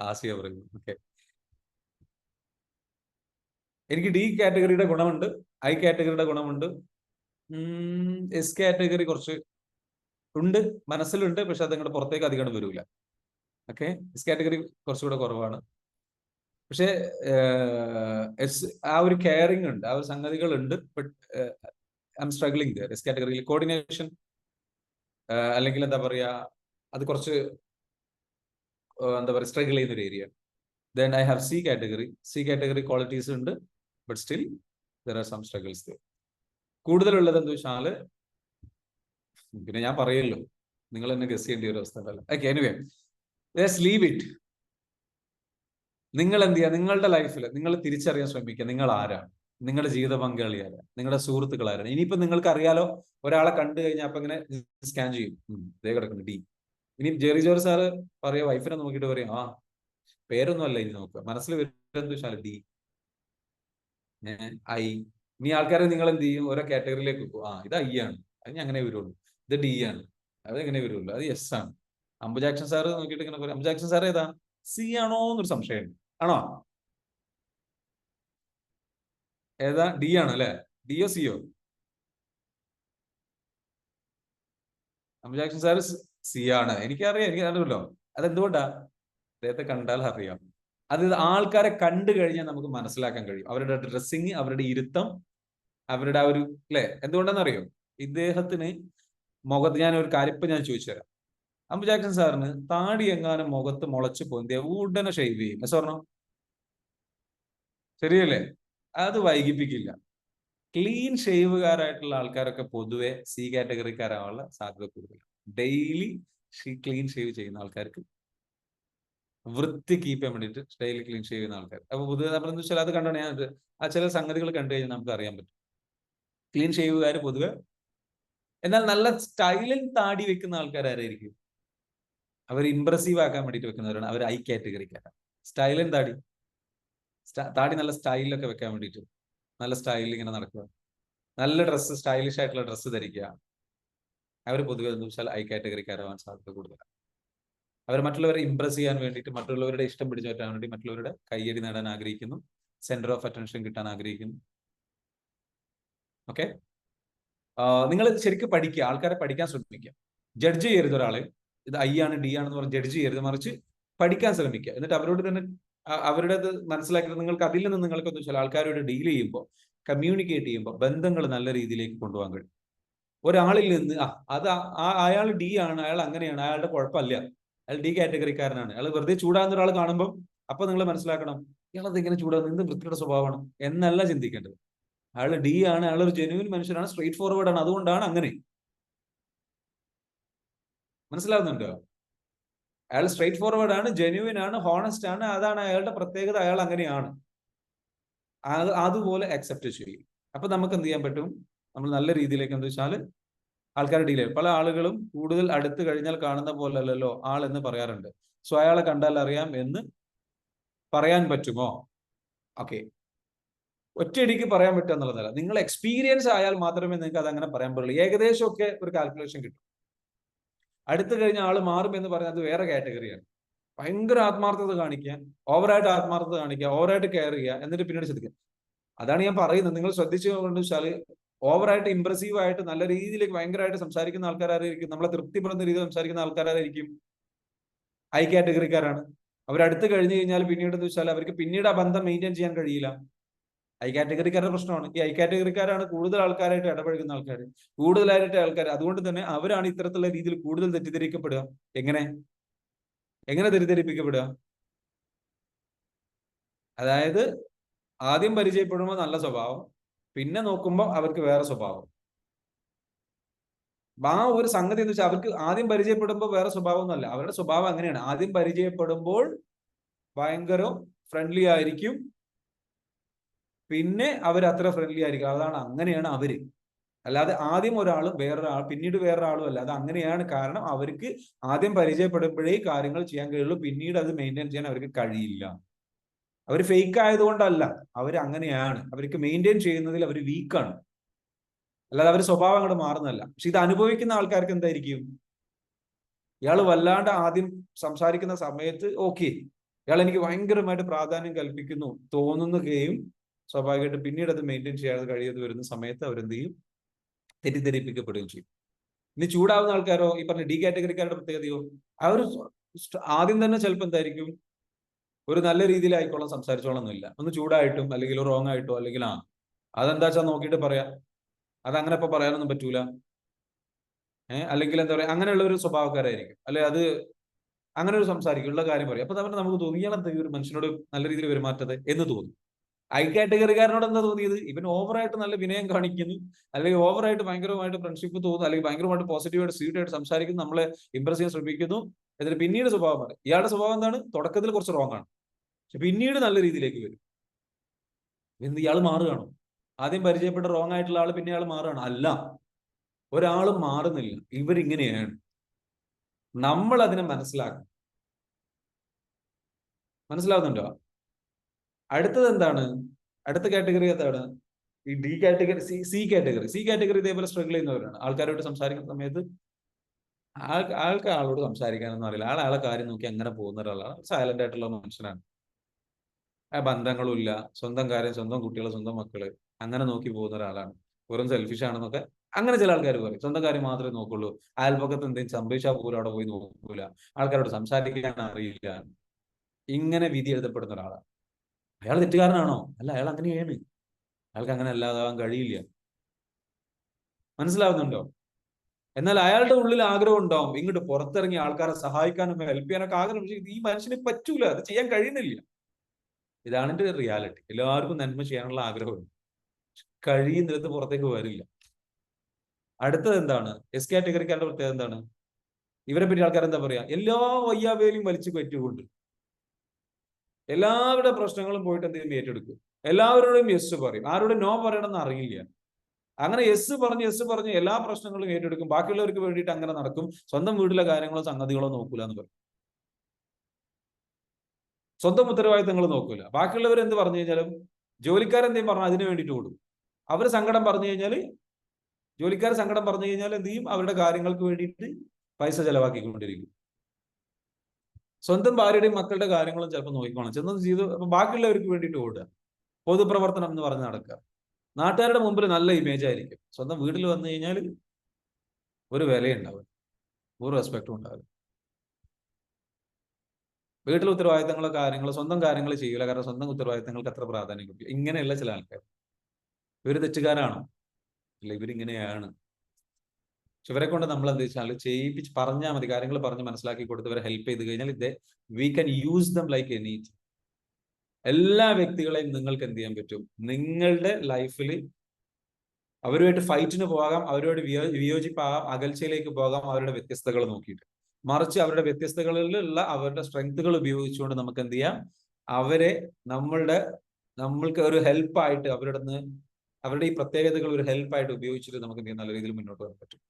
ആശയ പറയുന്നു. ഓക്കെ, എനിക്ക് ഡി കാറ്റഗറിയുടെ ഗുണമുണ്ട്, ഐ കാറ്റഗറിയുടെ ഗുണമുണ്ട്. എസ് കാറ്റഗറി കുറച്ച് ഉണ്ട്, മനസ്സിലുണ്ട്, പക്ഷെ അത് നിങ്ങളുടെ പുറത്തേക്ക് അധികം വരൂല. ഓക്കെ, എസ് കാറ്റഗറി കുറച്ചുകൂടെ കുറവാണ്. പക്ഷെ ആ ഒരു കെയറിങ് ഉണ്ട്, ആ ഒരു സംഗതികളുണ്ട്. But I am struggling there. S കാറ്റഗറിയിൽ കോർഡിനേഷൻ അല്ലെങ്കിൽ എന്താ പറയാ, അത് കുറച്ച് എന്താ പറയുക, സ്ട്രഗിൾ ചെയ്യുന്ന ഒരു area. Then I have C category. C category qualities ഉണ്ട്, but still there are some struggles there. കൂടുതലുള്ളത് എന്താ വെച്ചാല്, പിന്നെ ഞാൻ പറയല്ലോ, നിങ്ങൾ തന്നെ ഗസ് ചെയ്യേണ്ട ഒരു അവസ്ഥ ഉണ്ടല്ലോ. Okay, anyway let's leave it. നിങ്ങൾ എന്ത് ചെയ്യുക? നിങ്ങളുടെ ലൈഫിൽ നിങ്ങൾ തിരിച്ചറിയാൻ ശ്രമിക്കുക, നിങ്ങൾ ആരാണ്, നിങ്ങളുടെ ജീവിത പങ്കാളി ആരാണ്, നിങ്ങളുടെ സുഹൃത്തുക്കൾ ആരാണ്. ഇനിയിപ്പോ നിങ്ങൾക്ക് അറിയാലോ, ഒരാളെ കണ്ടു കഴിഞ്ഞാൽ അപ്പൊ ഇങ്ങനെ സ്കാൻ ചെയ്യും, ഇതേ കിടക്കുന്നു ഡി. ഇനി ജെറി ജോർജ് സാറ് പറയാ, വൈഫിനെ നോക്കിയിട്ട് പറയും ആ പേരൊന്നും അല്ല ഇനി നോക്കുക, മനസ്സിൽ വരുന്നത് വെച്ചാൽ ഡി, ഐ. ഇനി ആൾക്കാരെ നിങ്ങൾ എന്ത് ചെയ്യും? ഓരോ കാറ്റഗറിയിലേക്ക് പോകും. ആ, ഇത് ഐ ആണ്, അത് ഞാൻ അങ്ങനെ വരുള്ളൂ. ഇത് ഡി ആണ്, അത് എങ്ങനെ വരുള്ളൂ. അത് എസ് ആണ്. അംബുജാക്ഷൻ സാറ് നോക്കിയിട്ട് ഇങ്ങനെ പറയും, അംബുജാക്ഷൻ സാർ ഏതാ? സി ആണോ എന്നൊരു സംശയമുണ്ട്. ആണോ? ഏതാ? ഡി ആണ് അല്ലെ? ഡിയോ സിയോ? അംബുജാക്ഷൻ സാർ സി ആണ്. എനിക്കറിയാം, എനിക്കറിയാമല്ലോ. അതെന്തുകൊണ്ടാ? അദ്ദേഹത്തെ കണ്ടാൽ അറിയാം. അത് ആൾക്കാരെ കണ്ടു കഴിഞ്ഞാൽ നമുക്ക് മനസ്സിലാക്കാൻ കഴിയും. അവരുടെ ഡ്രസ്സിങ്, അവരുടെ ഇരുത്തം, അവരുടെ ആ ഒരു അല്ലെ, എന്തുകൊണ്ടാണെന്നറിയോ? ഇദ്ദേഹത്തിന് മുഖത്ത്, ഞാൻ ഒരു കാര്യം ഇപ്പൊ ഞാൻ ചോദിച്ചു തരാം. അംബുജാക്ഷൻ സാറിന് താടി എങ്ങാനും മുഖത്ത് മുളച്ചു പൊന്തിയ ഉടനെ ഷെയ്വ് ചെയ്യും. എസ് പറഞ്ഞോ? ശരിയല്ലേ? അത് വൈകിപ്പിക്കില്ല. ക്ലീൻ ഷേവുകാരായിട്ടുള്ള ആൾക്കാരൊക്കെ പൊതുവെ സി കാറ്റഗറിക്കാരാവാനുള്ള സാധ്യത കൂടുതലാണ്. ഡെയിലി ക്ലീൻ ഷേവ് ചെയ്യുന്ന ആൾക്കാർക്ക്, വൃത്തി കീപ്പ് ചെയ്യാൻ വേണ്ടിയിട്ട് ഡെയിലി ക്ലീൻ ഷേവ് ചെയ്യുന്ന ആൾക്കാർ. അപ്പൊ പൊതുവെ നമ്മളെന്ന് വെച്ചാൽ അത് കണ്ടാണ് ഞാൻ ആ ചില സംഗതികൾ കണ്ടു കഴിഞ്ഞാൽ നമുക്ക് അറിയാൻ പറ്റും. ക്ലീൻ ഷേവുകാർ പൊതുവെ. എന്നാൽ നല്ല സ്റ്റൈലിൽ താടി വെക്കുന്ന ആൾക്കാരായിരിക്കും, അവർ ഇംപ്രസീവ് ആക്കാൻ വേണ്ടിയിട്ട് വെക്കുന്നവരാണ്. അവർ ഐ കാറ്റഗറിക്കാരാണ്. സ്റ്റൈലൻ താടി, താടി നല്ല സ്റ്റൈലിലൊക്കെ വെക്കാൻ വേണ്ടിയിട്ട് നല്ല സ്റ്റൈലിൽ ഇങ്ങനെ നടക്കുക, നല്ല ഡ്രസ്സ്, സ്റ്റൈലിഷ് ആയിട്ടുള്ള ഡ്രസ്സ് ധരിക്കുക. അവർ പൊതുവെ എന്ന് വെച്ചാൽ ഐ കാറ്റഗറിക്കാരാവാൻ സാധ്യത കൂടുതലാണ്. അവർ മറ്റുള്ളവരെ ഇംപ്രസ് ചെയ്യാൻ വേണ്ടിയിട്ട്, മറ്റുള്ളവരുടെ ഇഷ്ടം പിടിച്ചു പറ്റാൻ വേണ്ടി, മറ്റുള്ളവരുടെ കയ്യടി നേടാൻ ആഗ്രഹിക്കുന്നു, സെന്റർ ഓഫ് അറ്റൻഷൻ കിട്ടാൻ ആഗ്രഹിക്കുന്നു. ഓക്കെ, നിങ്ങൾ ശരിക്കും പഠിക്കുക, ആൾക്കാരെ പഠിക്കാൻ ശ്രമിക്കുക. ജഡ്ജ് ചെയ്യരുത് ഒരാളെ, ഇത് ഐ ആണ് ഡി ആണെന്ന് പറഞ്ഞ് ജഡ്ജ് ചെയ്യരുത്, മറിച്ച് പഠിക്കാൻ ശ്രമിക്കുക. എന്നിട്ട് അവരോട് തന്നെ അവരുടേത് മനസ്സിലാക്കിയിട്ട് നിങ്ങൾക്ക് അതിൽ നിന്ന് നിങ്ങൾക്ക് എന്താ വെച്ചാൽ ആൾക്കാരോട് ഡീൽ ചെയ്യുമ്പോൾ, കമ്മ്യൂണിക്കേറ്റ് ചെയ്യുമ്പോൾ ബന്ധങ്ങൾ നല്ല രീതിയിലേക്ക് കൊണ്ടുപോകാൻ കഴിയും. ഒരാളിൽ നിന്ന് അത് അയാൾ ഡി ആണ്, അയാൾ അങ്ങനെയാണ്, അയാളുടെ കുഴപ്പമില്ല, അയാൾ ഡി കാറ്റഗറിക്കാരനാണ്, അയാൾ വെറുതെ ചൂടാകുന്ന ഒരാൾ കാണുമ്പോൾ അപ്പൊ നിങ്ങൾ മനസ്സിലാക്കണം, ഇയാളത് ഇങ്ങനെ ചൂടാകുന്നത് എന്ത് വൃത്തിയുടെ സ്വഭാവമാണ് എന്നല്ല ചിന്തിക്കേണ്ടത്. അയാൾ ഡി ആണ്, അയാൾ ഒരു ജെന്യുവൻ മനുഷ്യനാണ്, സ്ട്രെയിറ്റ് ഫോർവേഡ് ആണ്, അതുകൊണ്ടാണ് അങ്ങനെ. മനസ്സിലാവുന്നുണ്ടോ? അയാൾ സ്ട്രെയിറ്റ് ഫോർവേഡ് ആണ്, ജെന്യുവൻ ആണ്, ഹോണസ്റ്റ് ആണ്, അതാണ് അയാളുടെ പ്രത്യേകത, അയാൾ അങ്ങനെയാണ്. അതുപോലെ അക്സെപ്റ്റ് ചെയ്യും. അപ്പൊ നമുക്ക് എന്ത് ചെയ്യാൻ പറ്റും? നമ്മൾ നല്ല രീതിയിലേക്ക് എന്താ വെച്ചാൽ ആൾക്കാരെ ഡീൽ ചെയ്യും. പല ആളുകളും കൂടുതൽ അടുത്ത് കഴിഞ്ഞാൽ കാണുന്ന പോലെ അല്ലല്ലോ ആൾ എന്ന് പറയാറുണ്ട്. സോ അയാളെ കണ്ടാൽ അറിയാം എന്ന് പറയാൻ പറ്റുമോ? ഓക്കെ, ഒറ്റയടിക്ക് പറയാൻ പറ്റുക എന്നുള്ളതല്ല, നിങ്ങൾ എക്സ്പീരിയൻസ് ആയാൽ മാത്രമേ നിങ്ങൾക്ക് അത് അങ്ങനെ പറയാൻ പാടുള്ളൂ. ഏകദേശമൊക്കെ ഒരു കാൽക്കുലേഷൻ കിട്ടും. അടുത്ത് കഴിഞ്ഞ ആൾ മാറും എന്ന് പറഞ്ഞാൽ അത് വേറെ കാറ്റഗറിയാണ്. ഭയങ്കര ആത്മാർത്ഥത കാണിക്കാൻ, ഓവറായിട്ട് ആത്മാർത്ഥത കാണിക്കുക, ഓവറായിട്ട് കെയർ ചെയ്യുക, എന്നിട്ട് പിന്നീട് ശ്രദ്ധിക്കുക. അതാണ് ഞാൻ പറയുന്നത്. നിങ്ങൾ ശ്രദ്ധിച്ചു കൊണ്ട് വെച്ചാൽ ഓവറായിട്ട് ഇംപ്രസീവ് ആയിട്ട് നല്ല രീതിയിലേക്ക് ഭയങ്കരമായിട്ട് സംസാരിക്കുന്ന ആൾക്കാരായിരിക്കും, നമ്മളെ തൃപ്തിപ്പെടുന്ന രീതിയിൽ സംസാരിക്കുന്ന ആൾക്കാരായിരിക്കും ഐ കാറ്റഗറിക്കാരാണ്. അവരടുത്ത് കഴിഞ്ഞു കഴിഞ്ഞാൽ പിന്നീട് എന്ന് വെച്ചാൽ അവർക്ക് പിന്നീട് ആ ബന്ധം മെയിൻറ്റെയിൻ ചെയ്യാൻ കഴിയില്ല. ഐ കാറ്റഗറിക്കാരുടെ പ്രശ്നമാണ്. ഈ ഐ കാറ്റഗറിക്കാരാണ് കൂടുതൽ ആൾക്കാരായിട്ട് ഇടപഴകുന്ന ആൾക്കാർ, കൂടുതലായിട്ട് ആൾക്കാർ. അതുകൊണ്ട് തന്നെ അവരാണ് ഇത്തരത്തിലുള്ള രീതിയിൽ കൂടുതൽ തെറ്റിദ്ധരിക്കപ്പെടുക. എങ്ങനെ തെറ്റിദ്ധരിപ്പിക്കപ്പെടുക? അതായത് ആദ്യം പരിചയപ്പെടുമ്പോൾ നല്ല സ്വഭാവം, പിന്നെ നോക്കുമ്പോൾ അവർക്ക് വേറെ സ്വഭാവം. ആ ഒരു സംഗതി എന്ന് വെച്ചാൽ അവർക്ക് ആദ്യം പരിചയപ്പെടുമ്പോൾ വേറെ സ്വഭാവം ഒന്നുമല്ല, അവരുടെ സ്വഭാവം അങ്ങനെയാണ്. ആദ്യം പരിചയപ്പെടുമ്പോൾ ഭയങ്കര ഫ്രണ്ട്ലി ആയിരിക്കും, പിന്നെ അവർ അത്ര ഫ്രണ്ട്ലി ആയിരിക്കും. അതാണ്, അങ്ങനെയാണ് അവര്. അല്ലാതെ ആദ്യം ഒരാളും വേറൊരാൾ പിന്നീട് വേറൊരാളും അല്ല. അത് അങ്ങനെയാണ്. കാരണം അവർക്ക് ആദ്യം പരിചയപ്പെടുമ്പോഴേ കാര്യങ്ങൾ ചെയ്യാൻ കഴിയുള്ളൂ, പിന്നീട് അത് മെയിൻറ്റെയിൻ ചെയ്യാൻ അവർക്ക് കഴിയില്ല. അവർ ഫേക്ക് ആയതുകൊണ്ടല്ല, അവർ അങ്ങനെയാണ്. അവർക്ക് മെയിൻറ്റെയിൻ ചെയ്യുന്നതിൽ അവർ വീക്കാണ്, അല്ലാതെ അവർ സ്വഭാവം അങ്ങോട്ട് മാറുന്നതല്ല. പക്ഷെ ഇത് അനുഭവിക്കുന്ന ആൾക്കാർക്ക് എന്തായിരിക്കും? ഇയാൾ വല്ലാണ്ട് ആദ്യം സംസാരിക്കുന്ന സമയത്ത് ഓക്കെ, ഇയാൾ എനിക്ക് ഭയങ്കരമായിട്ട് പ്രാധാന്യം കൽപ്പിക്കുന്നു തോന്നുകയും സ്വാഭാവികമായിട്ട് പിന്നീട് അത് മെയിൻറ്റെയിൻ ചെയ്യാതെ കഴിയാതെ വരുന്ന സമയത്ത് അവരെന്ത് ചെയ്യും? തെറ്റിദ്ധരിപ്പിക്കപ്പെടുകയും ചെയ്യും. ഇനി ചൂടാവുന്ന ആൾക്കാരോ, ഈ പറഞ്ഞ ഡി കാറ്റഗറിക്കാരുടെ പ്രത്യേകതയോ, അവർ ആദ്യം തന്നെ ചിലപ്പോൾ എന്തായിരിക്കും, ഒരു നല്ല രീതിയിൽ ആയിക്കോളാം സംസാരിച്ചോളാം എന്നില്ല, ഒന്ന് ചൂടായിട്ടും അല്ലെങ്കിൽ റോങ് ആയിട്ടോ അല്ലെങ്കിൽ അതെന്താ വെച്ചാൽ നോക്കിയിട്ട് പറയാം, അതങ്ങനെ ഇപ്പൊ പറയാനൊന്നും പറ്റൂല, അല്ലെങ്കിൽ എന്താ പറയാ, അങ്ങനെയുള്ള ഒരു സ്വഭാവക്കാരായിരിക്കും. അല്ലെ അത് അങ്ങനെ ഒരു സംസാരിക്കും, ഉള്ള കാര്യം പറയും. അപ്പൊ തന്നെ നമുക്ക് തോന്നി ഇയാളെന്താ ഒരു മനുഷ്യനോട് നല്ല രീതിയിൽ പെരുമാറ്റത് എന്ന് തോന്നും. ഐ കാറ്റഗറിക്കാരനോട് എന്താ തോന്നിയത്? ഇവൻ ഓവറായിട്ട് നല്ല വിനയം കാണിക്കുന്നു, അല്ലെങ്കിൽ ഓവറായിട്ട് ഭയങ്കരമായിട്ട് ഫ്രണ്ട്ഷിപ്പ് തോന്നുന്നു, അല്ലെങ്കിൽ ഭയങ്കരമായിട്ട് പോസിറ്റീവായിട്ട് സ്വീറ്റ് ആയിട്ട് സംസാരിക്കുന്നു, നമ്മളെ ഇംപ്രസ് ചെയ്യാൻ ശ്രമിക്കുന്നു. എന്നിട്ട് പിന്നീട് സ്വഭാവം മാറി. ഇയാളുടെ സ്വഭാവം എന്താണ്? തുടക്കത്തിൽ കുറച്ച് റോങ് ആണ്, പക്ഷെ പിന്നീട് നല്ല രീതിയിലേക്ക് വരും. എന്ത്, ഇയാൾ മാറുകയാണോ? ആദ്യം പരിചയപ്പെട്ട റോങ് ആയിട്ടുള്ള ആൾ പിന്നെ ഇയാൾ മാറുകയാണ്? അല്ല, ഒരാളും മാറുന്നില്ല. ഇവരിങ്ങനെയാണ്. നമ്മൾ അതിനെ മനസ്സിലാവുന്നുണ്ടോ? അടുത്തത് എന്താണ്? അടുത്ത കാറ്റഗറി എന്താണ്? ഈ ഡി കാറ്റഗറി, സി കാറ്റഗറി ഇതേപോലെ സ്ട്രഗിൾ ചെയ്യുന്നവരാണ്. ആൾക്കാരോട് സംസാരിക്കുന്ന സമയത്ത് ആൾക്ക് ആളോട് സംസാരിക്കാനൊന്നും അറിയില്ല, ആളെ കാര്യം നോക്കി അങ്ങനെ പോകുന്ന ഒരാളാണ്, സൈലന്റ് ആയിട്ടുള്ള മനുഷ്യനാണ്. ബന്ധങ്ങളും ഇല്ല, സ്വന്തം കാര്യം, സ്വന്തം കുട്ടികൾ, സ്വന്തം മക്കള്, അങ്ങനെ നോക്കി പോകുന്ന ഒരാളാണ്, വെറും സെൽഫിഷ് ആണെന്നൊക്കെ അങ്ങനെ ചില ആൾക്കാർ പറയും. സ്വന്തം കാര്യം മാത്രമേ നോക്കുള്ളൂ, അയൽപക്കത്ത് എന്തെങ്കിലും സംഭവിച്ചാൽ പോലും അവിടെ പോയി നോക്കൂല, ആൾക്കാരോട് സംസാരിക്കാൻ അറിയില്ല, ഇങ്ങനെ വിധി എഴുതപ്പെടുന്ന ഒരാളാണ്. അയാൾ തെറ്റുകാരനാണോ? അല്ല, അയാൾ അങ്ങനെയാണ്. അയാൾക്ക് അങ്ങനെ അല്ലാതാവാൻ കഴിയില്ല. മനസ്സിലാവുന്നുണ്ടോ? എന്നാൽ അയാളുടെ ഉള്ളിൽ ആഗ്രഹം ഉണ്ടാവും, ഇങ്ങോട്ട് പുറത്തിറങ്ങി ആൾക്കാരെ സഹായിക്കാനും ഹെൽപ്പ് ചെയ്യാനൊക്കെ ആഗ്രഹം. പക്ഷേ ഈ മനുഷ്യന് പറ്റൂല, അത് ചെയ്യാൻ കഴിയുന്നില്ല. ഇതാണ് എൻ്റെ റിയാലിറ്റി. എല്ലാവർക്കും നന്മ ചെയ്യാനുള്ള ആഗ്രഹമുണ്ട്, കഴിയുന്നിടത്ത് പുറത്തേക്ക് വരില്ല. അടുത്തത് എന്താണ്? എസ് കാറ്റഗറിക്കാരുടെ പ്രത്യേകത എന്താണ്? ഇവരെ പറ്റി ആൾക്കാർ എന്താ പറയാ? എല്ലാ വയ്യാവേലിയും വലിച്ചു പറ്റുകൊണ്ട് എല്ലാവരുടെ പ്രശ്നങ്ങളും പോയിട്ട് എന്തെങ്കിലും ഏറ്റെടുക്കും, എല്ലാവരോടും യെസ് പറയും, ആരോടും നോ പറയണമെന്ന് അറിയില്ല. അങ്ങനെ യെസ് പറഞ്ഞ് എല്ലാ പ്രശ്നങ്ങളും ഏറ്റെടുക്കും, ബാക്കിയുള്ളവർക്ക് വേണ്ടിയിട്ട് അങ്ങനെ നടക്കും, സ്വന്തം വീട്ടിലെ കാര്യങ്ങളോ സംഗതികളോ നോക്കൂല എന്ന് പറയും. സ്വന്തം ഉത്തരവാദിത്തങ്ങൾ നോക്കൂല. ബാക്കിയുള്ളവർ എന്ത് പറഞ്ഞു കഴിഞ്ഞാലും, ജോലിക്കാരെന്തെങ്കിലും പറഞ്ഞാൽ അതിന് വേണ്ടിയിട്ട് ഓടും. അവർ സങ്കടം പറഞ്ഞു കഴിഞ്ഞാൽ, ജോലിക്കാർ സങ്കടം പറഞ്ഞു കഴിഞ്ഞാൽ എന്ത് ചെയ്യും? അവരുടെ കാര്യങ്ങൾക്ക് വേണ്ടിയിട്ട് പൈസ ചെലവാക്കിക്കൊണ്ടിരിക്കും. സ്വന്തം ഭാര്യയുടെയും മക്കളുടെ കാര്യങ്ങളും ചിലപ്പോൾ നോക്കിക്കോണം, ചെന്നത് ചെയ്ത് ബാക്കിയുള്ളവർക്ക് വേണ്ടിയിട്ട് ഓടുക, പൊതുപ്രവർത്തനം എന്ന് പറഞ്ഞ് നടക്കുക. നാട്ടുകാരുടെ മുമ്പിൽ നല്ല ഇമേജ് ആയിരിക്കും, സ്വന്തം വീട്ടിൽ വന്നു കഴിഞ്ഞാൽ ഒരു വിലയുണ്ടാവും, ഒരു റെസ്പെക്റ്റും ഉണ്ടാവില്ല. വീട്ടിലെ ഉത്തരവാദിത്തങ്ങളോ കാര്യങ്ങളോ സ്വന്തം കാര്യങ്ങൾ ചെയ്യില്ല, കാരണം സ്വന്തം ഉത്തരവാദിത്തങ്ങൾക്ക് അത്ര പ്രാധാന്യം കൊടുക്കും. ഇങ്ങനെയുള്ള ചില ആൾക്കാർ. ഇവർ തെറ്റുകാരാണോ? ഇല്ല, ഇവരിങ്ങനെയാണ്. പക്ഷെ ഇവരെ കൊണ്ട് നമ്മൾ എന്താ വെച്ചാൽ ചെയ്യിപ്പിച്ച് പറഞ്ഞാൽ മതി, കാര്യങ്ങൾ പറഞ്ഞ് മനസ്സിലാക്കി കൊടുത്ത് ഇവരെ ഹെൽപ്പ് ചെയ്ത് കഴിഞ്ഞാൽ we can use them like anything. എല്ലാ വ്യക്തികളെയും നിങ്ങൾക്ക് എന്ത് ചെയ്യാൻ പറ്റും? നിങ്ങളുടെ ലൈഫിൽ അവരുമായിട്ട് ഫൈറ്റിന് പോകാം, അവരോട് വിയോജിപ്പാകാം, അകൽച്ചയിലേക്ക് പോകാം, അവരുടെ വ്യത്യസ്തതകൾ നോക്കിയിട്ട്. മറിച്ച് അവരുടെ വ്യത്യസ്തകളിലുള്ള അവരുടെ സ്ട്രെങ്തുകൾ ഉപയോഗിച്ചുകൊണ്ട് നമുക്ക് എന്ത് ചെയ്യാം? അവരെ നമ്മൾക്ക് ഒരു ഹെൽപ്പായിട്ട് അവരുടെ ഈ പ്രത്യേകതകൾ ഒരു ഹെൽപ്പായിട്ട് ഉപയോഗിച്ചിട്ട് നമുക്ക് എന്ത് ചെയ്യാം? നല്ല രീതിയിൽ മുന്നോട്ട് പോകാൻ പറ്റും.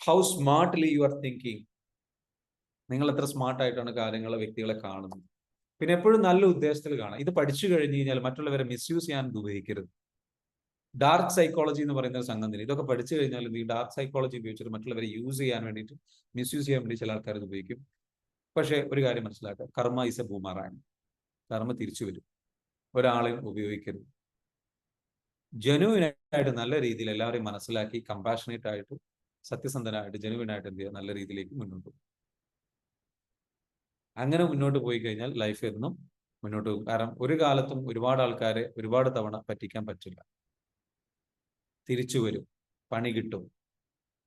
How smartly you are thinking. നിങ്ങൾ എത്ര സ്മാർട്ടായിട്ടാണ് വ്യക്തികളെ കാണുന്നത്. പിന്നെ എപ്പോഴും നല്ല ഉദ്ദേശത്തിൽ കാണാം. ഇത് പഠിച്ചു കഴിഞ്ഞു കഴിഞ്ഞാൽ മറ്റുള്ളവരെ മിസ്യൂസ് ചെയ്യാൻ ഉപയോഗിക്കരുത്. ഡാർക്ക് സൈക്കോളജി എന്ന് പറയുന്ന ഒരു സംഗതി, ഇതൊക്കെ പഠിച്ചു കഴിഞ്ഞാൽ ഈ ഡാർക്ക് സൈക്കോളജി ഉപയോഗിച്ചിട്ട് മറ്റുള്ളവരെ യൂസ് ചെയ്യാൻ വേണ്ടിയിട്ട്, മിസ്യൂസ് ചെയ്യാൻ വേണ്ടി ചില ആൾക്കാർ ഇത് ഉപയോഗിക്കും. പക്ഷെ ഒരു കാര്യം മനസ്സിലാക്കുക, കർമ്മ ഈസ് എ ബൂമറാങ്. കർമ്മ തിരിച്ചു വരും. ഒരാളെയും ഉപയോഗിക്കരുത്. ജെനുവിനായിട്ട് നല്ല രീതിയിൽ എല്ലാവരെയും മനസ്സിലാക്കി, കമ്പാഷനേറ്റ് ആയിട്ട്, സത്യസന്ധനായിട്ട്, ജെനുവിനായിട്ട് എന്ത് ചെയ്യുക? നല്ല രീതിയിലേക്ക് മുന്നോട്ട് പോകും. അങ്ങനെ മുന്നോട്ട് പോയി കഴിഞ്ഞാൽ ലൈഫ് എന്നും മുന്നോട്ട് പോകും. കാരണം ഒരു കാലത്തും ഒരുപാട് ആൾക്കാരെ ഒരുപാട് തവണ പറ്റിക്കാൻ പറ്റില്ല. തിരിച്ചു വരും, പണി കിട്ടും,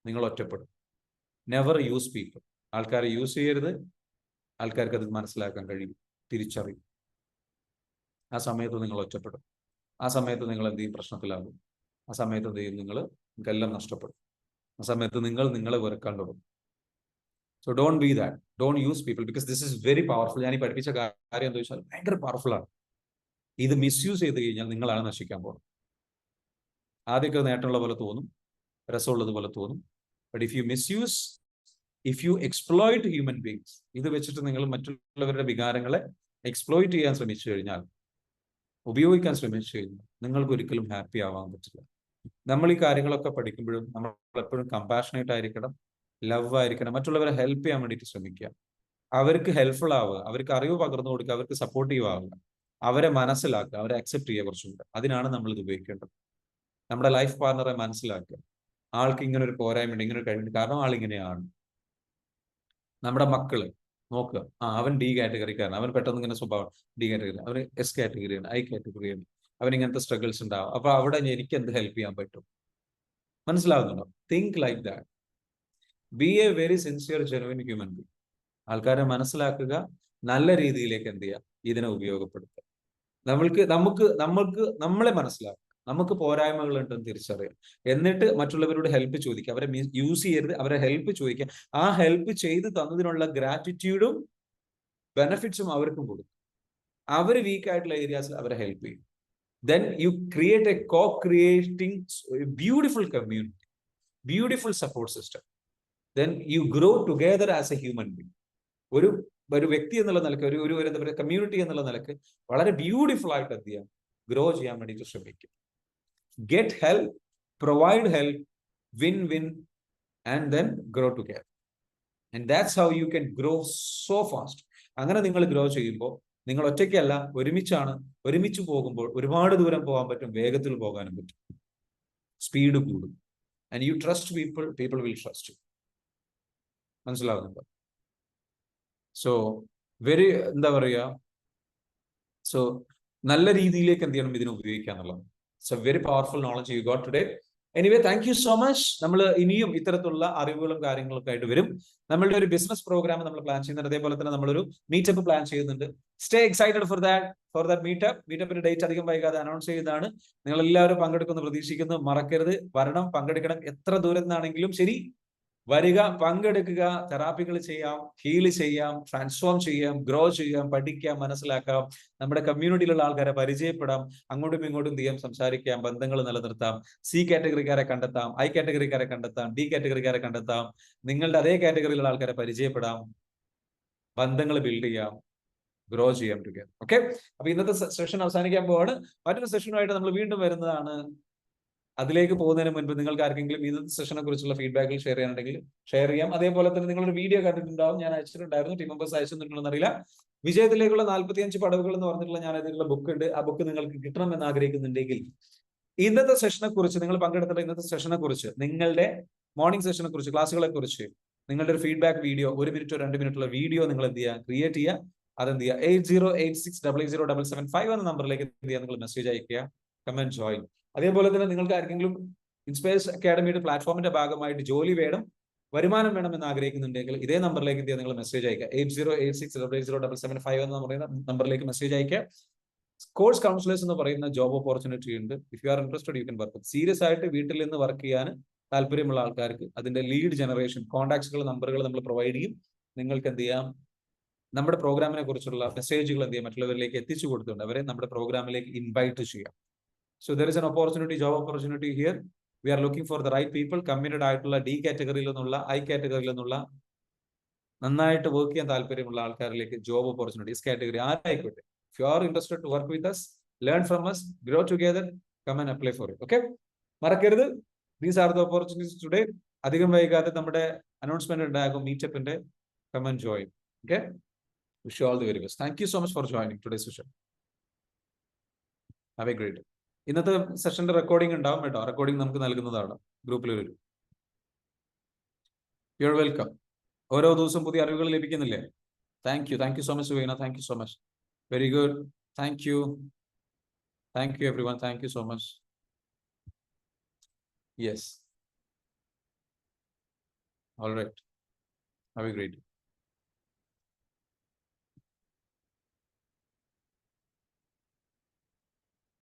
നിങ്ങൾ ഒറ്റപ്പെടും. Never use people. ആൾക്കാരെ യൂസ് ചെയ്യരുത്. ആൾക്കാർക്ക് അത് മനസ്സിലാക്കാൻ കഴിയും, തിരിച്ചറിയും. ആ സമയത്ത് നിങ്ങൾ ഒറ്റപ്പെടും. ആ സമയത്ത് നിങ്ങൾ എന്ത് ചെയ്യും? പ്രശ്നത്തിലാകും. ആ സമയത്ത് എന്ത് ചെയ്യും? നിങ്ങൾക്കെല്ലാം നഷ്ടപ്പെടും. ആ സമയത്ത് നിങ്ങളെ വെറുക്കാൻ തുടങ്ങും. So don't be that. Don't use people, because this is very powerful. ഞാൻ ഈ പഠിപ്പിച്ച കാര്യം എന്താ വെച്ചാൽ ഭയങ്കര പവർഫുൾ ആണ്. ഇത് മിസ്യൂസ് ചെയ്ത് കഴിഞ്ഞാൽ നിങ്ങളാണ് നശിക്കാൻ പോകുന്നത്. ആദ്യമൊക്കെ നേട്ടമുള്ള പോലെ തോന്നും, രസമുള്ളത് പോലെ തോന്നും. But if you misuse, if you exploit human beings, ഇത് വെച്ചിട്ട് നിങ്ങൾ മറ്റുള്ളവരുടെ വികാരങ്ങളെ എക്സ്പ്ലോയിറ്റ് ചെയ്യാൻ ശ്രമിച്ചു കഴിഞ്ഞാൽ, ഉപയോഗിക്കാൻ ശ്രമിച്ചു കഴിഞ്ഞാൽ, നിങ്ങൾക്ക് ഒരിക്കലും ഹാപ്പി ആവാൻ പറ്റില്ല. നമ്മൾ ഈ കാര്യങ്ങളൊക്കെ പഠിക്കുമ്പോഴും നമ്മൾ എപ്പോഴും കമ്പാഷനേറ്റ് ആയിരിക്കണം, ലവ് ആയിരിക്കണം, മറ്റുള്ളവരെ ഹെൽപ്പ് ചെയ്യാൻ വേണ്ടിയിട്ട് ശ്രമിക്കുക, അവർക്ക് ഹെൽപ്ഫുൾ ആവുക, അവർക്ക് അറിവ് പകർന്നു കൊടുക്കുക, അവർക്ക് സപ്പോർട്ടീവ് ആവുക, അവരെ മനസ്സിലാക്കുക, അവരെ അക്സെപ്റ്റ് ചെയ്യുക. കുറച്ചുകൂടെ അതിനാണ് നമ്മൾ ഇത് ഉപയോഗിക്കേണ്ടത്. നമ്മുടെ ലൈഫ് പാർട്ണറെ മനസ്സിലാക്കുക. ആൾക്ക് ഇങ്ങനെ ഒരു പോരായ്മയുണ്ട്, ഇങ്ങനെ ഒരു കഴിവുണ്ട്, കാരണം ആളിങ്ങനെയാണ്. നമ്മുടെ മക്കള് നോക്കുക, അവൻ ഡി കാറ്റഗറിക്കാരൻ, അവൻ പെട്ടെന്ന് ഇങ്ങനെ സ്വഭാവം ഡി കാറ്റഗറി, അവന് എസ് കാറ്റഗറിയാണ്, ഐ കാറ്റഗറിയാണ്, അവൻ ഇങ്ങനത്തെ സ്ട്രഗിൾസ് ഉണ്ടാവും. അപ്പൊ അവിടെ എനിക്ക് എന്ത് ഹെൽപ്പ് ചെയ്യാൻ പറ്റും? മനസ്സിലാവുന്നുണ്ടോ? Think like that. B A very sincere genuine human being. ആൾക്കാരെ മനസ്സിലാക്കുക, നല്ല രീതിയിലേക്ക് എന്ത് ചെയ്യുക? ഇതിനെ ഉപയോഗപ്പെടുത്തുക. നമ്മളെ മനസ്സിലാക്കുക, നമുക്ക് പോരായ്മകൾ ഉണ്ടെന്ന് തിരിച്ചറിയാം. എന്നിട്ട് മറ്റുള്ളവരോട് ഹെൽപ്പ് ചോദിക്കുക. അവരെ യൂസ് ചെയ്യരുത്, അവരെ ഹെൽപ്പ് ചോദിക്കുക. ആ ഹെൽപ്പ് ചെയ്ത് തന്നതിനുള്ള ഗ്രാറ്റിറ്റ്യൂഡും ബെനഫിറ്റ്സും അവർക്കും കൊടുക്കും. അവർ വീക്ക് ആയിട്ടുള്ള ഏരിയാസിൽ അവരെ ഹെൽപ്പ് ചെയ്യും. Then you create A co-creating beautiful community, beautiful support system. Then you grow together as a human being. ഒരു വ്യക്തി എന്നുള്ള നിലക്ക്, ഒരു എന്താ പറയുക, കമ്മ്യൂണിറ്റി എന്നുള്ള നിലക്ക് വളരെ ബ്യൂട്ടിഫുൾ ആയിട്ട് എന്ത് ചെയ്യാം? ഗ്രോ ചെയ്യാൻ വേണ്ടിയിട്ട് ശ്രമിക്കും. Get help, provide help, win and then grow together. And that's how you can grow so fast. അങ്ങനെ നിങ്ങൾ ഗ്രോ ചെയ്യുമ്പോൾ നിങ്ങൾ ഒറ്റയ്ക്കല്ല, ഒരുമിച്ചാണ്. ഒരുമിച്ച് പോകുമ്പോൾ ഒരുപാട് ദൂരം പോകാൻ പറ്റും, വേഗത്തിൽ പോകാനും പറ്റും, സ്പീഡ് കൂടും. And you trust people, people will trust you. മനസ്സിലാവുന്നുണ്ടോ? സോ എന്താ പറയുക, സോ നല്ല രീതിയിലേക്ക് എന്ത് ചെയ്യണം? ഇതിനെ ഉപയോഗിക്കുക എന്നുള്ളത്. It's A very powerful knowledge you got today. Anyway thank you so much. നമ്മൾ ഇനിയും ഇത്തരത്തിലുള്ള അറിവുകളും കാര്യങ്ങളൊക്കെ ആയിട്ട് വരും. നമ്മളുടെ ഒരു ബിസിനസ് പ്രോഗ്രാം നമ്മൾ പ്ലാൻ ചെയ്യുന്നുണ്ട്. അതേപോലെ തന്നെ നമ്മളൊരു മീറ്റപ്പ് പ്ലാൻ ചെയ്യുന്നുണ്ട്. Stay excited for that meetup. മീറ്റപ്പിന്റെ ഡേറ്റ് അധികം വൈകാതെ അനൗൺസ് ചെയ്യുന്നതാണ്. നിങ്ങൾ എല്ലാവരും പങ്കെടുക്കുമെന്ന് പ്രതീക്ഷിക്കുന്നു. മറക്കരുത്, വരണം, പങ്കെടുക്കണം. എത്ര ദൂരം നിന്നാണെങ്കിലും ശരി, വരിക, പങ്കെടുക്കുക. തെറാപ്പികൾ ചെയ്യാം, ഹീൽ ചെയ്യാം, ട്രാൻസ്ഫോം ചെയ്യാം, ഗ്രോ ചെയ്യാം, പഠിക്കാം, മനസ്സിലാക്കാം, നമ്മുടെ കമ്മ്യൂണിറ്റിയിലുള്ള ആൾക്കാരെ പരിചയപ്പെടാം, അങ്ങോട്ടും ഇങ്ങോട്ടും ചെയ്യാം, സംസാരിക്കാം, ബന്ധങ്ങൾ നിലനിർത്താം, സി കാറ്റഗറിക്കാരെ കണ്ടെത്താം, ഐ കാറ്റഗറിക്കാരെ കണ്ടെത്താം, ഡി കാറ്റഗറിക്കാരെ കണ്ടെത്താം, നിങ്ങളുടെ അതേ കാറ്റഗറിയിലുള്ള ആൾക്കാരെ പരിചയപ്പെടാം, ബന്ധങ്ങൾ ബിൽഡ് ചെയ്യാം, ഗ്രോ ചെയ്യാം ടുഗദർ. ഓക്കെ, അപ്പൊ ഇന്നത്തെ സെഷൻ അവസാനിക്കാൻ പോവാണ്. മറ്റൊരു സെഷനുമായിട്ട് നമ്മൾ വീണ്ടും വരുന്നതാണ്. അതിലേക്ക് പോകുന്നതിന് മുൻപ് നിങ്ങൾക്ക് ആർക്കെങ്കിലും ഇന്നത്തെ സെഷനെ കുറിച്ചുള്ള ഫീഡ്ബാക്കിൽ ഷെയർ ചെയ്യാനുണ്ടെങ്കിൽ ഷെയർ ചെയ്യാം. അതേപോലെ തന്നെ നിങ്ങളൊരു വീഡിയോ കണ്ടിട്ടുണ്ടാവും, ഞാൻ അയച്ചിട്ടുണ്ടായിരുന്നു. ടീം മെമ്പേഴ്സ് അയച്ചിട്ടുണ്ടെന്ന് അറിയില്ല. വിജയത്തിലേക്കുള്ള 45 പടവുകൾ എന്ന് പറഞ്ഞിട്ടുള്ള ഞാൻ അതിലുള്ള ബുക്ക് ഉണ്ട്. ആ ബുക്ക് നിങ്ങൾക്ക് കിട്ടണമെന്ന് ആഗ്രഹിക്കുന്നുണ്ടെങ്കിൽ ഇന്നത്തെ സെഷനെ കുറിച്ച്, നിങ്ങൾ പങ്കെടുത്ത ഇന്നത്തെ സെഷനെ കുറിച്ച്, നിങ്ങളുടെ മോർണിംഗ് സെഷനെ കുറിച്ച്, ക്ലാസ്സുകളെ കുറിച്ച് നിങ്ങളുടെ ഒരു ഫീഡ്ബാക്ക് വീഡിയോ, 1 മിനിറ്റോ 2 മിനിറ്റുള്ള വീഡിയോ നിങ്ങൾ എന്ത് ചെയ്യുക, ക്രിയേറ്റ് ചെയ്യുക. അതെന്ത് ചെയ്യുക, 8086880775 എന്ന നമ്പറിലേക്ക് എന്ത് ചെയ്യുക, നിങ്ങൾ മെസ്സേജ് അയക്കുക, കമന്റ് ജോയിൻ. അതേപോലെ തന്നെ നിങ്ങൾക്ക് ആർക്കെങ്കിലും ഇൻസ്പയർസ് അക്കാഡമിയുടെ പ്ലാറ്റ്ഫോമിന്റെ ഭാഗമായിട്ട് ജോലി വേണം, വരുമാനം വേണം എന്ന് ആഗ്രഹിക്കുന്നുണ്ടെങ്കിൽ ഇതേ നമ്പറിലേക്ക് എന്ത് ചെയ്യുക, നിങ്ങൾ മെസ്സേജ് അയക്കുക. 8086880775 എന്ന പറയുന്ന നമ്പറിലേക്ക് മെസ്സേജ് അയക്കുക. കോഴ്സ് കൗൺസിലേഴ്സ് എന്ന് പറയുന്ന ജോബ് ഓപ്പർച്യൂണിറ്റി ഉണ്ട്. If you are interested you can work. Serious ആയിട്ട് വീട്ടിൽ നിന്ന് വർക്ക് ചെയ്യാൻ താല്പര്യമുള്ള ആൾക്കാർക്ക് അതിന്റെ ലീഡ് ജനറേഷൻ കോൺടാക്ട്സുകൾ, നമ്പറുകൾ നമ്മൾ പ്രൊവൈഡ് ചെയ്യും. നിങ്ങൾക്ക് എന്ത് ചെയ്യാം, നമ്മുടെ പ്രോഗ്രാമിനെ കുറിച്ചുള്ള മെസ്സേജുകൾ എന്ത് ചെയ്യാം, മറ്റുള്ളവരിലേക്ക് എത്തിച്ചു കൊടുത്തുകൊണ്ട് അവരെ നമ്മുടെ പ്രോഗ്രാമിലേക്ക് ഇൻവൈറ്റ് ചെയ്യാം. So there is an opportunity, job opportunity here. We are looking for the right people. Committed ആയിട്ടുള്ള ഡി കാറ്റഗറിയിൽ നിന്നുള്ള, ഐ കാറ്റഗറിയിൽ നിന്നുള്ള, നന്നായിട്ട് വർക്ക് ചെയ്യാൻ താല്പര്യമുള്ള ആൾക്കാരിലേക്ക് ജോബ് ഓപ്പർച്യൂണിറ്റീസ് കാറ്റഗറി ആരായിക്കോട്ടെ. If you are interested to work with us, learn from us, grow together, come and apply for it. Okay? മറക്കരുത്, these are the opportunities today. അധികം വൈകാതെ നമ്മുടെ അനൗൺസ്മെന്റ് ഉണ്ടാകും മീറ്റപ്പിന്റെ. Come and join. Okay? Wish you all the very best. Thank you so much for joining today's session. Have a great day. ഇന്നത്തെ സെഷന്റെ റെക്കോർഡിംഗ് ഉണ്ടാവും കേട്ടോ. റെക്കോർഡിംഗ് നമുക്ക് നൽകുന്നതാണ്, ഗ്രൂപ്പിൽ വരും. You are welcome. ഓരോ ദിവസവും പുതിയ അറിവുകൾ ലഭിക്കുന്നില്ലേ? Thank you so much Suvaina. Thank you so much. Very good. Thank you everyone. Thank you so much. Yes, all right. Have a great day.